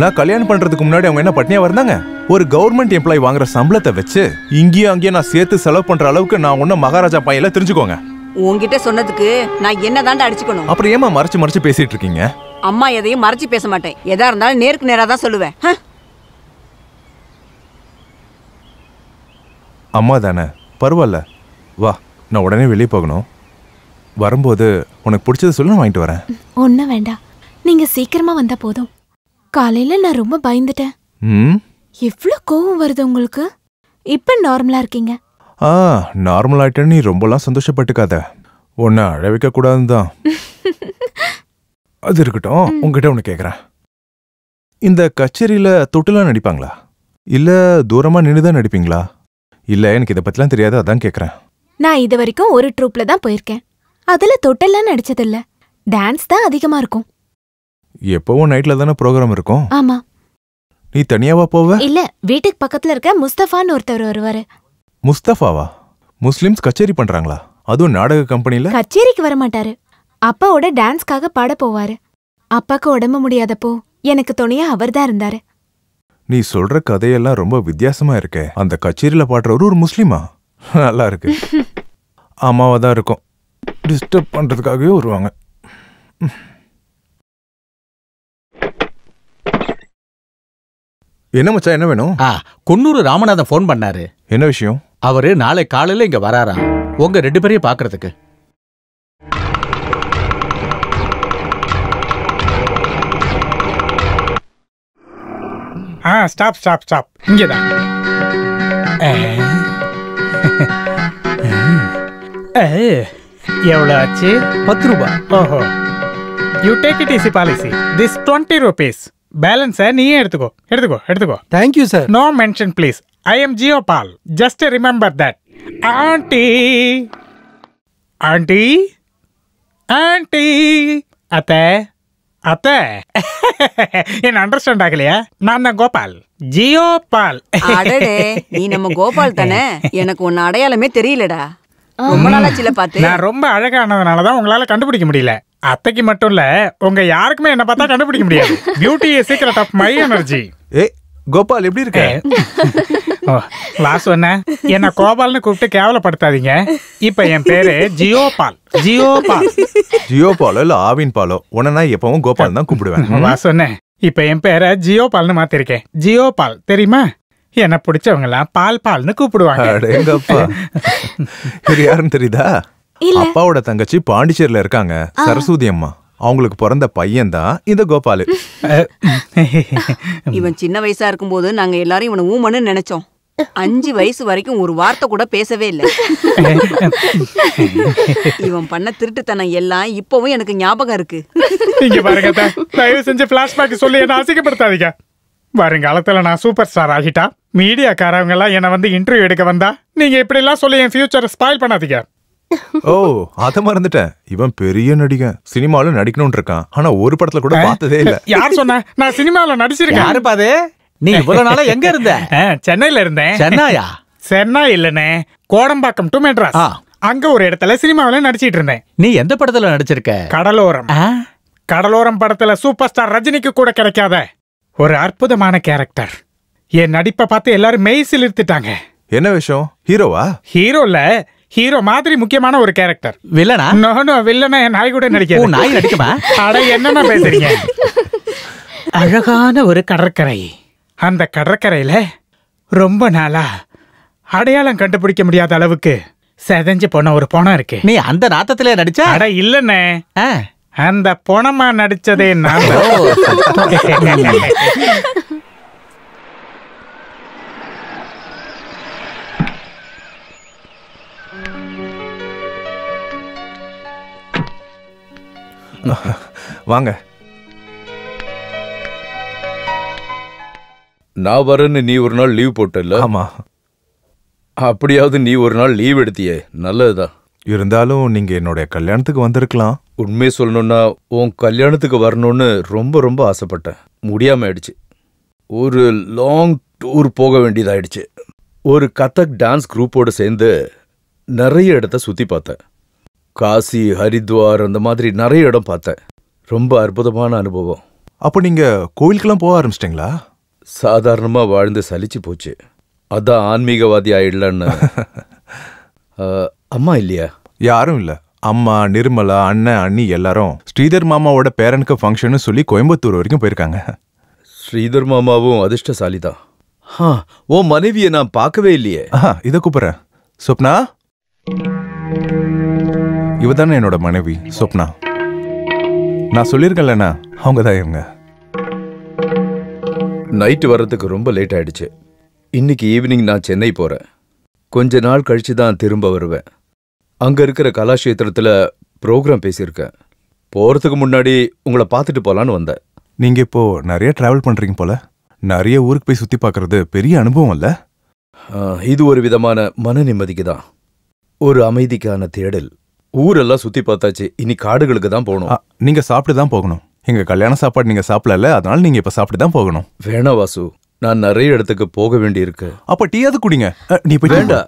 நான் கல்யாணம் பண்றதுக்கு முன்னாடி அவங்க என்ன பட்னியா இருந்தாங்க? ஒரு கவர்மெண்ட் எம்ப்ளாயி வாங்குற சம்பளத்தை வச்சு இங்கேயும் அங்கேயும் நான் சேர்த்து செலவு பண்ற அளவுக்கு நான் ஒன்னும் மகாராஜா பையல தெரிஞ்சுக்கோங்க.
உன்கிட்ட சொன்னதுக்கு நான் என்ன தாண்டா அடிச்சுக்கணும்?
அப்புறம் ஏமா மறைச்சு மறைச்சு பேசிட்டு இருக்கீங்க?
அம்மா எதையும் மறைச்சு பேச மாட்டேன். எதா இருந்தாலும் நேருக்கு நேரா தான் சொல்லுவேன்.
அம்மா தானே, பரவாயில்ல. வா, நான் உடனே வெளியே போகணும். வரும்போது உனக்கு பிடிச்சது சொல்லு, நான் வாங்கிட்டு வரேன்.
ஒன்றும் வேண்டாம், நீங்க சீக்கிரமா வந்தா போதும். காலையில நான் ரொம்ப பயந்துட்டேன். இவ்ளோ கோவம் வருது உங்களுக்கு? இப்ப நார்மலா இருக்கீங்க.
நார்மல் ஆயிட்ட. நீ ரொம்பலாம் சந்தோஷப்பட்டுக்காத. உன்னை அழ வைக்க கூடாதுன்னு தான். அது இருக்கட்டும், உங்ககிட்ட ஒன்று கேட்குறேன். இந்த கச்சேரியில தொட்டுலாம் நடிப்பாங்களா, இல்ல தூரமா நின்றுதான் நடிப்பீங்களா? இல்ல எனக்கு இதை பத்திலாம் தெரியாது, அதான் கேட்குறேன்.
நான் இது வரைக்கும் ஒரு ட்ரூப்ல தான் போயிருக்கேன். அதுல தொட்டெல்லாம் நடிச்சதில்ல. டான்ஸ் தான் அதிகமா இருக்கும்.
எப்பவும் நைட்ல தானே ப்ரோக்ராம் இருக்கும்.
ஆமா.
நீ தனியாவா போவ?
இல்ல, வீட்டுக்கு பக்கத்துல இருக்க முஸ்தபான்னு ஒருத்தர் வருவாரு.
முஸ்தபாவா? முஸ்லிம்ஸ் கச்சேரி பண்றாங்களா? அதுவும் நாடக கம்பெனில?
கச்சேரிக்கு வர மாட்டாரு, அப்பாவோட டான்ஸ்க்காக பாட போவாரு. அப்பாக்கு உடம்பு முடியாதப்போ எனக்கு துணையா அவர் தான் இருந்தாரு.
நீ சொல்ற கதையெல்லாம் ரொம்ப வித்தியாசமா இருக்கே. அந்த கச்சேரியில பாடுறவரு ஒரு முஸ்லிமா? நல்லா இருக்கு. அம்மாவா தான் இருக்கும், டிஸ்டர்ப் பண்றதுக்காகவே வருவாங்க. என்ன மச்சா, என்ன வேணும்?
குன்னூர் ராமநாதன் ஃபோன் பண்ணாரு.
என்ன விஷயம்?
அவரு நாளை காலையில இங்க வராராம், உங்க 2 பேரையும் பாக்குறதுக்கு.
Stop stop stop. இங்கதான். எவ்வளவு ஆச்சு?
10 ரூபாய்.
ஓஹோ, you take it easy policy. This 20 rupees. பேலன்ஸை நீயே எடுத்துக்கோ. எடுத்துக்கோ எடுத்துக்கோ.
Thank you sir.
No mention please. I am Jiyopal. Just remember that. Aunty aunty aunty. அத்தை அத்தை, என்ன அண்டர்ஸ்டாண்ட் ஆகலையா? நான் தான் கோபால், ஜியோபால்.
அடடே, நீ நம்ம கோபால் தானே? எனக்கு உன்ன அடையாளமே தெரியலடா. ரொம்ப நாளாச்சுல பாத்து.
நான் ரொம்ப அழகானதுனாலதான் உங்களால கண்டுபிடிக்க முடியல. அத்தைக்கு மட்டும் இல்ல, உங்க யாருக்குமே என்ன பார்த்தா கண்டுபிடிக்க முடியாது. Beauty is secret of my energy.
Gopal எப்படி இருக்க?
வாசு என்ன என்ன கோபால்னு கூப்பிட்டு கேவலப்படுத்தாதீங்க. இப்ப என் பேரு ஜியோபால். ஜியோபால்.
ஜியோபாலோ இல்ல ஆவின் பாலோ, உன்னை நான் எப்பவும் கோபால் தான் கூப்பிடுவேன்.
வாசு என்ன, இப்ப என் பேரை ஜியோபால்னு மாத்திருக்கேன். ஜியோபால் தெரியுமா? என்ன பிடிச்சவங்க எல்லாம் பால் பால்னு கூப்பிடுவாங்க.
யாருன்னு தெரியுதா? அப்பாவோட தங்கச்சி பாண்டிச்சேரியில இருக்காங்க, சரஸ்வதி அம்மா. அவங்களுக்கு பிறந்த பையன் தான் இந்த கோபாலு.
இவன் சின்ன வயசா இருக்கும்போது நாங்க எல்லாரும் இவனை ஊமன்னு நினைச்சோம். 5 வயசு வரைக்கும் ஒரு வார்த்தை கூட பேசவே இல்லை. இவன் பண்ண திருட்டுத்தனம் எல்லாம் இப்பவும் எனக்கு ஞாபகம் இருக்கு.
இங்க பாருங்க, தயவு செஞ்சு பிளாஷ்பேக் சொல்லி என்ன அசிங்கப்படுத்தாதீங்க. வருங்காலத்துல நான் சூப்பர் ஸ்டார் ஆகிட்டா மீடியாக்காரவங்க எல்லாம் என்ன வந்து இன்டர்வியூ எடுக்க வந்தா நீங்க இப்படி எல்லாம் சொல்லி என் ஃபியூச்சரை ஸ்பாயில் பண்ணாதீங்க.
ஓ, அத மறந்துட்டேன். இவன் பெரிய நடிகன், சினிமாவில் நடிக்கணும்னு இருக்கான். ஆனா ஒரு படத்துல கூட பார்த்ததே இல்ல.
யார் சொன்னா? நான் சினிமாவில் நடிச்சிருக்கேன்.
யாரு பாது? நீ இவ்வளவு நாளா எங்க இருந்த?
சென்னையில இருந்தேன்.
சென்னையா?
சென்னை இல்லனே, கோடம்பாக்கம் டு மெட்ராஸ். அங்க ஒரு இடத்துல சினிமாவில் நடிச்சிட்டு இருந்தேன்.
நீ எந்த படத்துல நடிச்சிருக்க?
கடலோரம். கடலோரம் படத்துல சூப்பர் ஸ்டார் ரஜினிக்கு கூட கிடைக்காத ஒரு அற்புதமான கேரக்டர். என் நடிப்பை பார்த்து எல்லாரும் மெய் சிலிர்த்துட்டாங்க.
என்ன விஷயம்? ஹீரோவா?
ஹீரோ இல்ல, ஹீரோ மாதிரி முக்கியமான ஒரு கேரக்டர்.
வில்லனா?
நோ நோ, வில்லனா என் நாய் கூட நடிக்காது.
நாய் நடிக்குமா?
அட என்னன்னா பேசுறீங்க? அழகான ஒரு கடற்கரை. அந்த கடற்கரையில ரொம்ப நாளா அடையாளம் கண்டுபிடிக்க முடியாத அளவுக்கு செதஞ்சு போன ஒரு பணம் இருக்கு.
நீ அந்த நாத்தத்திலே நடிச்ச?
அட இல்லண்ணே, அந்த பணமா நடிச்சதே நான்.
வாங்க.
நான் வரேன்னு நீ ஒரு நாள் லீவ் போட்டல?
ஆமா.
அப்படியாவது நீ ஒரு நாள் லீவ் எடுத்தியே, நல்லதுதான்.
இருந்தாலும் நீங்க என்னோட கல்யாணத்துக்கு வந்திருக்கலாம்.
உண்மையை சொல்லணும்னா உன் கல்யாணத்துக்கு வரணும்னு ரொம்ப ரொம்ப ஆசைப்பட்டேன். முடியாம ஆயிடுச்சு. ஒரு லாங் டூர் போக வேண்டியதாயிடுச்சு. ஒரு கதக் டான்ஸ் குரூப்போடு சேர்ந்து நிறைய இடத்த சுத்தி பார்த்தேன். காசி, ஹரித்வார், அந்த மாதிரி நிறைய இடம் பார்த்தேன். ரொம்ப அற்புதமான அனுபவம்.
அப்போ நீங்க கோவிலுக்கெல்லாம் போக ஆரம்பிச்சிட்டிங்களா?
சாதாரணமா வாழ்ந்து சலிச்சு போச்சு. அதான் ஆன்மீகவாதி ஆயிடலான்னு. அம்மா இல்லையா?
யாரும் இல்ல. அம்மா, நிர்மலா, அண்ணன், அண்ணி எல்லாரும் ஸ்ரீதர் மாமாவோட பேரனுக்கு ஃபங்க்ஷன் சொல்லி கோயம்புத்தூர் வரைக்கும் போயிருக்காங்க.
ஸ்ரீதர் மாமாவும் அதிர்ஷ்டசாலி தான். ஓ மனைவியை நான் பார்க்கவே இல்லையே.
இதை கூப்பிடுறேன். சொப்னா, இவ தானே என்னோட மனைவி சொப்னா. நான் சொல்லியிருக்கேன்லண்ணா, அவங்க தான் இவங்க.
நைட்டு வர்றதுக்கு ரொம்ப லேட் ஆயிடுச்சு. இன்னைக்கு ஈவினிங் நான் சென்னை போறேன். கொஞ்ச நாள் கழிச்சு தான் திரும்ப வருவேன். அங்க இருக்கிற கலாஷேத்திரத்துல ப்ரோக்ராம் பேசியிருக்கேன். போறதுக்கு முன்னாடி உங்களை பார்த்துட்டு போலான்னு வந்தேன்.
நீங்க இப்போ நிறைய டிராவல் பண்றீங்க போல. நிறைய ஊருக்கு போய் சுத்தி பார்க்கறது பெரிய அனுபவம் இல்ல?
இது ஒரு விதமான மன நிம்மதிக்கு தான், ஒரு அமைதிக்கான தேடல். ஊரெல்லாம் சுத்தி பார்த்தாச்சு, இனி காடுகளுக்கு தான் போகணும்.
நீங்க சாப்பிட்டு தான் போகணும். எங்க கல்யாண சாப்பாடு நீங்க சாப்பிடல, அதனால நீங்க இப்ப சாப்பிட்டு தான் போகணும்.
வேணா வாசு, நான் நிறைய இடத்துக்கு போக வேண்டி இருக்கு.
அப்ப டீயாவது குடிங்க. நீ போய்
வேண்டா,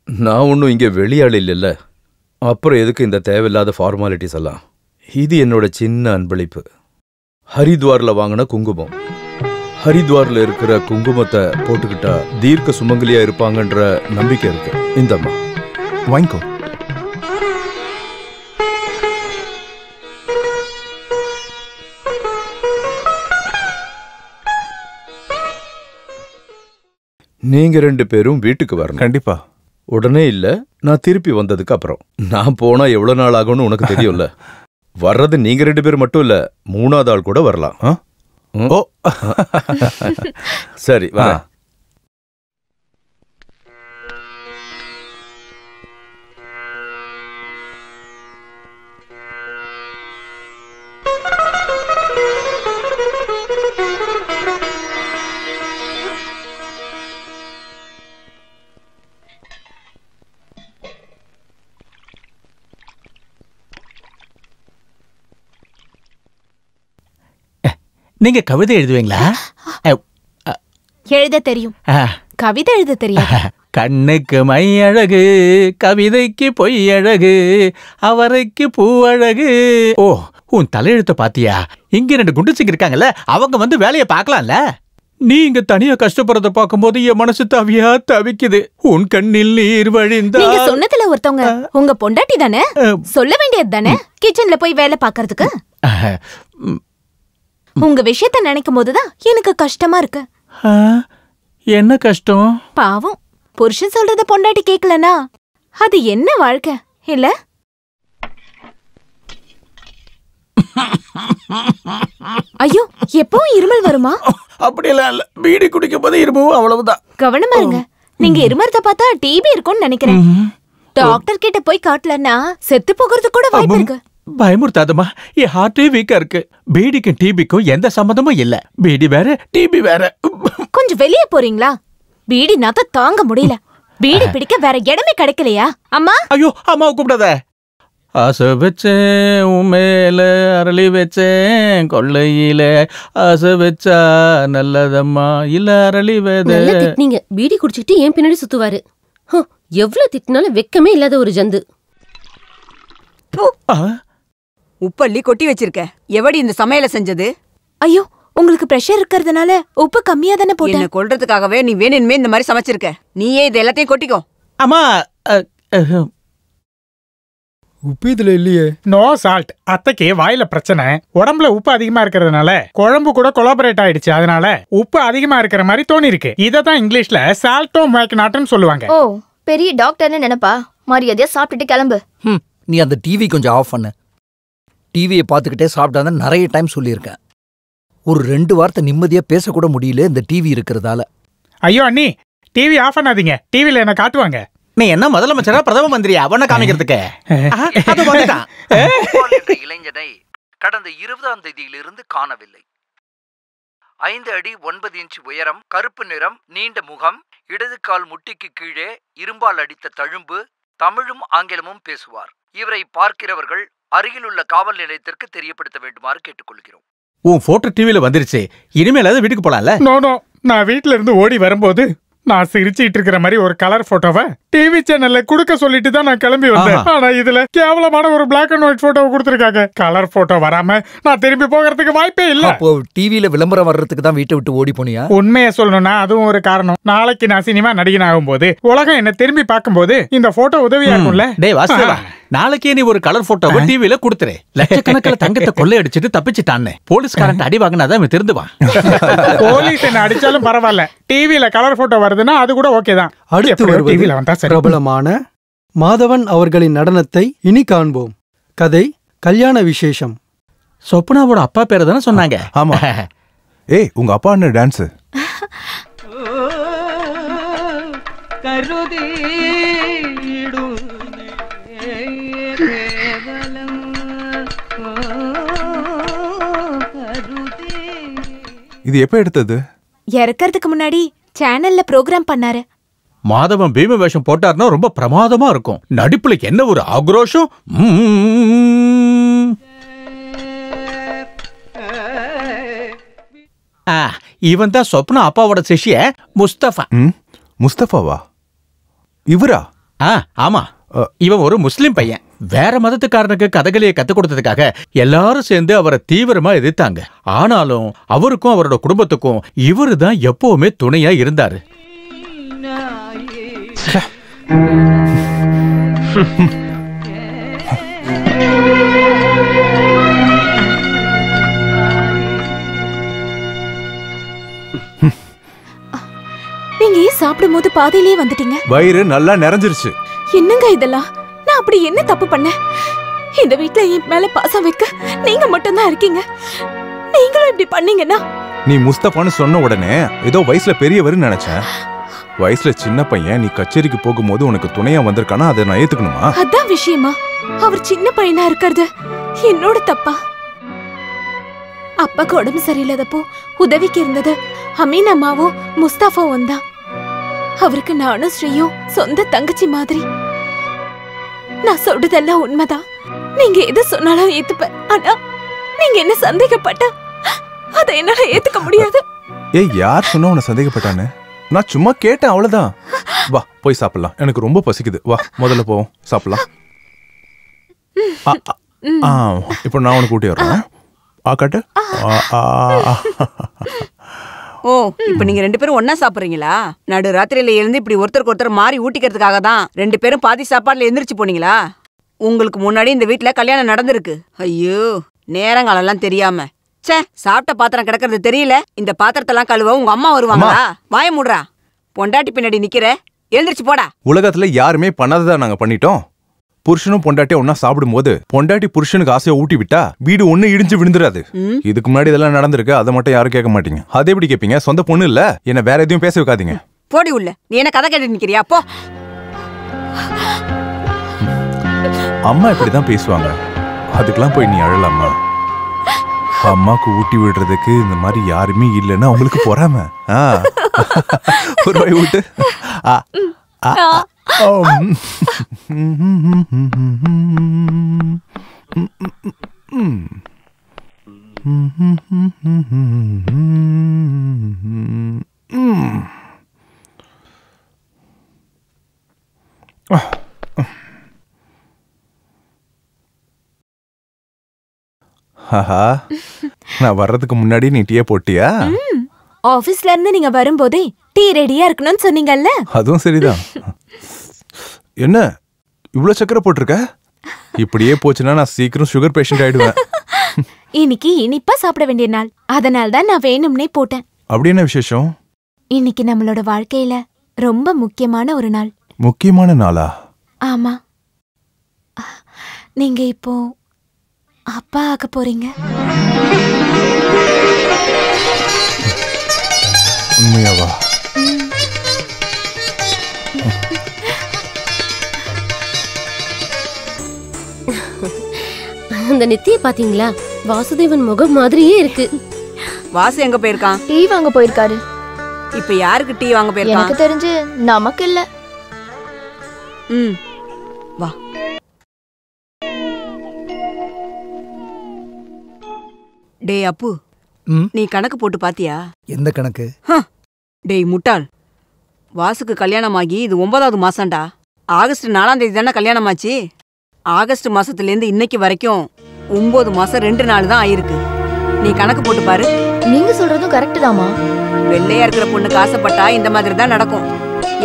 நான் ஒன்றும் இங்கே வெளியாள் இல்லைல்ல. அப்புறம் எதுக்கு இந்த தேவையில்லாத ஃபார்மாலிட்டிஸ் எல்லாம்? இது என்னோட சின்ன அன்பளிப்பு. ஹரித்வாரில் வாங்கின குங்குமம். ஹரித்வாரில் இருக்கிற குங்குமத்தை போட்டுக்கிட்டா தீர்க்க சுமங்கலியா இருப்பாங்கன்ற நம்பிக்கை இருக்கு. இந்தம்மா
வாங்கிக்கோ.
நீங்க 2 பேரும் வீட்டுக்கு வரணும்.
கண்டிப்பா.
உடனே இல்ல, நான் திருப்பி வந்ததுக்கு அப்புறம். நான் போனா எவ்வளவு நாள் ஆகும்னு உனக்கு தெரியும்ல. வர்றது நீங்க 2 பேர் மட்டும் இல்ல, 3ஆவது ஆள் கூட வரலாம்.
ஓ
சரி வா.
நீங்க கவிதை எழுதுவீங்களா?
எழுத தெரியும், கவிதை எழுத தெரியும்.
கண்ணுக்கு மை அழகு, கவிதைக்கு பொய் அழகு, அவரைக்கு பூ அழகு. ஓ, உன் தலையெழுத்த பாத்தியா? இங்க 2 குண்டுசிங்க இருக்காங்கல்ல, அவங்க வந்து வேலையை பார்க்கலாம்ல. நீ இங்க தனியா கஷ்டப்படுறத பார்க்கும்போது என் மனசு தவியா தவிக்குது. உன் கண்ணில் நீர் வழிந்தா.
நீங்க சொன்னதுல ஒருத்தவங்க உங்க பொண்டாட்டி தானே? சொல்ல வேண்டியது தானே கிச்சன்ல போய் வேலை பார்க்கறதுக்கு. உங்க விஷயத்த நினைக்கும் போதுதான் எனக்கு கஷ்டமா இருக்கு.
என்ன கஷ்டம்?
பாவம், புருஷன் சொல்றத பொண்டாட்டி கேட்கலனா அது என்ன வாழ்க்கை இல்ல? ஐயோ, எப்பவும் இருமல் வருமா?
அப்படியெல்லாம் இல்ல, பீடி குடிக்கும் போது இருமும், அவ்வளவுதான்.
கவனமா இருங்க. நீங்க இருமறத பார்த்தா டிபி இருக்கும்னு நினைக்கிறேன். டாக்டர் கிட்ட போய் காட்டலன்னா செத்து போகிறது கூட வாய்ப்பு இருக்கு.
பயமுறுத்தாதமா, என் ஹார்ட்டே வீக்கா இருக்கு. பீடிக்கும் டிபிக்கும் எந்த சம்மந்தமும் இல்ல. பீடி வேற, டிபி வேற.
கொஞ்சம் வெளியே போறீங்களா? பீடி நாத்த தாங்க முடியல. பீடி பிடிக்க வேற இடமே கிடைக்கலையா? அம்மா,
ஐயோ, அம்மாவை கூப்பிடாத. ஆசை வச்சேன் உன் மேல, அரளி வச்சேன் கொள்ளையில, ஆசை வச்சா நல்லதம்மா இல்ல அரளி வேத.
நீங்க பீடி குடிச்சிட்டு ஏன் பின்னாடி சுத்துவாரு? எவ்வளவு திட்டினாலும் வெக்கமே இல்லாத ஒரு ஜந்து.
உப்பள்ளி கொட்டி வச்சிருக்க. எவடி இந்த சமையல செஞ்சது?
ஐயோ, உங்களுக்கு பிரஷர் இருக்கிறதுனால உப்பு கம்மியா தானே போட்டேன்.
என்ன கொல்றதுக்காகவே நீ வேணுமே இந்த மாதிரி சமைச்சிருக்க. நீயே இது எல்லாத்தையும் கொட்டிக்கோ.
அம்மா,
உப்பு இதுல இல்லையே.
No salt. அத்தைக்கு வாயில பிரச்சனை. உடம்புல உப்பு அதிகமா இருக்கிறதுனால குழம்பு கூட கொலாபரேட் ஆயிடுச்சு. அதனால உப்பு அதிகமா இருக்கிற மாதிரி தோணி இருக்கு. இததான் இங்கிலீஷ்ல சால்டோ மேக்னாட்னு சொல்லுவாங்க.
ஓ, பெரிய டாக்டர்னு நினைப்பா. மரியாதையா சாப்பிட்டுட்டு கிளம்பு.
நீ அந்த டிவி கொஞ்சம் ஆஃப் பண்ணு. டிவியை பார்த்துக்கிட்டே சாப்பிட்டாதான் நிறைய டைம் சொல்லியிருக்கேன். ஒரு 2 வார்த்தை நிம்மதியா பேசக்கூட முடியல இந்த டிவி இருக்கிறதால.
ஐயோ அண்ணி, டிவி ஆஃப் பண்ணாதீங்க. டிவில என்ன காட்டுவாங்க.
நீ என்ன முதலமைச்சரா பிரதம மந்திரியா அவன காமிக்கிறதுக்கு?
இளைஞனை கடந்த 20ஆம் தேதியிலிருந்து காணவில்லை. 5 அடி 9 இன்ச் உயரம், கருப்பு நிறம், நீண்ட முகம், இடது கால் முட்டிக்கு கீழே இரும்பால் அடித்த தழும்பு, தமிழும் ஆங்கிலமும் பேசுவார். இவரை பார்க்கிறவர்கள் அருகிலுள்ள காவல் நிலையத்திற்கு தெரியப்படுத்த வேண்டுமாறு கேட்டுக்கொள்கிறோம்.
உன் போட்டோ டிவில வந்துருச்சு. இனிமேல் வீட்டுக்கு போலாம்ல?
நோ, நான் வீட்டுல இருந்து ஓடி வரும்போது நான் சிரிச்சிட்டு இருக்கிற மாதிரி ஒரு கலர் போட்டோவை டிவி சேனல்ல குடுக்க சொல்லிட்டு தான் நான் கிளம்பி வந்தேன். ஆனா இதுல கேவலமான ஒரு பிளாக் அண்ட் ஒயிட் போட்டோவை கொடுத்திருக்காங்க. கலர் போட்டோ வராம நான் திரும்பி போகிறதுக்கு வாய்ப்பே இல்ல.
அப்போ டிவில விளம்பரம் வர்றதுக்கு தான் வீட்டை விட்டு ஓடி போனியா?
உண்மையை சொல்லணும்னா அதுவும் ஒரு காரணம். நாளைக்கு நான் சினிமா நடிகன் ஆகும்போது உலகம் என்ன திரும்பி பார்க்கும்போது இந்த போட்டோ உதவியா இருக்கும்ல.
டேய் வாசுதேவா, நாளைக்கே நீ ஒரு கலர் போட்டோவை டிவில கொடுத்துரு. லட்சக்கணக்கில் தங்கத்தை கொள்ளையடிச்சிட்டு தப்பிச்சிட்டான்னு போலீஸ்காரன் அடி வாங்கினாதான் இவன் திருந்துவான்.
போலீஸ் என்ன அடிச்சாலும் பரவாயில்ல, டிவில கலர் போட்டோ வருதுன்னா அது கூட ஓகே தான்.
அடுத்து வருவது பிரபலமான மாதவன் அவர்களின் நடனத்தை இனி காண்போம். கதை கல்யாண விசேஷம்.
சொப்னாவோட அப்பா பேரை தானே சொன்னாங்க?
ஆமா. ஏய், உங்க அப்பா என்ன டான்ஸ்? இது எப்ப எடுத்தது?
இறக்கறதுக்கு முன்னாடி சேனல்ல ப்ரோகிராம் பண்ணாரு.
மாதவன் பீம வேஷம் போட்டாருன்னா ரொம்ப பிரமாதமா இருக்கும். நடிப்புல என்ன ஒரு ஆக்ரோஷம். இவன் தான் சொப்னா அப்பாவோட சிஷ்ய முஸ்தபா.
முஸ்தபாவா? இவரா?
ஆமா. இவன் ஒரு முஸ்லிம் பையன். வேற மதத்துக்காரனுக்கு கதகளியை கத்துக் கொடுத்ததுக்காக எல்லாரும் சேர்ந்து அவரை தீவிரமா எதிர்த்தாங்க. ஆனாலும் அவருக்கும் அவரோட குடும்பத்துக்கும் இவரு தான் எப்பவுமே துணையா இருந்தாரு.
நீங்க ஏன் சாப்பிடும் போது பாதையிலேயே வந்துட்டீங்க?
வயிறு நல்லா நிறைஞ்சிருச்சு.
என்னங்க இதெல்லாம்? நான் அப்படி என்ன தப்பு பண்ணேன்? இந்த வீட்ல என் மேல பாசம் வைக்க நீங்க மட்டும் தான் இருக்கீங்க. நீங்களும் இப்படி பண்ணீங்கன்னா?
நீ முஸ்தபான்னு சொன்ன உடனே ஏதோ வயசுல பெரியவர்னு நினைச்சேன். வயசுல சின்ன பையன். நீ கச்சேரிக்கு போகும்போது உனக்கு துணையா வந்திருக்கானா, அதை நான் ஏத்துக்கணுமா?
அதான் விஷயமா? அவர் சின்ன பையனா இருக்கிறது என்னோட தப்பா? அப்பாக்கு உடம்பு சரியில்லாதப்போ உதவிக்கு இருந்தது அமீன் அம்மாவும் முஸ்தாஃபாவும் தான். அவருக்கு நானும் ஸ்ரீயும் சொந்த தங்கச்சி மாதிரி. நான் சொல்றதெல்லாம் உண்மைதான். நீங்க எது சொன்னாலும் ஏத்துப்பேன். ஆனா நீங்க என்ன சந்தேகப்பட்ட அதை என்னால ஏத்துக்க முடியாது.
ஏய், யார் சொன்ன உன்னை சந்தேகப்பட்டானே? நான் சும்மா கேட்டேன், அவ்வளவுதான். வா போய் சாப்பிடலாம். எனக்கு ரொம்ப பசிக்குது. வா முதல்ல போவோம், சாப்பிடலாம். இப்போ நான் உனக்கு கூட்டி வர்றேன். காட்டு.
ஓ, இப்ப நீங்க 2 பேரும் ஒன்னா சாப்பிடுறீங்களா? நடு ராத்திரியில எழுந்து இப்படி ஒருத்தருக்கு ஒருத்தர் மாறி ஊட்டிக்கிறதுக்காக தான் 2 பேரும் பாதி சாப்பாடுல எந்திரிச்சு போனீங்களா? உங்களுக்கு முன்னாடி இந்த வீட்டுல கல்யாணம் நடந்திருக்கு. ஐயோ, நேரங்களெல்லாம் தெரியாம. சே, சாப்பிட்ட பாத்திரம் கிடக்கிறது தெரியல. இந்த பாத்திரத்தெல்லாம் கழுவ உங்க அம்மா வருவாங்களா? வாய மூடுறா. பொண்டாட்டி பின்னாடி நிக்கிற, எழுந்திரிச்சு போடா.
உலகத்துல யாருமே பண்ணாததா நாங்க பண்ணிட்டோம். புருஷனும் பொண்டாட்டியும் ஒன்னா சாப்பிடும் போது பொண்டாட்டி புருஷனுக்கு ஆசையை ஊட்டி விட்டா வீடு ஒண்ணு இடிஞ்சு விழுந்துராது. இதுக்கு முன்னாடி இதெல்லாம் நடந்திருக்கு. அதை மட்டும் யாரும் கேட்க மாட்டீங்க. அதை எப்படி கேட்பீங்க? சொந்த பொண்ணு இல்ல, என்ன வேற எதையும் பேச வைக்காதீங்க.
போடி உள்ள. நீ என்ன கதை கேட்டு நிக்கிறியா? போ.
அம்மா இப்படிதான் பேசுவாங்க. அதுக்கெல்லாம் போய் நீ அழலாமா? அம்மாக்கு ஊட்டி விடுறதுக்கு இந்த மாதிரி யாருமே இல்லைன்னா அவங்களுக்கு பொறாம. ஒரு வாய் ஊட்டு. நான் வர்றதுக்கு முன்னாடி நீ டீ போட்டியா?
ஆபீஸ்ல இருந்து நீங்க வரும்போதே டீ ரெடியா இருக்கணும்னு சொன்னீங்கல்ல?
அதுவும் சரிதான். என்ன இவ்வளவு சக்கரை போட்டிருக்க? இப்படியே போச்சுன்னா நான் சீக்கிரம் சுகர் பேஷண்ட் ஆயிடுவேன்.
இன்னைக்கு இனிப்பா சாப்பிட வேண்டிய நாள், அதனால தான் நான் வேணும்னே போட்டேன்.
அப்படி என்ன விசேஷம்?
இன்னைக்கு நம்மளோட வாழ்க்கையில ரொம்ப முக்கியமான ஒரு நாள்.
முக்கியமான நாளா?
ஆமா, நீங்க இப்போ அப்பா ஆக போறீங்க.
உண்மையாவா?
அந்த நெத்திய பாத்தீங்களா? வாசுதேவன் முகம் மாதிரியே இருக்கு.
வாசு எங்க போயிருக்கான்?
டீ வாங்க போயிருக்காரு.
இப்ப யாருக்கு டீ வாங்க போயிருக்கான்?
எனக்கு தெரிஞ்சு நமக்கு இல்ல.
வா. டேய் அப்பு, நீ கணக்கு போட்டு பாத்தியா?
எந்த கணக்கு?
டேய் முட்டாள், வாசுக்கு கல்யாணம் ஆகி இது 9வது மாசம்டா. ஆகஸ்ட் 4ஆம் தேதி தானே கல்யாணம் ஆச்சு. ஆகஸ்ட் மாசத்துலேருந்து இன்னைக்கு வரைக்கும் 9 மாசம் 2 நாள் தான் ஆயிருக்கு. நீ கணக்கு போட்டு பாரு.
நீங்க சொல்றதும் கரெக்ட் தாமா.
வெள்ளையா இருக்கிற பொண்ணுக்கு ஆசைப்பட்டா இந்த மாதிரி தான் நடக்கும்.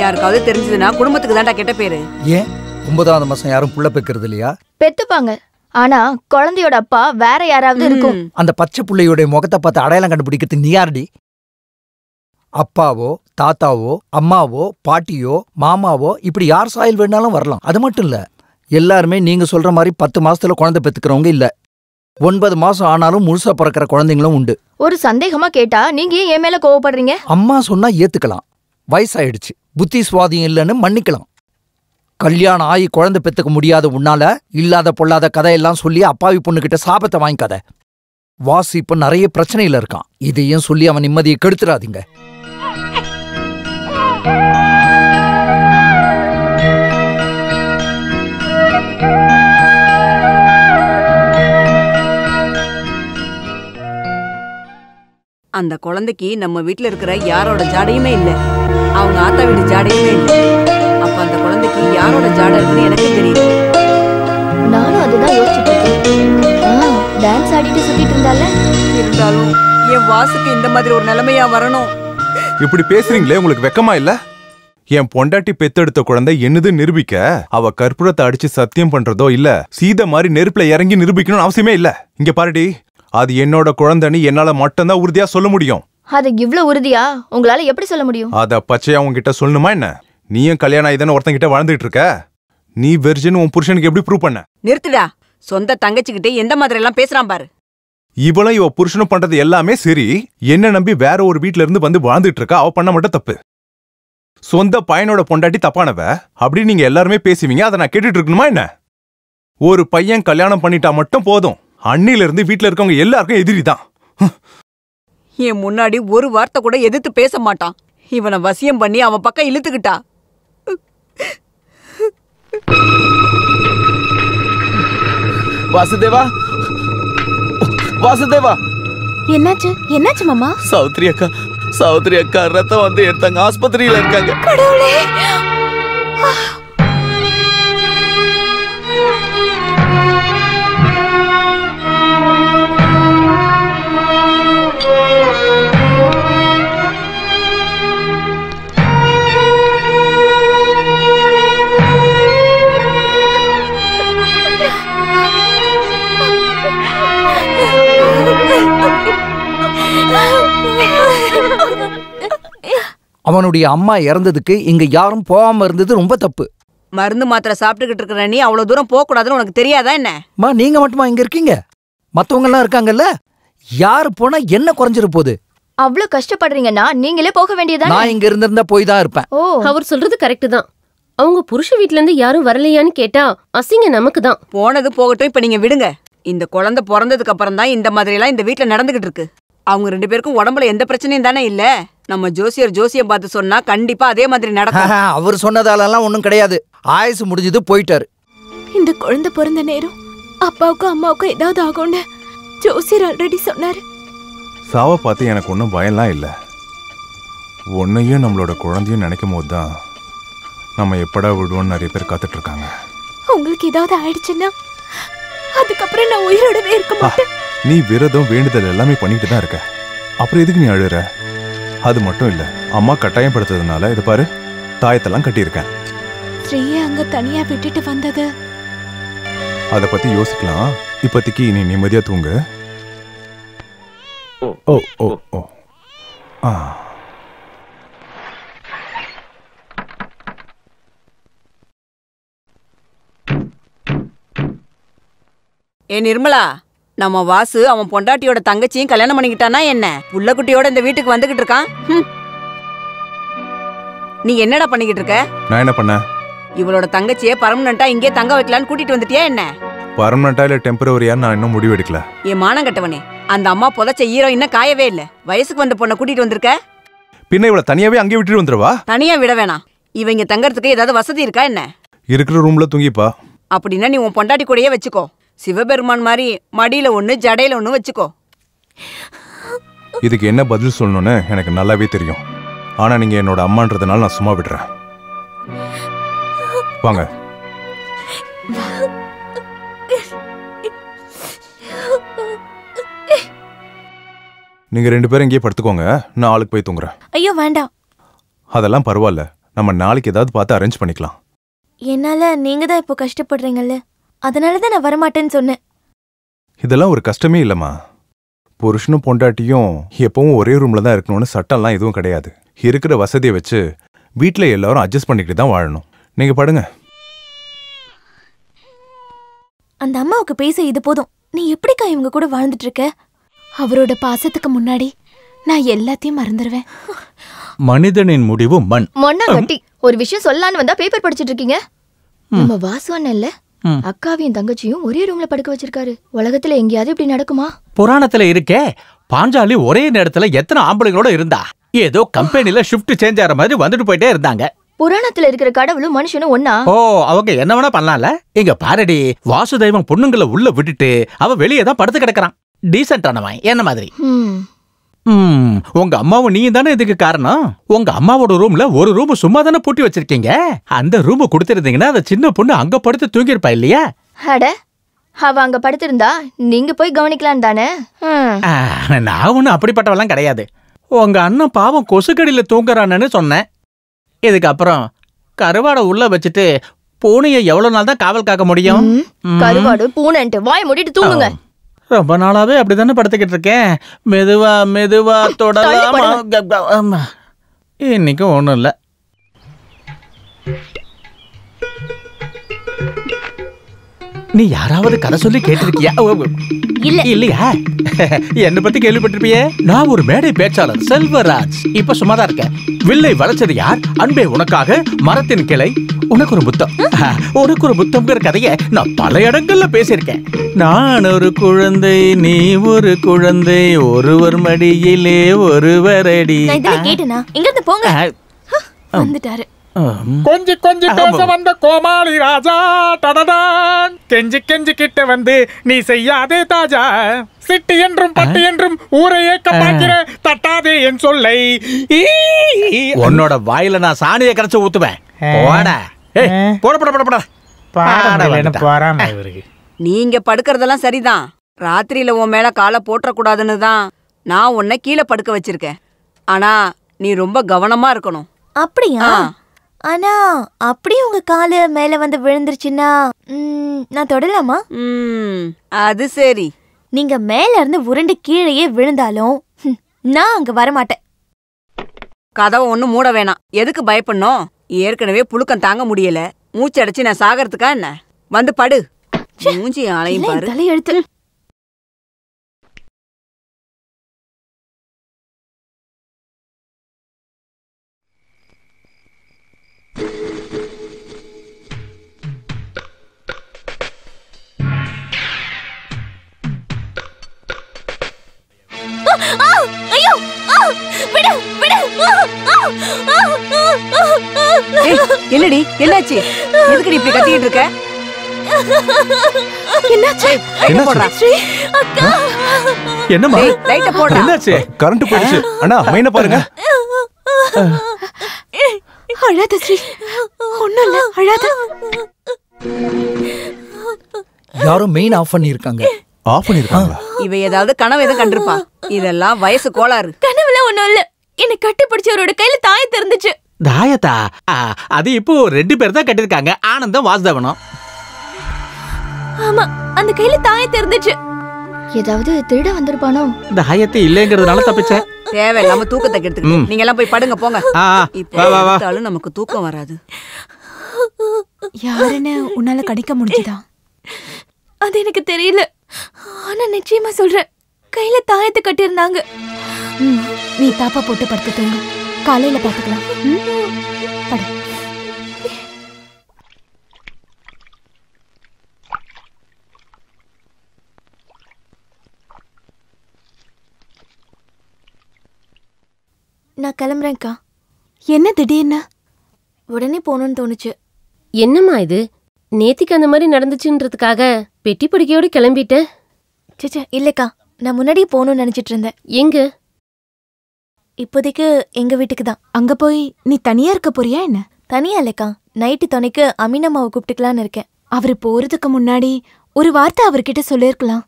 யாருக்காவது தெரிஞ்சதுன்னா குடும்பத்துக்கு தான்டா கெட்ட பேரு.
ஏன் 9வது மாசம் யாரும் புள்ள பெக்கிறது இல்லையா?
பெத்துப்பாங்க, ஆனா குழந்தையோட அப்பா வேற யாராவது இருக்கும்.
அந்த பச்சை புள்ளையோட முகத்தை பார்த்து அடையாளம் கண்டுபிடிக்கிறது நீ யாருடி? அப்பாவோ தாத்தாவோ அம்மாவோ பாட்டியோ மாமாவோ இப்படி யார் சாயல் வேணாலும் வரலாம். அது மட்டும் இல்ல, எல்லாருமே நீங்க சொல்ற மாதிரி 10 மாசத்துல குழந்தை பெத்துக்கிறவங்க இல்ல. 9 மாசம் ஆனாலும் முழுசா பிறக்கிற குழந்தைங்களும் உண்டு.
ஒரு சந்தேகமா கேட்டா நீங்க ஏன் என் மேல கோவப்படுறீங்க?
அம்மா சொன்னா ஏத்துக்கலாம், வயசாயிடுச்சு, புத்தி சுவாதியம் இல்லைன்னு மன்னிக்கலாம். கல்யாணம் ஆகி குழந்தை பெத்துக்க முடியாத உன்னால இல்லாத பொல்லாத கதையெல்லாம் சொல்லி அப்பாவி பொண்ணுகிட்ட சாபத்தை வாங்கிக்காத. வாசு இப்ப நிறைய பிரச்சனையில இருக்கான். இதையும் சொல்லி அவன் நிம்மதியை கெடுத்துடாதீங்க.
அந்த குழந்தைக்கு நம்ம வீட்டுல இருக்கிற யாரோட ஜாடையுமே இல்ல, அவங்க ஆத்தா வீட்டு ஜாடையுமே இல்ல. அப்ப அந்த குழந்தைக்கு யாரோட ஜாடை இருக்குன்னு எனக்கு தெரியல.
நானும் அதுதான் யோசிச்சுட்டு இருக்கேன். டான்ஸ் ஆடிட்டு சுத்திட்டு இருந்தால.
இருந்தாலும் என் வாசுக்கு இந்த மாதிரி ஒரு நிலைமையா வரணும்?
இப்படி பேசுறீங்களே, உங்களுக்கு வெக்கமா இல்ல? என் பொண்டாட்டி பெத்தெடுத்த குழந்தை என்னது நிரூபிக்க அவ கற்பூரத்தை அடிச்சு சத்தியம் பண்றதோ இல்ல சீதை மாதிரி நெருப்புல இறங்கி நிரூபிக்கணும்னு அவசியமே இல்ல. இங்க பாருடி, அது என்னோட குழந்தைன்னு என்னால மட்டும்தான் உறுதியா சொல்ல முடியும்.
அது இவ்வளவு உறுதியா உங்களால எப்படி சொல்ல முடியும்?
அத பச்சையா உங்ககிட்ட சொல்லணுமா என்ன? நீயும் கல்யாணம் ஆயிதானே ஒருத்தங்கிட்ட வாழ்ந்துட்டு இருக்க. நீ வெர்ஜின் உன் புருஷனுக்கு எப்படி ப்ரூவ் பண்ண?
நிறுத்துடா, சொந்த தங்கச்சிக்கிட்டே எந்த மாதிரி எல்லாம் பேசுறான் பாரு.
இவளும் இவ புருஷனும் பண்றது எல்லாமே சரி, என்ன நம்பி வேற ஒரு வீட்ல இருந்து வந்து வாழ்ந்துட்டு இருக்கா. அவ பண்ண மட்டும் தப்பு. சொந்த பையனோட பொண்டாட்டி தப்பானவ அப்படி நீங்க எல்லாருமே பேசுவீங்க, அதை நான் கேட்டுட்டு இருக்கணுமா என்ன? ஒரு பையன் கல்யாணம் பண்ணிட்டா மட்டும் போதும், அண்ணில இருந்து வீட்டுல இருக்கவங்க எல்லாருக்கும் எதிரிதான்.
என் முன்னாடி ஒரு வார்த்தை கூட எதிர்த்து பேச மாட்டான். இவனை வசியம் பண்ணி அவன் பக்கம் இழுத்துக்கிட்டா.
வாசுதேவா, வாசுதேவா.
என்னாச்சு? என்னாச்சு மாமா?
சாவித்ரி அக்கா ரத்தம் வந்து எடுத்தாங்க, ஆஸ்பத்திரியில இருக்காங்க.
கடவுளே!
அவனுடைய அம்மா இறந்ததுக்கு இங்க யாரும் போகாம இருந்தது ரொம்ப தப்பு.
மருந்து மாத்திரை சாப்பிட்டுக்கிட்டு இருக்கிற நீ அவ்வளவு தூரம் போக கூடாதுன்னு உனக்கு தெரியாதா என்ன?
நீங்க மட்டுமா இங்க இருக்கீங்க? மத்தவங்க எல்லாம் இருக்காங்கல்ல. யாரு போனா என்ன குறைஞ்சிரு போகுது?
அவ்வளவு கஷ்டப்படுறீங்கன்னா நீங்களே போக வேண்டியதா?
நான் இங்க இருந்திருந்தா போய் தான் இருப்பேன்.
அவர் சொல்றது கரெக்ட் தான். அவங்க புருஷ வீட்ல இருந்து யாரும் வரலையான்னு கேட்டா அசிங்க நமக்கு தான்.
போனது போகட்டும், இப்ப நீங்க விடுங்க. இந்த குழந்தை பிறந்ததுக்கு அப்புறம் தான் இந்த மாதிரி எல்லாம் இந்த வீட்டுல நடந்துகிட்டு இருக்கு. அவங்க 2 பேருக்கும் உடம்புல எந்த பிரச்சனையும் தானே இல்ல. நம்ம ஜோசியம் பார்த்து சொன்னா கண்டிப்பா அதே மாதிரி நடக்கும்.
அவர் சொன்னதாலெல்லாம் ஒண்ணும் கிடையாது. ஆயுசு முடிஞ்சது, போயிட்டாரு.
இந்த குழந்தை பிறந்த நேரம் அப்பாவுக்கும் அம்மாவுக்கும் ஏதாவது ஆகும்னு ஜோசியர் ஆல்ரெடி சொன்னாரு.
சாவை பார்த்து எனக்கு ஒன்றும் பயம்லாம் இல்லை. ஒன்னையும் நம்மளோட குழந்தையும் நினைக்கும் போது தான் நம்ம எப்படா விடுவோம்னு நிறைய பேர் காத்துட்டு இருக்காங்க.
உங்களுக்கு ஏதாவது ஆயிடுச்சுன்னா அதுக்கப்புறம் நான் உயிரோடவே இருக்க மாட்டேன்.
நீ விரதம் வேண்டுதல் எல்லாமே பண்ணிட்டு தான் இருக்க, அப்புறம் எதுக்கு நீ அழுற? அது மட்டும் இல்ல, அம்மா கட்டாயம் படுத்ததுனால இது பாரு, தாயத்தெல்லாம் கட்டியிருக்கேன்.
ஸ்ரீயை அங்க தனியா விட்டுட்டு வந்தது
அதை பத்தி யோசிக்கலாம். இப்போதைக்கு நீ நிம்மதியா தூங்கு. ஓ ஓ ஓ ஆ.
ஏ நிர்மலா, நம்ம வாசு அவன் பொண்டாட்டியோட தங்கச்சியும் கல்யாணம் பண்ணிக்கிட்டானா என்ன? புள்ளக்குட்டியோட இந்த வீட்டுக்கு வந்துகிட்டு இருக்கான். நீ என்னடா பண்ணிக்கிட்டு இருக்க?
நான் என்ன பண்ண?
இவளோட தங்கச்சியை பர்மனண்டா இங்கே தங்க வைக்கலான்னு கூட்டிட்டு வந்துட்டியா என்ன?
பர்மனண்டா இல்ல டெம்பரவரியா நான் இன்னும் முடிவு எடுக்கல.
என் மானம் கட்டவனே, அந்த அம்மா புதைச்ச ஈரம் இன்னும் காயவே இல்ல. வயசுக்கு வந்த பொண்ணை கூட்டிட்டு வந்திருக்க.
பின்ன இவள தனியாவே அங்கே விட்டுட்டு வந்துருவா?
தனியா விட வேணாம். இவங்க தங்கறதுக்கு ஏதாவது வசதி இருக்கா என்ன?
இருக்கிற ரூம்ல தூங்கிப்பா.
அப்படின்னா நீ உன் பொண்டாட்டி கூடயே வச்சுக்கோ. சிவபெருமான் மாதிரி மடியில ஒண்ணு ஜடையில ஒண்ணு வச்சுக்கோ.
இதுக்கு என்ன பதில் சொல்லணும்னு எனக்கு நல்லாவே தெரியும். ஆனா நீங்க என்னோட அம்மான்றதுனால நான் சும்மா விடுறேன். வாங்க. நீங்க 2 பேரும் இங்கேயே படுத்துக்கோங்க. நான் ஆளுக்கு போய் தூங்குறேன்.
ஐயோ வேண்டாம்.
அதெல்லாம் பரவாயில்ல. நம்ம நாளைக்கு ஏதாவது பார்த்து அரேஞ்ச் பண்ணிக்கலாம்.
என்னால நீங்க தான் இப்போ கஷ்டப்படுறீங்கல்ல, அதனாலதான் நான் வரமாட்டேன்னு சொன்னேன்.
இதெல்லாம் ஒரு கஷ்டமே இல்லம்மா. புருஷனும் பொண்டாட்டியும் எப்பவும் ஒரே ரூம்ல தான் இருக்கணும்னு சட்டம்லாம் எதுவும் கிடையாது. இருக்கிற வசதியை வச்சு வீட்டில் எல்லாரும் அட்ஜஸ்ட் பண்ணிக்கிட்டு தான் வாழணும். நீங்க படுங்க.
அந்த அம்மாவுக்கு பேச இது போதும். நீ எப்படிக்கா இவங்க கூட வாழ்ந்துட்டு இருக்க?
அவரோட பாசத்துக்கு முன்னாடி நான் எல்லாத்தையும் மறந்துடுவேன்.
மனிதனின் முடிவு மண்.
மொன்னா கட்டி ஒரு விஷயம் சொல்லலான்னு வந்தா பேப்பர் படிச்சிட்டு இருக்கீங்க. நம்ம வாசு அண்ணன் இல்ல, அக்காவையும் தங்கச்சியும் ஒரே ரூம்ல படுக்க வச்சிருக்காரு. உலகத்துல எங்கேயாவது இப்படி நடக்குமா?
புராணத்துல இருக்கே, பாஞ்சாலி ஒரே நேரத்துல எத்தனை ஆம்பளைங்களோட இருந்தா. ஏதோ கம்பெனில ஷிஃப்ட் சேஞ்ச் ஆகிற மாதிரி வந்துட்டு போயிட்டே இருந்தாங்க.
புராணத்துல இருக்கிற கடவுளும் மனுஷனும் ஒன்னா?
ஓ, அவங்க என்ன வேணா பண்ணலாம்ல. இங்க பாரடி, வாசுதேவன் பொண்ணுங்களை உள்ள விட்டுட்டு அவ வெளியே தான் படுத்து கிடக்குறான். டீசென்டானவன் என்ன மாதிரி. உங்க அம்மாவும் நீ தானே இதுக்கு காரணம். உங்க அம்மாவோட ரூம்ல ஒரு ரூம் சும்மா தானே பூட்டி வச்சிருக்கீங்க. அந்த ரூம் கொடுத்திருந்தீங்கன்னா அந்த சின்ன பொண்ணு அங்க படுத்து தூங்கிருப்பா இல்லையா?
அட, அவ அங்க படுத்திருந்தா நீங்க போய் கவனிக்கலாம் தானே.
நான் ஒன்னும் அப்படிப்பட்டவெல்லாம் கிடையாது. உங்க அண்ணன் பாவம் கொசுக்கடியில தூங்குறான்னு சொன்னேன். இதுக்கப்புறம் கருவாடை உள்ள வச்சுட்டு பூனையை எவ்வளவு நாள் தான் காவல் காக்க முடியும்?
கருவாடு பூனைன்ட்டு வாய மூடிட்டு தூங்குங்க.
ரொம்ப நாளாவே அப்படிதானே படுத்துக்கிட்டு இருக்கேன். மெதுவா மெதுவா தொடலாமா. இன்னைக்கும் ஒண்ணும் இல்ல. நீ யாராவது கதை சொல்லி கேட்டிருக்கியா? இல்லையா? என்ன பத்தி கேள்விப்பட்டிருப்பியே. நான் ஒரு மேடை பேச்சாளர், செல்வராஜ். இப்ப சும்மாதான் இருக்கேன். வில்லை வளைச்சது யார்? அன்பே உனக்காக, மரத்தின் கிளை, உனக்கு ஒரு புத்தம். உனக்கு ஒரு புத்தம்ங்கிற கதையை நான் பல இடங்கள்ல பேசியிருக்கேன். நான் ஒரு குழந்தை, நீ ஒரு குழந்தை, ஒருவர் மடியிலே ஒருவர் அடி.
கேட்டனா இங்க போங்க. வந்துட்டாரு.
கொஞ்சி கொஞ்சி பேச வந்த கோமாளி ராஜா டடடான். கெஞ்சி கெஞ்சி கிட்ட வந்து நீ செய்யாதே தாஜா. சிட்டி என்றும் பட்டி என்றும் ஊரை ஏக்க பார்க்கிற தட்டாதே என் சொல்லை.
உன்னோட வாயில நான் சாணியை கரைச்சு ஊத்துவேன். போடா. போட போட போட போட.
நீங்க படுக்கிறதெல்லாம் சரிதான். ராத்திரியில உன் மேல காலை போட்டுற கூடாதுன்னு தான் நான் உன்னை கீழே படுக்க வச்சிருக்கேன். ஆனா நீ ரொம்ப கவனமா இருக்கணும்.
அப்படியா? ஆனா அப்படியே உங்க காலு மேல வந்து விழுந்துருச்சுன்னா நான் தொடலாமா?
அது சரி.
நீங்க மேல இருந்து உருண்டு கீழேயே விழுந்தாலும் நான் அங்க வரமாட்டேன்.
கதவை ஒண்ணு மூட வேணாம். எதுக்கு பயப்படணும்? ஏற்கனவே புழுக்கம் தாங்க முடியல. மூச்சு அடைச்சு நான் சாகறதுக்கா என்ன? வந்து படு. மூஞ்சி ஆளையும் பாரு.
தலையெழுத்து. ஐயோ, விடு விடு.
என்னடி என்னாச்சு? எதுக்கு இப்படி கத்திட்டு இருக்க?
என்னாச்சு?
அக்கா, என்னம்மா?
லைட்ட போடுடா.
என்னாச்சு?
கரண்ட் போயிடுச்சு. அண்ணா மைன பாருங்க.
அழாத ஸ்ரீ, ஒண்ணும் இல்ல, அழாத.
யாரும் மெயின் ஆஃப் பண்ணிருக்காங்க.
ஆஃப் பண்ணிருக்காங்க.
இவ ஏதாவது கனவு எதுவும் கண்டிருப்பா. இதெல்லாம் வயசு கோளாறு.
கனவுல ஒண்ணும் இல்ல. என்ன கட்டி பிடிச்சவரோட கையில தாயத்தை இருந்துச்சு.
தாயத்தா? அது இப்போ 2 பேர் தான் கட்டிருக்காங்க, ஆனந்தம் வாசுதேவனும்.
ஆமா, அந்த கையில தாயத்து இருந்துச்சு.
ஏதாவது திருட வந்திருப்பானோ?
தாயத்தை இல்லைங்கிறதுனால தப்பிச்சேன்.
தேவையில்லாம தூக்கத்தை கெடுத்துக்கிட்டு நீங்க எல்லாம் போய் படுங்க போங்க. இப்போ எடுத்தாலும் நமக்கு தூக்கம் வராது.
யாருன்னு உன்னால கணிக்க முடிஞ்சதா?
அது எனக்கு தெரியல. ஆனா நிச்சயமா சொல்றேன், கையில தாயத்து கட்டியிருந்தாங்க.
நீ தாப்பா போட்டு படுத்து தூங்கு, காலையில பாத்துக்கலாம். படு.
நான் கிளம்புறேன்க்கா.
என்ன திடீர்னு?
உடனே போகணும்னு தோணுச்சு.
என்னம்மா இது? நேத்திக்கு அந்த மாதிரி நடந்துச்சுன்றதுக்காக பெட்டி படிக்கையோட கிளம்பிட்ட?
சேச்சே இல்லக்கா, நான் முன்னாடியே போகணும்னு நினைச்சிட்டு இருந்தேன்.
எங்க?
இப்போதைக்கு எங்க வீட்டுக்கு தான்.
அங்க போய் நீ தனியா இருக்க போறியா என்ன?
தனியா இல்லக்கா, நைட்டு துணைக்கு அமீனம்மாவை கூப்பிட்டுக்கலான்னு இருக்கேன்.
அவரு போறதுக்கு முன்னாடி ஒரு வார்த்தை அவர்கிட்ட சொல்லிருக்கலாம்.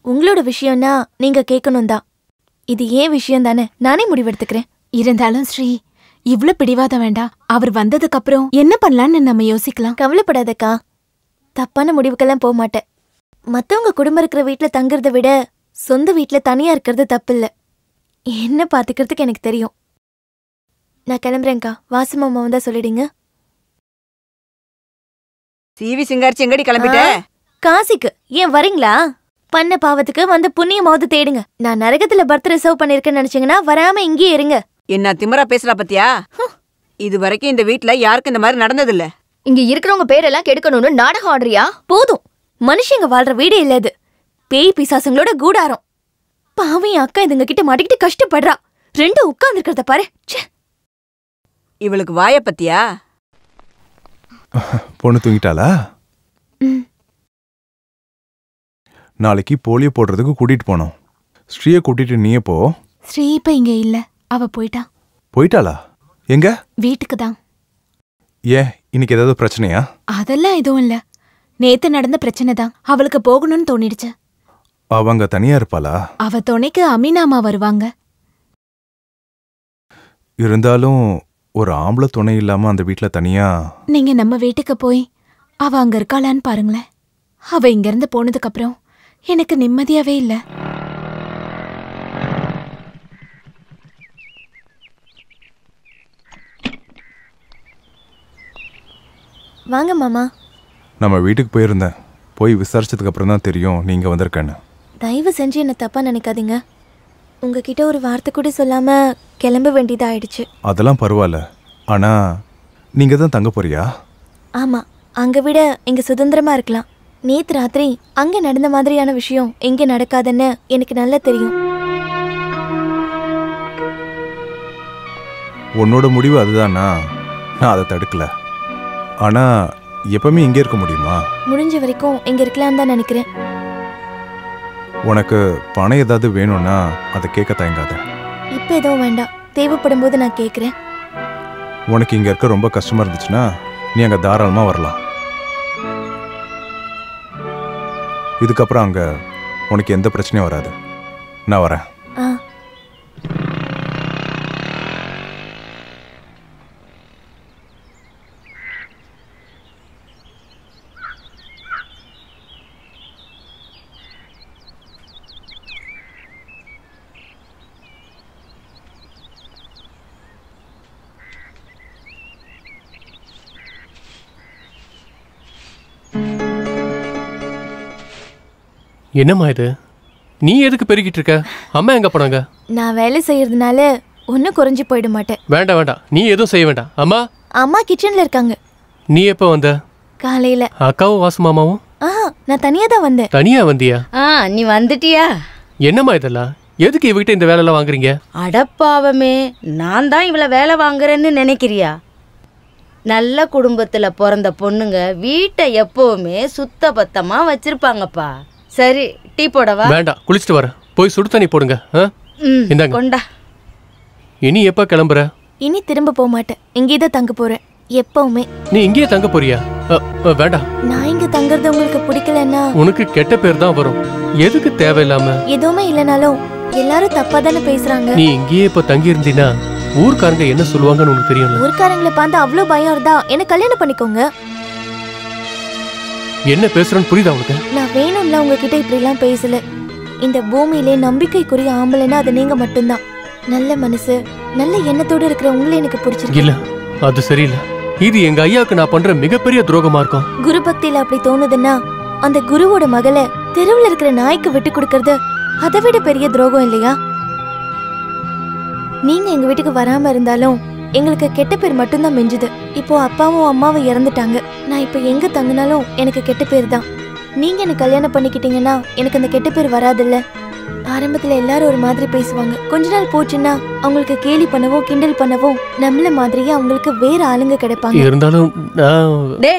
உங்களோட விஷயம்னா நீங்க கேட்கணும் தான். இது ஏன் விஷயம் தானே, நானே முடிவெடுத்துக்கிறேன்.
இருந்தாலும் ஸ்ரீ, இவ்ளோ பிடிவாத வேண்டாம். அவர் வந்ததுக்கு அப்புறம் என்ன பண்ணலான்னு நம்ம யோசிக்கலாம்.
கவலைப்படாதக்கா, தப்பான முடிவுக்கெல்லாம் போக மாட்டேன். மத்தவங்க குடும்பம் இருக்கிற வீட்டுல தங்குறத விட சொந்த வீட்டுல தனியா இருக்கிறது தப்பு இல்ல. என்ன பாத்துக்கிறதுக்கு எனக்கு தெரியும். நான் கிளம்புறேன்க்கா. வாசுமாமா வந்தா சொல்லிடுங்க.
சிவி சிங்காரிச்சி எங்கடி கிளம்பிட்ட?
காசிக்கு. ஏன் வரீங்களா? பண்ண பாவத்துக்கு வந்து புண்ணியமாவது தேடுங்க. நான் நரகத்துல பர்த் ரிசர்வ் பண்ணிருக்கேன்னு நினைச்சீங்கன்னா வராம இங்கேயே இருங்க.
என்ன திமிரா பேசுறா பத்தியா? இது வரைக்கும் இந்த வீட்ல யாருக்கும் இந்த மாதிரி நடந்ததில்ல.
இங்க இருக்கிறவங்க பேரெல்லாம் கெடுக்கணும்னு நாடகம் ஆடுறியா?
போதும், மனுஷங்க வாழ்ற வீடே இல்ல இது. பேய் பிசாசுங்களோட கூடாரம். பாவம் அக்கா இதுங்க கிட்ட மாட்டிக்கிட்டு கஷ்டப்படுறா. ரெண்டும் உட்கார்ந்து இருக்கிறத பாரு.
இவளுக்கு வாய பத்தியா?
பொண்ணு தூங்கிட்டாளா? நாளைக்கு போலியோ போடுறதுக்கு கூட்டிட்டு போனோம். ஸ்ரீயை கூட்டிட்டு நீயே போ.
ஸ்ரீ இப்ப இங்க இல்ல, அவ போயிட்டா.
போயிட்டாளா? எங்க?
வீட்டுக்கு தான்.
ஏன், இன்னைக்கு ஏதாவது பிரச்சனையா?
அதெல்லாம் எதுவும் இல்ல, நேத்து நடந்த பிரச்சனை தான். அவளுக்கு போகணும்னு தோணிடுச்சு.
அவங்க தனியா இருப்பாளா?
அவ துணைக்கு அமீனாமா வருவாங்க.
இருந்தாலும் ஒரு ஆம்பளை துணை இல்லாம அந்த வீட்டுல தனியா.
நீங்க நம்ம வீட்டுக்கு போய் அவ அங்க இருக்காளான்னு பாருங்களேன். அவ இங்க இருந்து போனதுக்கு அப்புறம் எனக்கு நிம்மதியாவே இல்ல.
வாங்க மாமா.
நம்ம வீட்டுக்கு போயிருந்தேன். போய் விசாரிச்சதுக்கு அப்புறம் தான் தெரியும் நீங்க வந்திருக்கேன்னு.
தயவு செஞ்சு என்ன தப்பா நினைக்காதீங்க. உங்ககிட்ட ஒரு வார்த்தை கூட சொல்லாம கிளம்ப வேண்டியதா ஆயிடுச்சு.
அதெல்லாம் பரவாயில்ல. ஆனா நீங்க தான் தங்க போறியா?
ஆமா, அங்க விட இங்க சுதந்திரமா இருக்கலாம். நேத்து ராத்திரி அங்க நடந்த மாதிரியான விஷயம் இங்க நடக்காதுன்னு எனக்கு நல்லா தெரியும்.
உன்னோட முடிவு அதுதானா? நான் அதை தடுக்கல. ஆனா எப்பவுமே இங்கே இருக்க முடியுமா?
முடிஞ்ச வரைக்கும் இங்க இருக்கலாம் தான் நினைக்கிறேன்.
உனக்கு பணம் ஏதாவது வேணும்னா அதை கேட்க தயங்காத.
இப்ப எதுவும் வேண்டாம், தேவைப்படும் போது நான் கேட்கிறேன்.
உனக்கு இங்க இருக்க ரொம்ப கஷ்டமா இருந்துச்சுன்னா நீ அங்க தாராளமா வரலாம். இதுக்கப்புறம் அங்க உனக்கு எந்த பிரச்சனையும் வராது. நான் வரேன்.
என்னம்மா இது? நீ எதுக்கு பெருகிட்டு இருக்க? அம்மா எங்க போனாங்க?
நான் வேலை செய்யறதுனால ஒன்னும் குறைஞ்சு போயிட மாட்டேன்.
வேண்டாம் வேண்டாம், நீ எதுவும் செய்ய வேண்டாம். அம்மா
அம்மா கிச்சன்ல இருக்காங்க.
நீ எப்போ வந்த?
காலையில.
அக்காவும் வாசு மாமாவும்?
நான் தனியா தான் வந்தேன்.
தனியா வந்தியா?
நீ வந்துட்டியா?
என்னம்மா இதெல்லாம்? எதுக்கு இவகிட்ட இந்த வேலையெல்லாம் வாங்குறீங்க?
அடப்பாவமே, நான் தான் இவளை வேலை வாங்குறேன்னு நினைக்கிறியா? நல்ல குடும்பத்துல பிறந்த பொண்ணுங்க வீட்டை எப்பவுமே சுத்த பத்தமா வச்சிருப்பாங்கப்பா. சரி, டீ போடவா?
வேண்டாம், குளிச்சுட்டு வரேன். போய் சுடு தண்ணி போடுங்க. இந்தாங்க.
கொண்டா.
இனி எப்ப கிளம்புற?
இனி திரும்ப போக மாட்டேன், இங்கேதான் தங்க போறேன் எப்பவுமே.
நீ இங்கேயே தங்க போறியா? வேண்டாம்.
நான் இங்க தங்குறது உங்களுக்கு பிடிக்கலன்னா
உனக்கு கெட்ட பேர் தான் வரும். எதுக்கு தேவையில்லாம?
எதுவுமே இல்லைனாலும் எல்லாரும் தப்பா தானே பேசுறாங்க.
நீ இங்கேயே இப்ப தங்கி இருந்தீனா ஊர்க்காரங்க என்ன சொல்லுவாங்கன்னு உனக்கு தெரியும்.
ஊர்க்காரங்களை பார்த்து அவ்வளவு பயம் இருந்தா என்ன கல்யாணம் பண்ணிக்கோங்க.
என்ன பேசுறேன்னு புரியுதா உனக்கு?
நான் வேணும்ல உங்ககிட்ட இப்படிலாம் பேசல. இந்த பூமியிலே நம்பிக்கைக்குரிய ஆம்பளைன்னா அது நீங்க மட்டும்தான். நல்ல மனசு, நல்ல எண்ணத்தோட இருக்கிற உங்களை எனக்கு பிடிச்சிருக்கு.
இல்ல, அது சரியில்லை. இது எங்க ஐயாவுக்கு நான் பண்ற மிகப்பெரிய துரோகமா இருக்கும்.
குரு பக்தியில அப்படி தோணுதுன்னா அந்த குருவோட மகளை தெருவுல இருக்கிற நாய்க்கு விட்டு கொடுக்கறது அதை விட பெரிய துரோகம் இல்லையா? நீங்க எங்க வீட்டுக்கு வராம இருந்தாலும் எங்களுக்கு கெட்ட பேர் மட்டும்தான் மிஞ்சுது. இப்போ அப்பாவும் அம்மாவும் இறந்துட்டாங்க. நான் இப்ப எங்க தங்கினாலும் எனக்கு கெட்ட பேர் தான். நீங்க எனக்கு கல்யாணம் பண்ணிக்கிட்டீங்கன்னா எனக்கு அந்த கெட்ட பேர் வராதுல்ல. ஆரம்பத்துல எல்லாரும் ஒரு மாதிரி பேசுவாங்க. கொஞ்ச நாள் போச்சுன்னா அவங்களுக்கு கேலி பண்ணவோ கிண்டல் பண்ணவோ நம்மள மாதிரியே அவங்களுக்கு வேற ஆளுங்க கிடைப்பாங்க.
இருந்தாலும்
டே,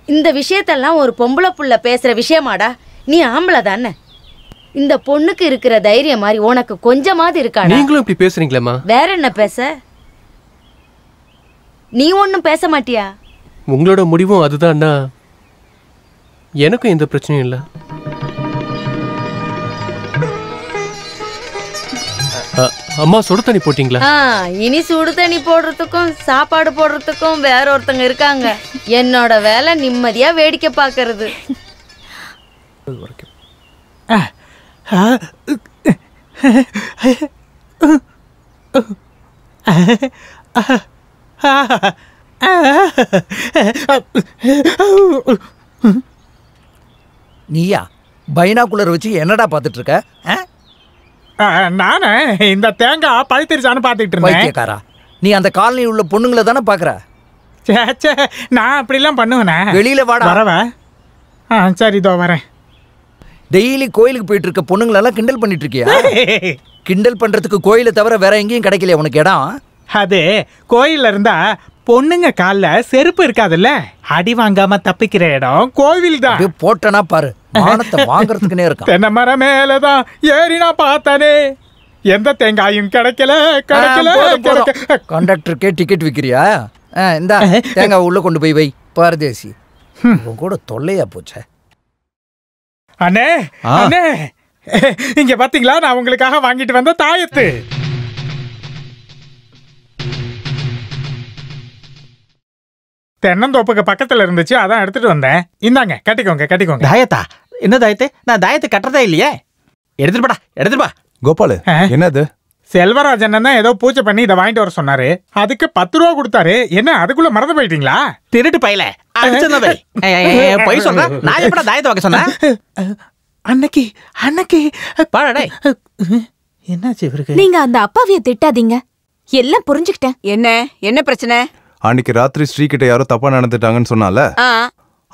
இந்த விஷயத்தெல்லாம் ஒரு பொம்பளை புள்ள பேசுற விஷயமாடா? நீ ஆம்பளை தானே. இந்த பொண்ணுக்கு இருக்கிற தைரியம் மாதிரி உனக்கு கொஞ்சமாவது இருக்காடா?
நீங்களும் இப்படி பேசுறீங்களேம்மா?
வேற என்ன பேச? நீ ஒன்னும் பேச மாட்டியா?
உங்களோட முடிவும் அதுதான்டா. எனக்கும் எந்த பிரச்சனையும் இல்லை. அம்மா சுடு தண்ணி போட்டீங்களா?
இனி சுடு தண்ணி போடுறதுக்கும் சாப்பாடு போடுறதுக்கும் வேற ஒருத்தங்க இருக்காங்க. என்னோட வேலை நிம்மதியா வேடிக்கை பாக்குறது.
நீயா பைனாகுலர் வச்சு என்னடா பார்த்துட்டு இருக்க?
நானே இந்த தேங்காய் பழுத்திருச்சான்னு பார்த்துட்டு
இருந்தேன். நீ அந்த காலனியில் உள்ள பொண்ணுங்களை தானே பார்க்குற?
நான் அப்படிலாம் பண்ணுவேனே.
வெளியில வாடா.
வரவன். சரி, இதோ வரேன்.
டெய்லி கோயிலுக்கு போயிட்டு இருக்க பொண்ணுங்களெல்லாம் கிண்டல் பண்ணிட்டு இருக்கியா? கிண்டல் பண்றதுக்கு கோயிலை தவிர வேற எங்கேயும் கிடைக்கல உனக்கு இடம்?
அது கோயில்ல இருந்தா பொண்ணுங்க கால்ல செருப்பு இருக்காதுல்ல, அடி வாங்காம தப்பிக்கிற இடம் கோவில் தான்.
போட்டனா பாரு, மானத்தை வாங்குறதுக்குனே இருக்கான்.
தென்னை மரம் மேலதான் ஏறி நான் பார்த்தனே, எந்த தேங்காயும் கிடைக்கல.
கண்டக்டருக்கே டிக்கெட் விக்கிறியா? இந்த தேங்காய் உள்ள கொண்டு போய் வை. பாரதேசி உன் கூட தொல்லையா போச்சே.
அண்ணே அண்ணே, இங்க பாத்தீங்களா நான் உங்களுக்காக வாங்கிட்டு வந்த தாயத்து. தென்னந்தோப்புக்கு பக்கத்துல இருந்துச்சு, அதான் எடுத்துட்டு வந்தேன். இந்தாங்க, கட்டிக்கோங்க கட்டிக்கோங்க.
தாயத்தா? என்ன தாயத்து? நான் தாயத்தை கட்டுறதே இல்லையே. எடுத்துட்டு போடா, எடுத்துட்டு பா.
கோபாலு, என்னது?
செல்வராஜன் தான் ஏதோ பூஜை பண்ணி இதை வாங்கிட்டு வர சொன்னாரு. அதுக்கு 10 ரூபா கொடுத்தாரு. என்ன அதுக்குள்ள மறந்து போயிட்டீங்களா?
திருட்டு பையல போய் சொல்றேன். நான் எப்படா தாயத்தை வாங்க சொன்னேன்?
அன்னைக்கு
பாடா.
என்னாச்சு இவருக்கு?
நீங்க அந்த அப்பாவிய திட்டாதீங்க, எல்லாம் புரிஞ்சுக்கிட்டேன்.
என்ன பிரச்சனை?
அன்னைக்கு ராத்திரி ஸ்ரீ கிட்ட யாரோ தப்பா நடந்துட்டாங்கன்னு சொன்னால,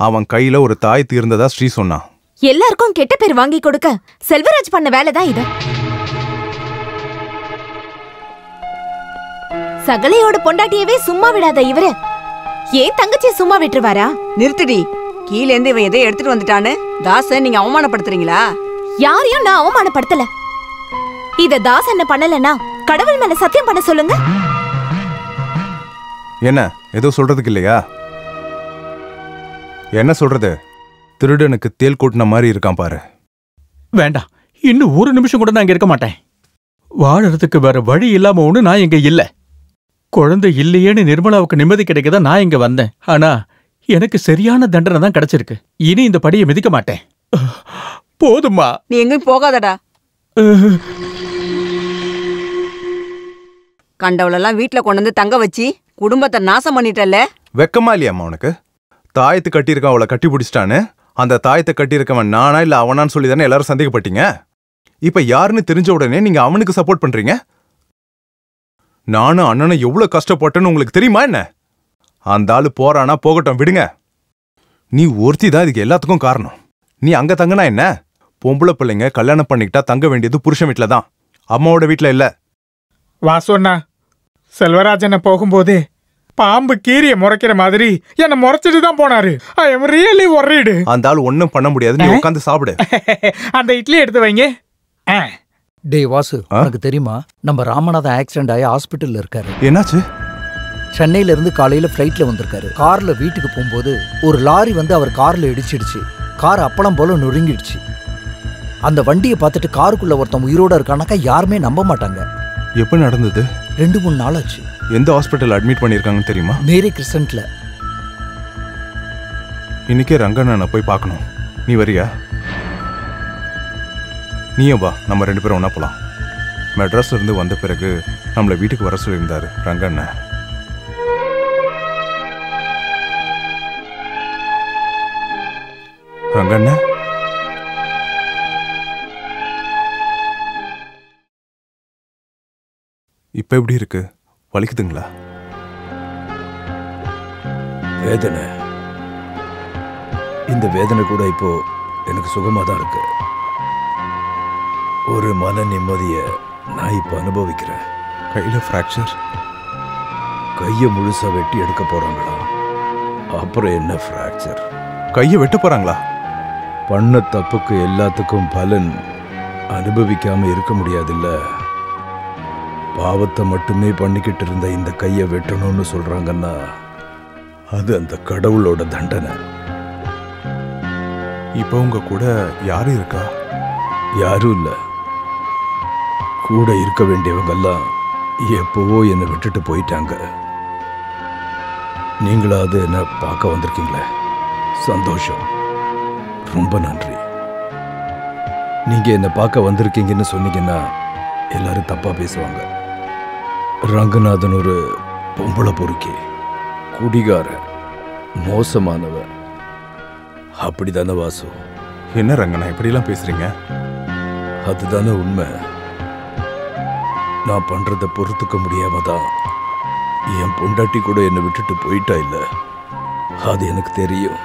அவன் கையில ஒரு தாய் தீர்ந்ததா ஸ்ரீ சொன்னான்.
எல்லாருக்கும் கெட்ட பேர் வாங்கி கொடுக்க செல்வராஜ் பண்ண வேலைதான் இது. சகலையோட பொண்டாட்டியவே சும்மா விடாத இவரு ஏன் தங்கச்சியை சும்மா விட்டுருவாரா?
நிறுத்துடி. கீழே இருந்து இவன் எதை எடுத்துட்டு வந்துட்டான்னு தாச நீங்க அவமானப்படுத்துறீங்களா?
யாரையும் நான் அவமானப்படுத்தல. இத தாஸ் என்ன பண்ணலன்னா கடவுள் மேல சத்தியம் பண்ண சொல்லுங்க.
என்ன ஏதோ சொல்றதுக்கு இல்லையா? என்ன சொல்றது? திருடனுக்கு தேல் கூட்டின மாதிரி இருக்கான் பாரு.
வேண்டாம், இன்னும் ஒரு நிமிஷம் கூட நான் இங்க இருக்க மாட்டேன். வாழறதுக்கு வேற வழி இல்லாம ஒண்ணு நான் இங்க இல்ல. குழந்தை இல்லையேன்னு நிர்மலாவுக்கு நிம்மதி கிடைக்கதா நான் இங்க வந்தேன். ஆனா எனக்கு சரியான தண்டனை தான் கிடைச்சிருக்கு. இனி இந்த படியை மிதிக்க மாட்டேன். போதுமா?
நீ எங்கேயும் போகாதடா. கண்டவளெல்லாம் வீட்டுல கொண்டு வந்து தங்க வச்சு குடும்பத்தை நாசம் பண்ணிட்டல்ல.
வெக்கமா இல்லையாம்மா உனக்கு? தாயத்து கட்டியிருக்கான், அவளை கட்டி பிடிச்சிட்டான்னு. அந்த தாயத்தை கட்டியிருக்கவன் நானா இல்ல அவனான்னு சொல்லி தானே எல்லாரும் சந்தேகப்பட்டீங்க. இப்ப யாருன்னு தெரிஞ்ச உடனே நீங்க அவனுக்கு சப்போர்ட் பண்றீங்க. நானும் அண்ணனும் எவ்வளவு கஷ்டப்பட்டேன்னு உங்களுக்கு தெரியுமா என்ன? அந்த ஆளு போறானா போகட்டும், விடுங்க. நீ ஒருத்தி தான் இதுக்கு எல்லாத்துக்கும் காரணம். நீ அங்க தங்கினா என்ன? பொம்பளை பிள்ளைங்க கல்யாணம் பண்ணிக்கிட்டா தங்க வேண்டியது புருஷன் வீட்டுல தான், அம்மாவோட வீட்டுல இல்ல.
வாசோண்ணா, செல்வராஜனை போகும்போது பாம்பு கீரிய முறைக்கிற மாதிரி என்ன முறைச்சிட்டு தான் போனாரு. I am really worried.
அந்த ஆள் ஒன்னும் பண்ண முடியாது, நீ உட்காந்து சாப்பிடு.
அந்த இட்லி எடுத்து வைங்க.
டேய் வாசு, உனக்கு தெரியுமா நம்ம ராமநாதன் ஆக்சிடென்ட் ஆகி ஹாஸ்பிட்டல்ல இருக்காரு.
என்னாச்சு?
சென்னையில இருந்து காலையில ஃப்ளைட்ல வந்திருக்காரு. கார்ல வீட்டுக்கு போகும்போது ஒரு லாரி வந்து அவர் கார்ல இடிச்சிடுச்சு. கார் அப்பளம் போல நொறுங்கிடுச்சு. அந்த வண்டியை பார்த்துட்டு காருக்குள்ள ஒருத்தன் உயிரோட இருக்கானாக்கா யாருமே நம்ப மாட்டாங்க.
எப்ப நடந்தது?
2-3 நாள் ஆச்சு.
எந்த ஹாஸ்பிட்டல் அட்மிட் பண்ணிருக்காங்கன்னு தெரியுமா?
மேரி கிறிஸ்டன்ட்ல.
இன்னைக்கே ரங்கண்ணனை போய் பார்க்கணும். நீ வரியா? நீயும் வா, நம்ம 2 பேரும் ஒன்றா போகலாம். மெட்ராஸ்ல இருந்து வந்த பிறகு நம்மளை வீட்டுக்கு வர சொல்லியிருந்தாரு ரங்கண்ணன். ரங்கண்ணன், இப்ப எப்படி இருக்கு? வலிக்குதுங்களா?
வேதனை. இந்த வேதனை கூட இப்போ எனக்கு சுகமாக தான் இருக்கு. ஒரு மன நிம்மதியை நான் இப்போ அனுபவிக்கிறேன்.
கையில் ஃப்ராக்சர்?
கையை முழுசா வெட்டி எடுக்க போறாங்களா? அப்புறம் என்ன ஃப்ராக்சர்?
கையை வெட்ட போறாங்களா?
பண்ண தப்புக்கு எல்லாத்துக்கும் பலன் அனுபவிக்காம இருக்க முடியாதுல்ல. பாவத்தை மட்டுமே பண்ணிக்கிட்டு இருந்த இந்த கையை வெட்டணும்னு சொல்றாங்கன்னா அது அந்த கடவுளோட தண்டனை.
இப்போ உங்க கூட யாரும் இருக்கா?
யாரும் இல்லை. கூட இருக்க வேண்டியவங்கெல்லாம் எப்போவோ என்னை விட்டுட்டு போயிட்டாங்க. நீங்களாவது என்ன பார்க்க வந்திருக்கீங்களே, சந்தோஷம். ரொம்ப நன்றி. நீங்க என்ன பார்க்க வந்திருக்கீங்கன்னு சொன்னீங்கன்னா எல்லாரும் தப்பா பேசுவாங்க. ரங்கநாதன் ஒரு பொம்பளை பொறுக்கி, குடிகாரன், மோசமானவன். அப்படிதானே வாசு?
என்ன ரங்கண்ணா இப்படிலாம் பேசுறீங்க?
அதுதானே உண்மை. நான் பண்றதை பொறுத்துக்க முடியாம தான் என் பொண்டாட்டி கூட என்னை விட்டுட்டு போயிட்டா. இல்ல, அது எனக்கு தெரியும்.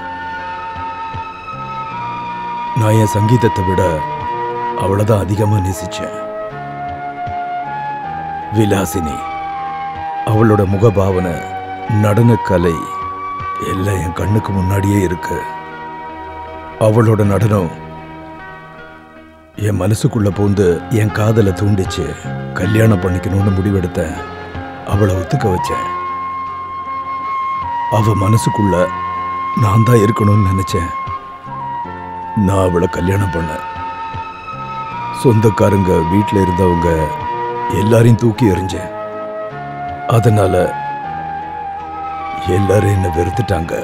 நான் என் சங்கீதத்தை விட அவளைதான் அதிகமா நேசிச்சேன். விலாசினி, அவளோட முகபாவனை, நடனக்கலை எல்லாம் என் கண்ணுக்கு முன்னாடியே இருக்கு. அவளோட நடனம் என் மனசுக்குள்ள பூந்து என் காதலை தூண்டிச்சு. கல்யாணம் பண்ணிக்கணும்னு முடிவெடுத்தேன். அவளை ஒத்துக்க வச்சேன். அவ மனசுக்குள்ள நான் தான் இருக்கணும்னு நினைச்சேன். நான் அவளை கல்யாணம் பண்ணேன். சொந்தக்காரங்க, வீட்டில் இருந்தவங்க எல்லாரையும் தூக்கி எறிஞ்சேன். அதனால எல்லாரும் என்ன வெறுத்துட்டாங்க.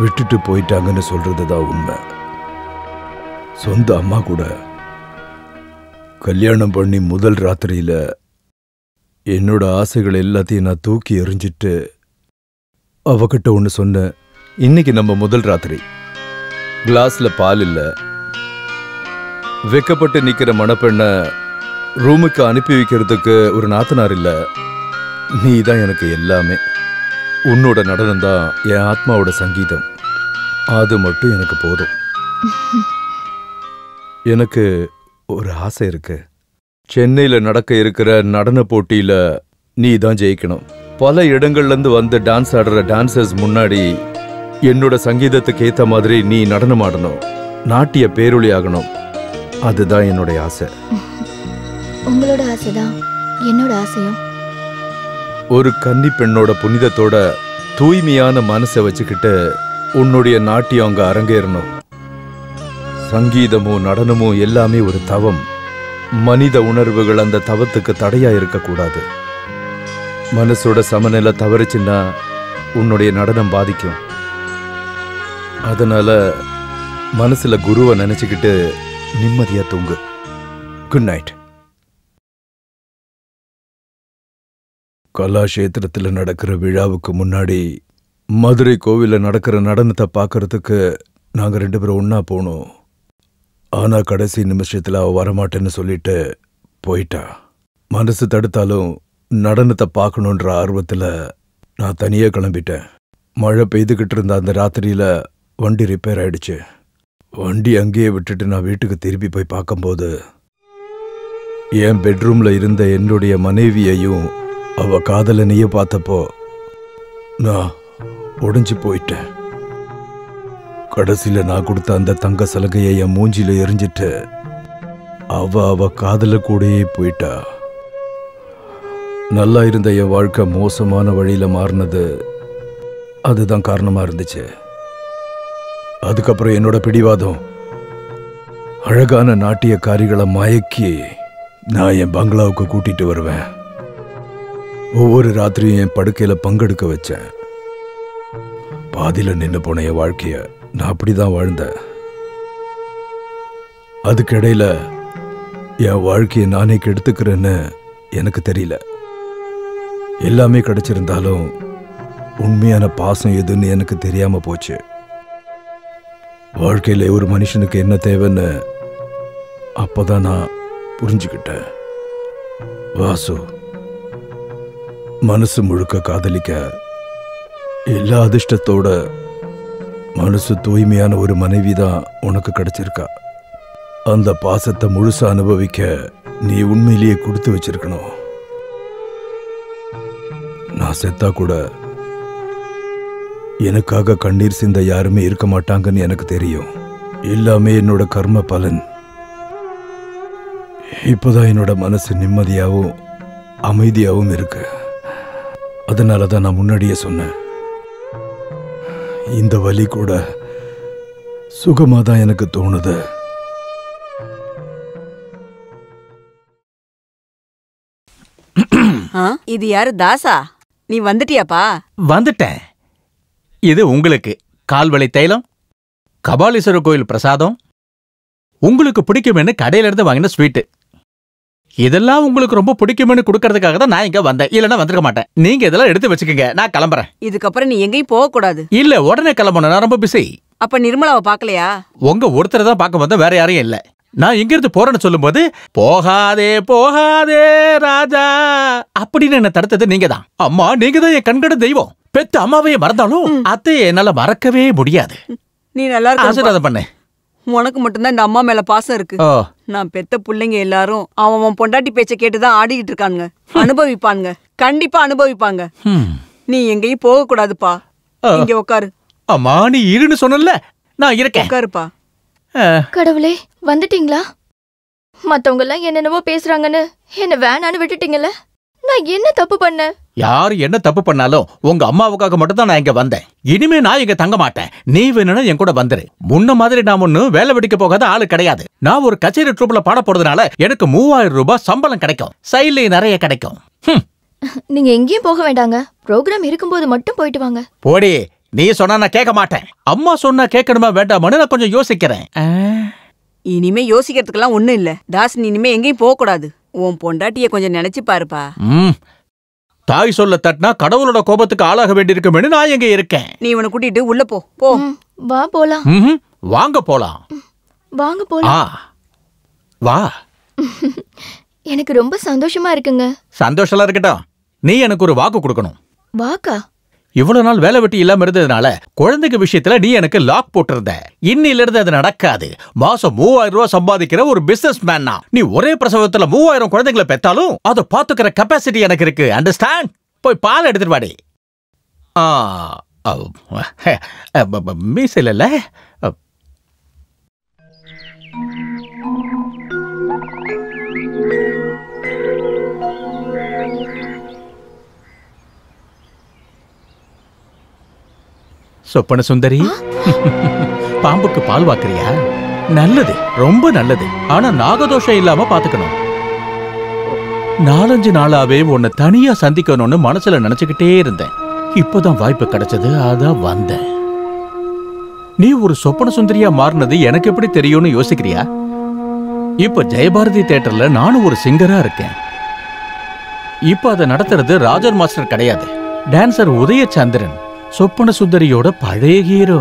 விட்டுட்டு போயிட்டாங்கன்னு சொல்றதுதான் உண்மை. சொந்த அம்மா கூட கல்யாணம் பண்ணி முதல் ராத்திரியில என்னோட ஆசைகள் எல்லாத்தையும் நான் தூக்கி எறிஞ்சிட்டு அவகிட்ட ஒன்று சொன்னேன். இன்னைக்கு நம்ம முதல் ராத்திரி. கிளாஸ்ல பால் இல்ல. வெக்கப்பட்டு நிக்கிற மணப்பெண்ணை ரூமுக்கு அனுப்பி வைக்கிறதுக்கு ஒரு நாத்தனார் இல்ல. நீ தான் எனக்கு எல்லாமே. உன்னோட நடனம் தான் என் ஆத்மாவோட சங்கீதம். அது மட்டும் எனக்கு போதும். எனக்கு ஒரு ஆசை இருக்கு. சென்னையில் நடக்க இருக்கிற நடன போட்டியில நீ தான் ஜெயிக்கணும். பல இடங்கள்ல இருந்து வந்து டான்ஸ் ஆடுற டான்சர்ஸ் முன்னாடி என்னோட சங்கீதத்துக்கு ஏத்த மாதிரி நீ நடனம் ஆடணும். நாட்டிய பேரொளி ஆகணும். அதுதான் என்னுடைய ஆசை.
உங்களோட ஆசைதான் என்னோட ஆசையும்.
ஒரு கன்னி பெண்ணோட புனிதத்தோட தூய்மையான மனசை வச்சுக்கிட்டு உன்னுடைய நாட்டியம் அங்க அரங்கேறணும். சங்கீதமும் நடனமும் எல்லாமே ஒரு தவம். மனித உணர்வுகள் அந்த தவத்துக்கு தடையா இருக்கக்கூடாது. மனசோட சமநிலை தவறுச்சுன்னா உன்னுடைய நடனம் பாதிக்கும். அதனால மனசுல குருவை நினைச்சுக்கிட்டு நிம்மதியா தூங்கு. Good night. கலாஷேத்திரத்தில் நடக்கிற விழாவுக்கு முன்னாடி மதுரை கோவிலில் நடக்கிற நடனத்தை பார்க்கறதுக்கு நாங்கள் 2 பேரும் ஒன்றா போனோம். ஆனால் கடைசி நிமிஷத்தில் அவள் வரமாட்டேன்னு சொல்லிட்டு போயிட்டா. மனசு தடுத்தாலும் நடனத்தை பார்க்கணுன்ற ஆர்வத்தில் நான் தனியாக கிளம்பிட்டேன். மழை பெய்துக்கிட்டு இருந்த அந்த ராத்திரியில் வண்டி ரிப்பேர் ஆயிடுச்சு. வண்டி அங்கேயே விட்டுட்டு நான் வீட்டுக்கு திருப்பி போய் பார்க்கும்போது என் பெட்ரூமில் இருந்த என்னுடைய மனைவியையும் அவ காதலனையும் பார்த்தப்போ நான் உடைஞ்சு போயிட்டேன். கடைசியில் நான் கொடுத்த அந்த தங்க சலகையை என் மூஞ்சில எரிஞ்சிட்டு அவ காதல கூடயே போயிட்டா. நல்லா இருந்த என் வாழ்க்கை மோசமான வழியில மாறினது அதுதான் காரணமா இருந்துச்சு. அதுக்கப்புறம் என்னோட பிடிவாதம் அழகான நாட்டியக்காரிகளை மயக்கி நான் என் பங்களாவுக்கு கூட்டிட்டு வருவேன். ஒவ்வொரு ராத்திரியும் என் படுக்கையில பங்கெடுக்க வச்சேன். பாதியில நின்று போன என் வாழ்க்கைய நான் அப்படிதான் வாழ்ந்தேன். அதுக்கிடையில என் வாழ்க்கையை நானே கெடுத்துக்கிறேன்னு எனக்கு தெரியல. எல்லாமே கிடைச்சிருந்தாலும் உண்மையான பாசம் எதுன்னு எனக்கு தெரியாம போச்சு. வாழ்க்கையில ஒரு மனுஷனுக்கு என்ன தேவைன்னு அப்பதான் நான் புரிஞ்சுக்கிட்டேன். வாசு, மனசு முழுக்க காதலிக்க எல்லா அதிர்ஷ்டத்தோட மனசு தூய்மையான ஒரு மனைவி தான் உனக்கு கிடைச்சிருக்கா. அந்த பாசத்தை முழுசா அனுபவிக்க நீ உண்மையிலேயே கொடுத்து வச்சிருக்கணும். நான் செத்தா கூட எனக்காக கண்ணீர் சிந்த யாருமே இருக்க மாட்டாங்கன்னு எனக்கு தெரியும். எல்லாமே என்னோட கர்ம பலன். இப்போதான் என்னோட மனசு நிம்மதியாகவும் அமைதியாகவும் இருக்கு. அதனால தான் நான் முன்னாடியே சொன்னேன், இந்த வலி கூட சுகமா தான் எனக்கு தோணுது.
இது யாரு தாசா? நீ வந்துட்டியாப்பா?
வந்துட்டேன். இது உங்களுக்கு கால்வளை தைலம், கபாலீஸ்வரர் கோயில் பிரசாதம், உங்களுக்கு பிடிக்குமென்னு கடையில இருந்து வாங்கின ஸ்வீட்டு. இதெல்லாம் உங்களுக்கு ரொம்ப பிடிக்குமென்னு கொடுக்கறதுக்காக தான் நான் இங்க வந்தேன். இல்லைன்னா வந்திருக்க மாட்டேன். நீங்க இதெல்லாம் எடுத்து வச்சுக்கோங்க, நான் கிளம்புறேன்.
இதுக்கப்புறம் நீ எங்கேயும் போக கூடாது.
இல்ல, உடனே கிளம்பணும், நான் ரொம்ப பிஸி.
அப்ப நிர்மலாவை பாக்கலையா?
உங்க ஒருத்தரை தான் பார்க்க வந்தேன், வேற யாரையும் இல்ல. நான் இங்கிருந்து போறேன்னு சொல்லும்போது போகாதே போகாதே ராஜா அப்படின்னு என்ன தடுத்தது நீங்க தான். அம்மா, நீங்க தான் என் கண்கட தெய்வம். பெத்த அம்மாவையே மறந்தாலும் அத்தையை என்னால மறக்கவே முடியாது.
நீ நல்லா இருக்க.
ஆசீர்வாதம் பண்ணு.
உனக்கு மட்டும்தான் இந்த அம்மா மேல பாசம் இருக்கு. நான் பெத்த பிள்ளைங்க எல்லாரும் அவன் பொண்டாட்டி பேச்ச கேட்டுதான் ஆடிக்கிட்டு இருக்கானுங்க. அனுபவிப்பானுங்க, கண்டிப்பா அனுபவிப்பாங்க. நீ எங்கேயும் போக கூடாதுப்பா. இங்க உட்காரு.
அம்மா, நீ இருன்னு சொன்னல, நான் இருக்கேன்.
உட்காருப்பா.
கடவுளே, வந்துட்டீங்களா? மத்தவங்க எல்லாம் என்னென்னவோ பேசுறாங்கன்னு என்ன வேணான்னு விட்டுட்டீங்கல்ல. நான் என்ன தப்பு பண்ணேன்?
யாரு என்ன தப்பு பண்ணாலும் உங்க அம்மாவுக்காக மட்டும் தான் நான் இங்க வந்தேன். இனிமே நான் இங்க தங்க மாட்டேன். நீ வேணும்னா என் கூட வந்துரு. முன்ன மாதிரி நான் ஒன்னும் வேலை வெடிக்க போகாத ஆளு கிடையாது. நான் ஒரு கச்சேரி ட்ரூப்ல பாட போறதுனால எனக்கு 3000 ரூபாய் சம்பளம் கிடைக்கும். சைட்ல நிறைய கிடைக்கும்.
நீங்க எங்கேயும் போக வேண்டாங்க. ப்ரோக்ராம் இருக்கும்போது மட்டும் போயிட்டு வாங்க.
போடி, நீ சொன்னா நான் கேட்க மாட்டேன். அம்மா சொன்னா கேட்கணுமா வேண்டாமான்னு நான் கொஞ்சம் யோசிக்கிறேன்.
இனிமே யோசிக்கிறதுக்கெல்லாம் ஒண்ணும் இல்ல தாஸ். நீ இனிமே எங்கேயும் போக கூடாது. உன் பொண்டாட்டிய கொஞ்சம் நினைச்சு பாருப்பா.
தாய் சொல்ல தட்டினா கடவுளோட கோபத்துக்கு ஆளாக வேண்டியிருக்கும்னு நான் எங்க இருக்கேன்.
நீ இவனை கூட்டிட்டு உள்ள போ. போ.
வா போலாம்.
வாங்க போலாம்.
வாங்க போலாம்.
வா.
எனக்கு ரொம்ப சந்தோஷமா இருக்குங்க.
சந்தோஷமா இருக்கட்டும். நீ எனக்கு ஒரு வாக்கு கொடுக்கணும்.
வாக்கா?
இவ்வளவு நாள் வேலை வெட்டி இல்லாம இருந்ததுனால குழந்தைங்க விஷயத்துல நீ எனக்கு லாக் போட்டிருந்த. இன்னில இருந்து அது நடக்காது. மாசம் 3000 ரூபாய் சம்பாதிக்கிற ஒரு பிசினஸ் மேன். நீ ஒரே பிரசவத்துல 3000 குழந்தைங்களை பெத்தாலும் அதை பாத்துக்கிற கெப்பாசிட்டி எனக்கு இருக்கு. அண்டர்ஸ்டாண்ட்? போய் பால் எடுத்துட்டு வாடி. மீஸ் இல்ல. சொப்பன சுந்தரி, பாம்புக்கு பால் வாக்குறியா? நல்லது, ரொம்ப நல்லது. ஆனா நாகதோஷம் இல்லாம பாத்துக்கணும். 4-5 நாளாவே உன்னை தனியா சந்திக்கணும்னு மனசுல நினைச்சுக்கிட்டே இருந்தேன். இப்பதான் வாய்ப்பு கிடைச்சது, அதான் வந்தேன். நீ ஒரு சொப்பன சுந்தரியா மாறினது எனக்கு எப்படி தெரியும்னு யோசிக்கிறியா? இப்ப ஜெயபாரதி தியேட்டர்ல நானும் ஒரு சிங்கரா இருக்கேன். இப்ப அதை நடத்துறது ராஜர் மாஸ்டர் கிடையாது, டான்சர் உதயச்சந்திரன், சொப்பன சுந்தரியோட பழைய ஹீரோ.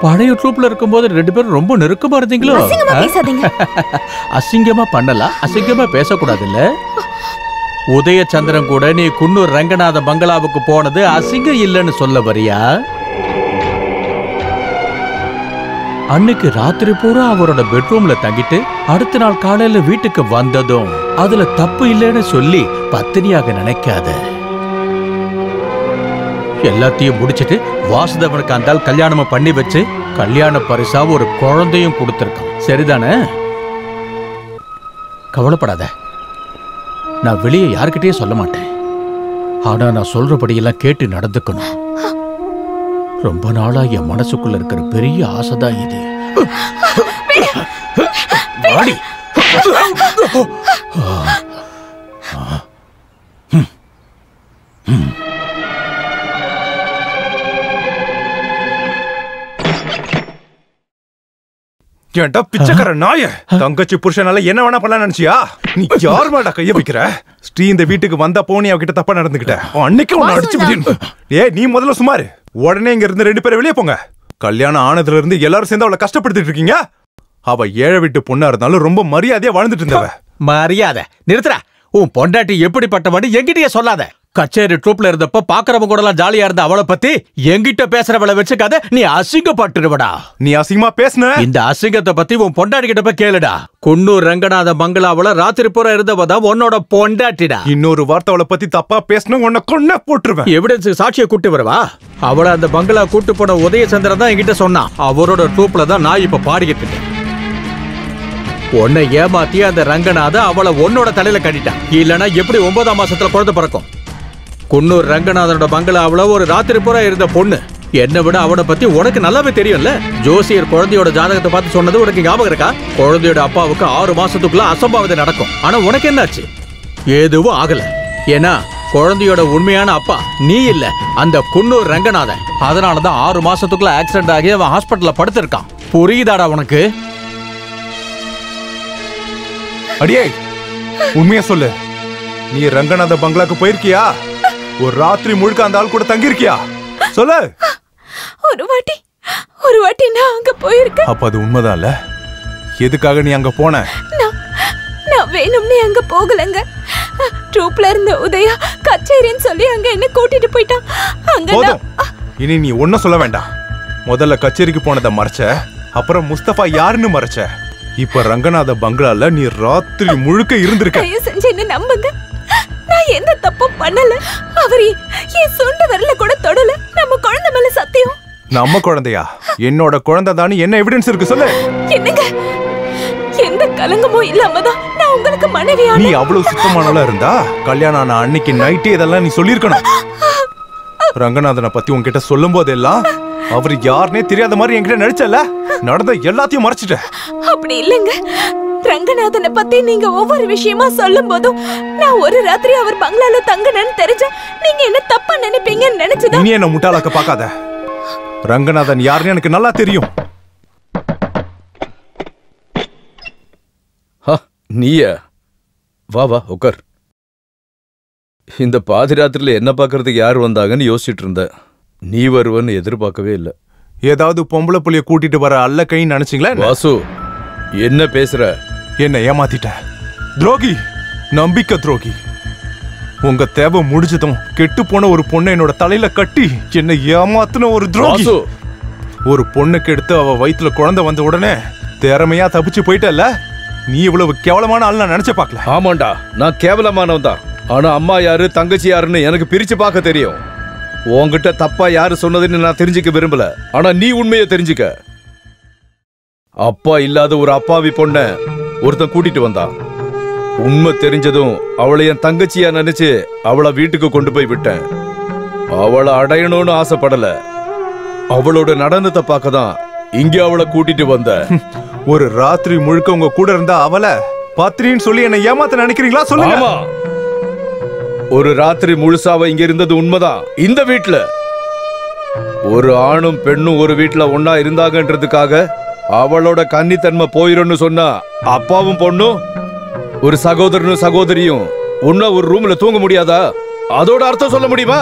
பழைய ட்ரூப்ல இருக்கும்போது 2 பேரும் ரொம்ப நெருக்கமா இருந்தீங்களோ? அசிங்கமா பண்ணலாம், அசிங்கமா பேசக்கூடாது இல்ல. உதயச்சந்திரன் கூட நீ குன்னூர் ரங்கநாத பங்களாவுக்கு போனது அசிங்கம் இல்லைன்னு சொல்ல வரியா? அன்னைக்கு ராத்திரி பூரா அவரோட பெட்ரூம்ல தங்கிட்டு அடுத்த நாள் காலையில வீட்டுக்கு வந்ததும் அதுல தப்பு இல்லைன்னு சொல்லி பத்தினியாக நினைக்காத. எல்லாத்தையும் முடிச்சிட்டு வாசுதேவனுக்கு அந்த கல்யாணம் பண்ணி வச்சு கல்யாண பரிசா ஒரு குழந்தையும் கொடுத்திருக்கான். சரிதானே? கவலைப்படாத, நான் வெளியே யாருக்கிட்டே சொல்ல மாட்டேன். ஆனா நான் சொல்றபடியெல்லாம் கேட்டு நடந்துக்கணும். ரொம்ப நாளா என் மனசுக்குள்ள இருக்கிற பெரிய ஆசைதான் இது. வாடி.
ஏன்டா பிச்சைக்கார நாய, தங்கச்சி புருஷனால என்ன வேணா பண்ணலாம் நினைச்சியா? நீ யார் மேடா கைய வைக்கிற? ஸ்ரீ இந்த வீட்டுக்கு வந்தா போனி அவகிட்ட தப்பா நடந்துக்கிட்ட. அன்னைக்கு உன்னை அடிச்சு நீ முதல்ல சுமாரு. உடனே இங்க இருந்து 2 பேரும் வெளியே போங்க. கல்யாணம் ஆனதுல இருந்து எல்லாரும் சேர்ந்து அவளை கஷ்டப்படுத்திட்டு இருக்கீங்க. அவ ஏழை வீட்டு பொண்ணா இருந்தாலும் ரொம்ப மரியாதையா வாழ்ந்துட்டு இருந்தவ.
மரியாதை நிறுத்துறா. உன் பொண்டாட்டி எப்படிப்பட்டவன்னு என்கிட்டயே சொல்லாத. கச்சேரி ட்ரூப்ல இருந்தப்ப பாக்குறவங்க கூட எல்லாம் ஜாலியா இருந்த அவளை பத்தி என்கிட்ட பேசுறவளை வச்சுக்காத. நீ அசிங்கப்பட்டுருவடா.
நீ அசிங்கமா பேசுன.
இந்த அசிங்கத்தை பத்தி உன் பொண்டாட்டி கிட்ட போய் கேளுடா. குன்னூர் ரங்கநாத பங்களாவுல ராத்திரி பூரா இருந்தவதான் உன்னோட பொண்டாட்டிடா.
இன்னொரு வார்த்தை அவளை பத்தி தப்பா பேசணும் உன்னை கொன்ன போட்டுருவேன்.
எவிடன்ஸ் சாட்சியை கூட்டு வரவா? அவளை அந்த பங்களா கூட்டு போன உதயசந்திரன் தான் என்கிட்ட சொன்னான். அவரோட ட்ரூப்ல தான் நான் இப்ப பாடிக்கிட்டு இருக்கேன். உன்னை ஏமாத்தி அந்த ரங்கநாத அவளை உன்னோட தலையில கட்டிட்டான். இல்லனா எப்படி 9ஆம் மாசத்துல குழந்தை பிறக்கும்? குன்னூர் ரங்கநாதனோட பங்களாவுல ஒரு ராத்திரி பூரா இருந்த பொண்ணு. என்னை விட அவனை பத்தி உனக்கு நல்லாவே தெரியும்ல. ஜோசியர் குழந்தையோட ஜாதகத்தை பார்த்து சொன்னது உனக்கு ஞாபகம் இருக்கா? குழந்தையோட அப்பாவுக்கு 6 மாசத்துக்குள்ள அசம்பாவிதம் நடக்கும். ஆனா உனக்கு என்னாச்சு? எதுவும் ஆகல. ஏன்னா குழந்தையோட உண்மையான அப்பா நீ இல்ல, அந்த குன்னூர் ரங்கநாதன். அதனாலதான் 6 மாசத்துக்குள்ள ஆக்சிடென்ட் ஆகி அவன் ஹாஸ்பிட்டல்ல படுத்திருக்கான். புரியுதாடா உனக்கு?
அடியே உண்மையா சொல்லு. நீ ரங்கநாத பங்களாக்கு போயிருக்கியா? ஒரு ராத்திரி முழுக்க அந்த ஆள் கூட தங்கி இருக்கியா? சொல்லு.
ஒரு வாட்டி நான் அங்க போயிருக்கேன்.
அப்ப அது உண்மைதான்ல? எதுக்காக நீ அங்க போன?
நான் வேணும்னே அங்க போகலங்க. ட்ரூப்ல இருந்த உதயா கச்சேரின்னு சொல்லி அங்க என்ன கூட்டிட்டு போயிட்டான்.
போதும், இனி நீ ஒன்னும் சொல்ல வேண்டாம். முதல்ல கச்சேரிக்கு போனதை மறைச்ச, அப்புறம் முஸ்தபா யாருன்னு மறைச்ச. இப்ப ரங்கநாத பங்களால நீ ராத்திரி முழுக்க இருந்திருக்க.
தயவு செஞ்சு என்ன நம்புங்க. நான் எந்த தப்பும் பண்ணல. அவர் என் சொந்த வரல கூட தொடல. நம்ம குழந்தை மேல சத்தியம்.
நம்ம குழந்தையா? என்னோட குழந்தை தான். என்ன எவிடன்ஸ் இருக்கு சொல்லு.
என்னங்க, எந்த கலங்கமும் இல்லாம தான் நான் உங்களுக்கு மனைவியான.
நீ அவ்வளவு சுத்தமானவளா இருந்தா கல்யாணம் ஆன அன்னைக்கு நைட்டே இதெல்லாம் நீ சொல்லிருக்கணும். ரங்கநாதனை பத்தி உன்கிட்ட சொல்லும் போதெல்லாம் அவர் யாருனே தெரியாத மாதிரி என்கிட்ட நடிச்சல. நடந்த எல்லாத்தையும் மறைச்சிட்ட.
அப்படி இல்லங்க. ரங்கநாதனை பத்தி நீங்க ஒவ்வொரு விஷயமா சொல்லும் போதும் நான் ஒரு ராத்திரி அவர் பங்களால தங்கனன்னு தெரிஞ்சா நீங்க என்ன தப்பா நினைப்பீங்கன்னு நினைச்சதா.
நீ என்ன முட்டாளாக்க பார்க்காத. ரங்கநாதன் யாருன்னு எனக்கு நல்லா தெரியும்.
நீயா? வா வா உட்கார். இந்த பாதிராத்திரில என்ன பார்க்கறதுக்கு யார் வந்தாங்கன்னு யோசிச்சுட்டு இருந்த. நீ வருவன்னு எதிர்பார்க்கவே இல்லை.
ஏதாவது பொம்பளை புள்ளிய கூட்டிட்டு வர அல்ல கை நினைச்சீங்களா?
வாசு, என்ன பேசுற?
என்ன ஏமாத்திட்ட. துரோகி, நம்பிக்கை துரோகி. உங்க தேவை முடிஞ்சதும் கெட்டு போன ஒரு பொண்ணை என்னோட தலையில கட்டி என்ன ஏமாத்துன ஒரு துரோகி. ஒரு பொண்ணுக்கு எடுத்து அவ வயிற்றுல குழந்தை வந்த உடனே திறமையா தப்பிச்சு போயிட்டல்ல. நீ இவ்வளவு கேவலமான ஆள் நான் நினைச்ச பார்க்கல.
ஆமாண்டா, நான் கேவலமானவன் தான். ஆனா அம்மா யாரு தங்கச்சி யாருன்னு எனக்கு பிரிச்சு பார்க்க தெரியும். உன்கிட்ட தப்பா யாரு சொன்னதுன்னு நான் தெரிஞ்சுக்க விரும்பல. ஆனா நீ உண்மையை தெரிஞ்சுக்க. அப்பா இல்லாத ஒரு அப்பாவி பொண்ண ஒருத்தன் கூட்டிட்டு வந்தான். உண்மை தெரிஞ்சதும் அவளை என் தங்கச்சியா நினைச்சு அவளை வீட்டுக்கு கொண்டு போய் விட்டேன். அவளை அடையணும்னு ஆசைப்படல. அவளோட நடனத்தை பார்க்க தான் இங்க அவளை கூட்டிட்டு வந்த.
ஒரு ராத்திரி முழுக்க உங்க கூட இருந்தா அவளை பாத்திரின்னு சொல்லி என்ன ஏமாத்த நினைக்கிறீங்களா? சொல்லுங்க.
ஒரு ராத்திரி முழுசாவ இங்க இருந்தது உண்மைதான். இந்த வீட்டுல ஒரு ஆணும் பெண்ணும் ஒரு வீட்டுல ஒன்னா இருந்தாங்கன்றதுக்காக அவளோட கன்னித்தன்மை போயிடும்னு சொன்னா அப்பாவும் பொண்ணும் ஒரு சகோதரனும் சகோதரியும் ஒன்னா ஒரு ரூம்ல தூங்க முடியாதா? அதோட அர்த்தம் சொல்ல முடியுமா?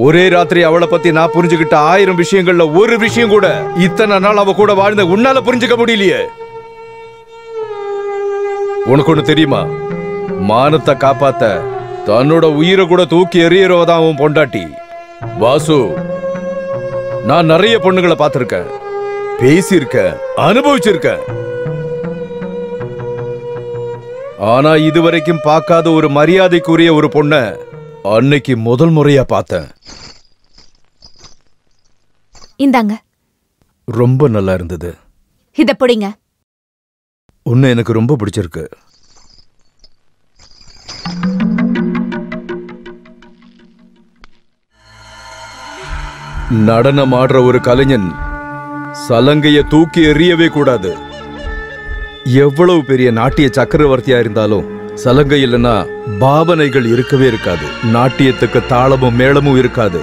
ஒரே ராத்திரி அவளை பத்தி நான் புரிஞ்சுக்கிட்ட 1000 விஷயங்கள்ல ஒரு விஷயம் கூட இத்தனை நாள் அவ கூட வாழ்ந்த உன்னால புரிஞ்சுக்க முடியலையே. உனக்கு ஒண்ணு தெரியுமா? மானத்தை காப்பாத்த தன்னோட உயிரை கூட தூக்கி எறியறவதான் உன் பொண்டாட்டி. வாசு, நான் நிறைய பொண்ணுங்களை பார்த்திருக்கேன், பேசியிருக்கேன், அனுபவிச்சிருக்கேன். ஆனா இதுவரைக்கும் பார்க்காத ஒரு மரியாதைக்குரிய ஒரு பொண்ண அன்னைக்கு முதல் முறையா பார்த்தேன்.
இந்தாங்க.
ரொம்ப நல்லா இருந்தது.
இத புடிங்க.
உன்னை எனக்கு ரொம்ப பிடிச்சிருக்கு. நடனம் ஆடுற ஒரு கலைஞன் சலங்கைய தூக்கி எறியவே கூடாது. எவ்வளவு பெரிய நாட்டிய சக்கரவர்த்தியா இருந்தாலும் சலங்கை இல்லைன்னா பாவனைகள் இருக்கவே இருக்காது. நாட்டியத்துக்கு தாளமும் மேளமும் இருக்காது.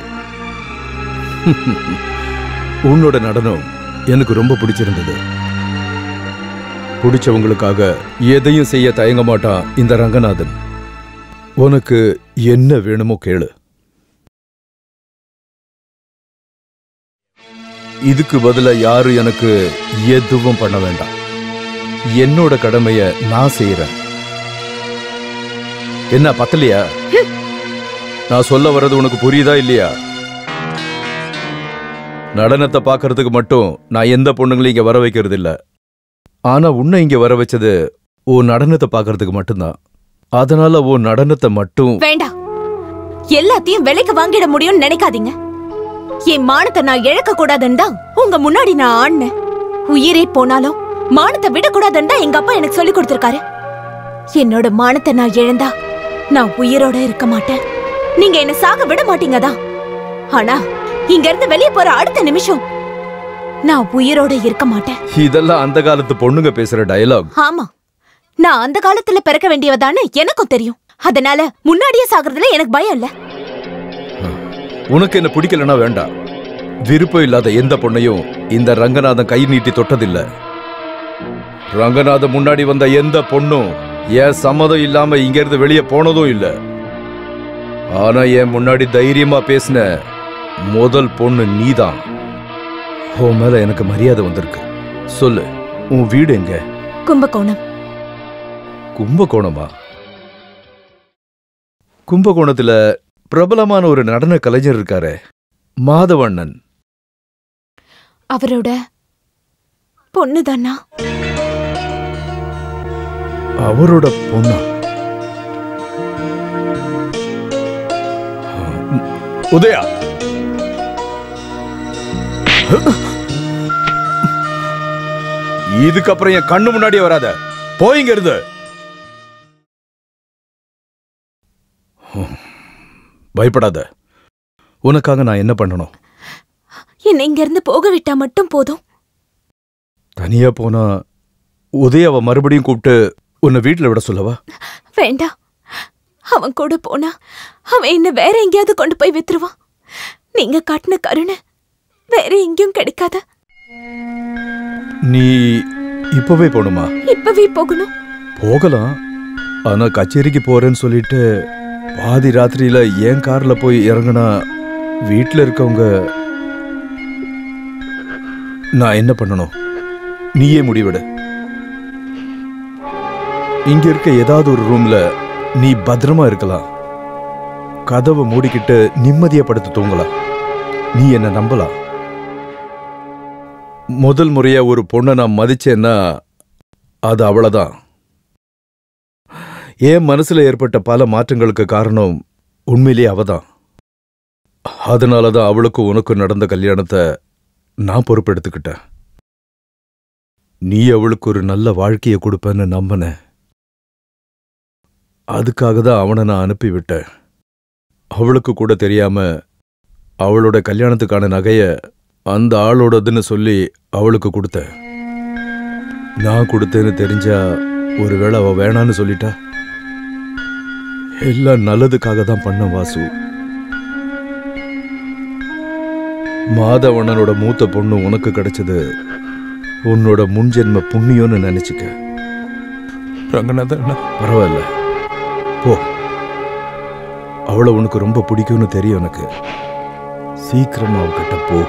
உன்னோட நடனம் எனக்கு ரொம்ப பிடிச்சிருந்தது. பிடிச்சவங்களுக்காக எதையும் செய்ய தயங்க மாட்டான் இந்த ரங்கநாதன். உனக்கு என்ன வேணுமோ கேளு. இதுக்கு பதிலா யாரும் எனக்கு எதுவும் பண்ண வேண்டாம். என்னோட கடமைய நான் செய்யறேன். என்ன பத்தலையா? நான் சொல்ல வர்றது உனக்கு புரியுதா இல்லையா? நடனத்தை பார்க்கறதுக்கு மட்டும் நான் எந்த பொண்ணுங்களையும் இங்க வர வைக்கிறது இல்ல. ஆனா உன்னை இங்க வர வச்சது உன் நடனத்தை பார்க்கறதுக்கு மட்டும்தான். அதனால உன் நடனத்தை மட்டும்
வேண்டாம். எல்லாத்தையும் விலைக்கு வாங்கிட முடியும்னு நினைக்காதீங்க. என் மானத்தை நான் இழக்க கூடாதுன்னு தான் உங்க முன்னாடி நான் ஆடினேன். உயிரே போனாலும் மானத்தை விடக்கூடாதுன்னு தான் எங்க அப்பா எனக்கு சொல்லி கொடுத்திருக்காரு. என்னோட மானத்தை நான் இழந்தா நான் உயிரோட இருக்க மாட்டேன். நீங்க என்ன சாக விட மாட்டீங்க தான். ஆனா இங்க இருந்து வெளியே போற அடுத்த நிமிஷம் நான் உயிரோட இருக்க மாட்டேன்.
இதெல்லாம் அந்த காலத்து பொண்ணுங்க பேசுற டயலாக்.
ஆமா, நான் அந்த காலத்துல பிறக்க வேண்டியவதான்னு எனக்கும் தெரியும். அதனால முன்னாடியே சாகிறதுல எனக்கு பயம் இல்ல.
உனக்கு என்ன பிடிக்கலன்னா வேண்டாம். விருப்பம் இல்லாத எந்த பொண்ணையும் இந்த ரங்கநாதன் கை நீட்டி தொட்டதில்ல. ரங்கநாதன் முன்னாடி வந்த எந்த பொண்ணும் என் சம்மதம் இல்லாம இங்க இருந்து வெளியே போனதும் இல்ல. ஆனா என் முன்னாடி தைரியமா பேசின முதல் பொண்ணு நீதான். உன் மேல எனக்கு மரியாதை வந்திருக்கு. சொல்லு, உன் வீடு எங்க?
கும்பகோணம்.
கும்பகோணமா? கும்பகோணத்துல பிரபலமான ஒரு நடன கலைஞர் இருக்காரு, மாதவண்ணன்.
அவரோட பொண்ணுதானா?
அவரோட பொண்ணா? உதயா, இதுக்கப்புறம் என் கண்ணு முன்னாடியே வராத. போயிங்க இருந்து. பயப்படாத. உனக்காக நான் என்ன பண்ணணும்?
என்னை இங்க இருந்து போக விட்டா மட்டும் போதும்.
தனியா போனா உதயாவை மறுபடியும் கூப்பிட்டு உன்னை வீட்டுல விட சொல்லவா?
வேண்டாம். அவன் கூட போனா அவன் என்ன வேற எங்கேயாவது கொண்டு போய் வித்துருவான். நீங்க காட்டின கருணை வேற எங்கேயும் கிடைக்காத.
நீ இப்பவே போகணுமா?
இப்பவே போகணும்.
போகலாம். ஆனா கச்சேரிக்கு போறேன்னு சொல்லிட்டு பாதி ராத்திரியில ஏன் கார்ல போய் இறங்குனா வீட்டுல இருக்கவங்க நான் என்ன பண்ணணும்? நீயே முடிவிடு. இங்க இருக்க ஏதாவது ஒரு ரூம்ல நீ பத்திரமா இருக்கலாம். கதவை மூடிக்கிட்டு நிம்மதியா படுத்து தூங்கலாம். நீ என்ன நம்பலாம். முதல் முறையா ஒரு பொண்ணை நான் மதிச்சேன்னா அது அவளதான். என் மனசுல ஏற்பட்ட பல மாற்றங்களுக்கு காரணம் உண்மையிலேயே அவதான். அதனாலதான் அவளுக்கும் உனக்கும் நடந்த கல்யாணத்தை நான் பொறுப்பெடுத்துக்கிட்டேன். நீ அவளுக்கு ஒரு நல்ல வாழ்க்கையை கொடுப்பேன்னு நம்பினேன். அதுக்காக தான் அவனை நான் அனுப்பிவிட்டேன். அவளுக்கு கூட தெரியாம அவளோட கல்யாணத்துக்கான நகைய அந்த ஆளோடதுன்னு சொல்லி அவளுக்கு கொடுத்தேன். நான் கொடுத்தேன்னு தெரிஞ்சா ஒருவேளை அவ வேணான்னு சொல்லிட்டா? எல்லாம் நல்லதுக்காக தான் பண்ண வாசு. மாதவண்ணனோட மூத்த பொண்ணு உனக்கு கிடைச்சது உன்னோட முன்ஜென்ம புண்ணியம்னு நினைச்சுக்க.
ரங்கநாதன்,
பரவாயில்ல, போ. அவளை உனக்கு ரொம்ப பிடிக்கும்னு தெரியும் எனக்கு. சீக்கிரமா அவகிட்ட போ.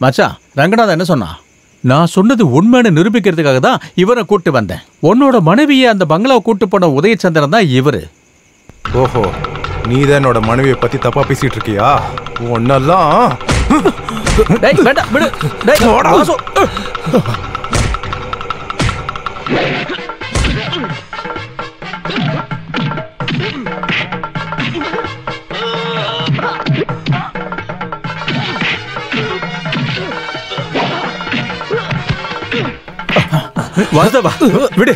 மச்சான், ரங்கநாதன் என்ன சொன்னா? நான் சொன்னது உண்மைன்னு நிரூபிக்கிறதுக்காக தான் இவரை கூட்டு வந்தேன். உன்னோட மனைவியை அந்த பங்களாவை கூட்டு போன உதயச்சந்திரன் தான் இவரு.
ஓஹோ, நீ தான் என்னோட மனைவியை பத்தி தப்பா பேசிட்டு இருக்கியா? ஒன்னெல்லாம்
வேண்டாம், விடு. வாசு. வாசவா விடு.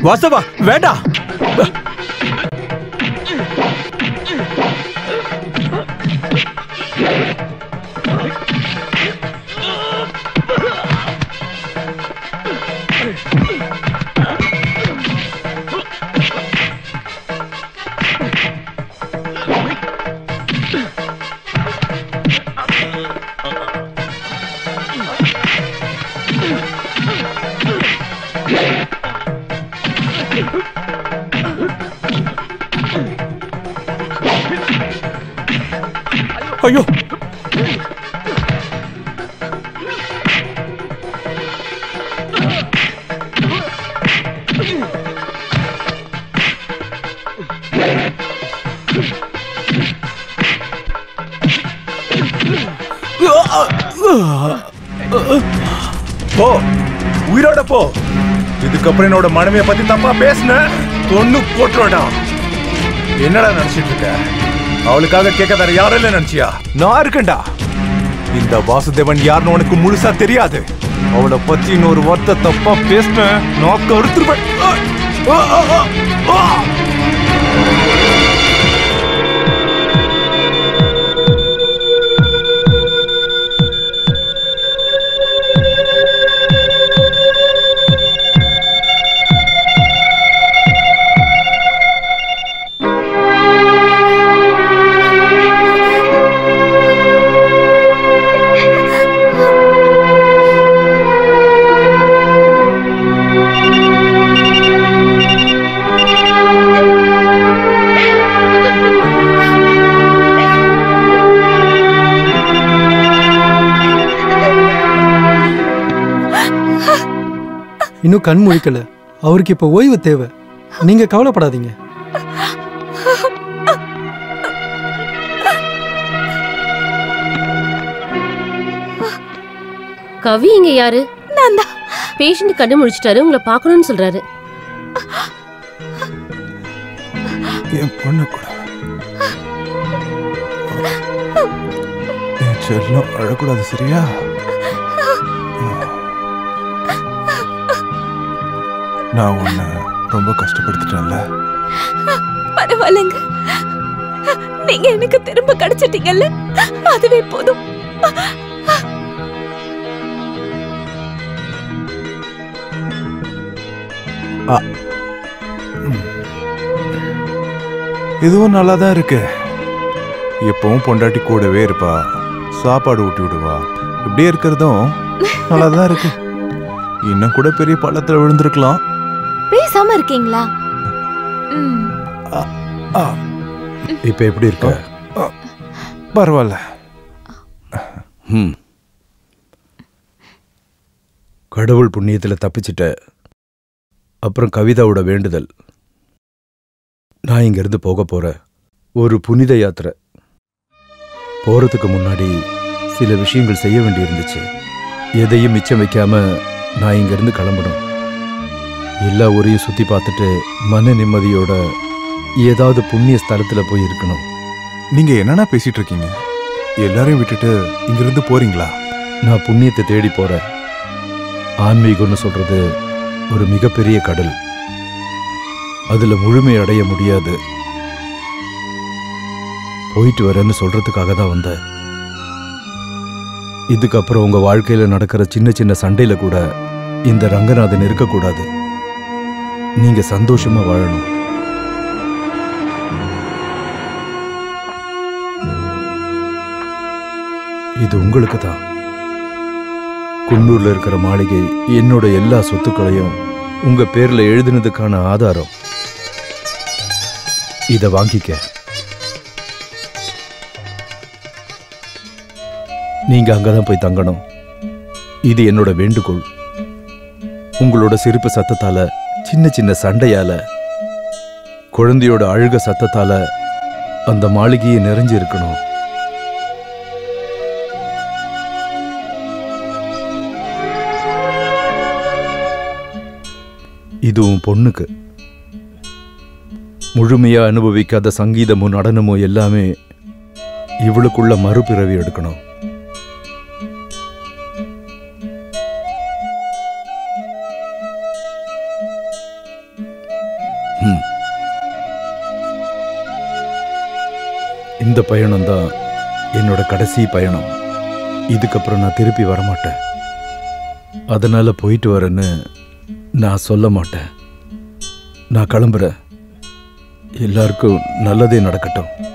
வாசவா வேண்டாம். ஐயோ
போ, உயிரோட போ. இதுக்கப்புறம் என்னோட மனைவிய பத்தி தப்பா பேசுன தொண்ணு போட்டுறடா. என்னடா நினைச்சிட்டு இருக்க? அவளுக்காக கேட்க வேற யாரும் இல்ல நினைச்சியா? நான் இருக்கேன்டா. இந்த வாசுதேவன் யாருன்னு உனக்கு முழுசா தெரியாது. அவளை பத்தி இன்னொரு வார்த்தை தப்பா பேசுன நான் கருத்துருவேன்.
இன்னும் கண் முழிக்கல. அவருக்கு இப்ப ஓய்வு தேவை. நீங்க கவலைப்படாதீங்க.
கவி இங்க யாரு? நான் தான். பேஷண்ட் கண்ணு முழிச்சிட்டாரு, உங்களை பார்க்கணும்னு சொல்றாரு.
என் பொண்ணு கூட என் செல்லம் அழக்கூடாது, சரியா? நான் உன்னை ரொம்ப கஷ்டப்படுத்திட்டேன்ல.
பரவாயில்லைங்க, நீங்க எனக்கு திரும்ப கிடைச்சிட்டீங்கல்ல, அதுவே போதும்.
இதுவும் நல்லா தான் இருக்கு. எப்பவும் பொண்டாட்டி கூடவே இருப்பா, சாப்பாடு ஊட்டி விடுவா. இப்படியே இருக்கிறதும் நல்லா தான் இருக்கு. இன்னும் கூட பெரிய பள்ளத்துல விழுந்திருக்கலாம்.
பேசாம இருக்கீங்களா?
இப்ப எப்படி இருக்க? பரவாயில்ல.
கடவுள் புண்ணியத்துல தப்பிச்சிட்ட. அப்புறம் கவிதாவோட வேண்டுதல். நான் இங்கிருந்து போக போற ஒரு புனித யாத்திரை. போறதுக்கு முன்னாடி சில விஷயங்கள் செய்ய வேண்டியிருந்துச்சு. எதையும் மிச்சம் வைக்காம நான் இங்கிருந்து கிளம்பணும். எல்லா ஊரையும் சுத்தி பார்த்துட்டு மன நிம்மதியோட ஏதாவது புண்ணிய ஸ்தலத்துல போய் இருக்கணும்.
நீங்க என்னன்னா பேசிட்டு இருக்கீங்க? எல்லாரையும் விட்டுட்டு இங்கிருந்து போறீங்களா?
நான் புண்ணியத்தை தேடி போறேன். ஆன்மீகம்னு சொல்றது ஒரு மிகப்பெரிய கடல். அதுல முழுமை அடைய முடியாது. போயிட்டு வரேன்னு சொல்றதுக்காக தான் வந்தேன். இதுக்கப்புறம் உங்க வாழ்க்கையில நடக்கிற சின்ன சின்ன சண்டையில கூட இந்த ரங்கநாதன் இருக்கக்கூடாது. நீங்க சந்தோஷமா வாழணும். இது உங்களுக்கு தான். குன்னூர்ல இருக்கிற மாளிகை என்னோட எல்லா சொத்துக்களையும் உங்க பேர்ல எழுதினதுக்கான ஆதாரம். இத வாங்கிக்க. நீங்க அங்கதான் போய் தங்கணும். இது என்னோட வேண்டுகோள். உங்களோட சிரிப்பு சத்தத்தால, சின்ன சின்ன சண்டையால, குழந்தையோட அழுக சத்தத்தால அந்த மாளிகையை நிறைஞ்சு இருக்கணும். இதுவும் பொண்ணுக்கு. முழுமையா அனுபவிக்காத சங்கீதமும் நடனமும் எல்லாமே இவளுக்குள்ள மறுபிறவி எடுக்கணும். இந்த பயணம் தான் என்னோட கடைசி பயணம். இதுக்கப்புறம் நான் திருப்பி வரமாட்டேன். அதனால போயிட்டு வரேன்னு நான் சொல்ல மாட்டேன். நான் கிளம்புறேன். எல்லாருக்கும் நல்லதே நடக்கட்டும்.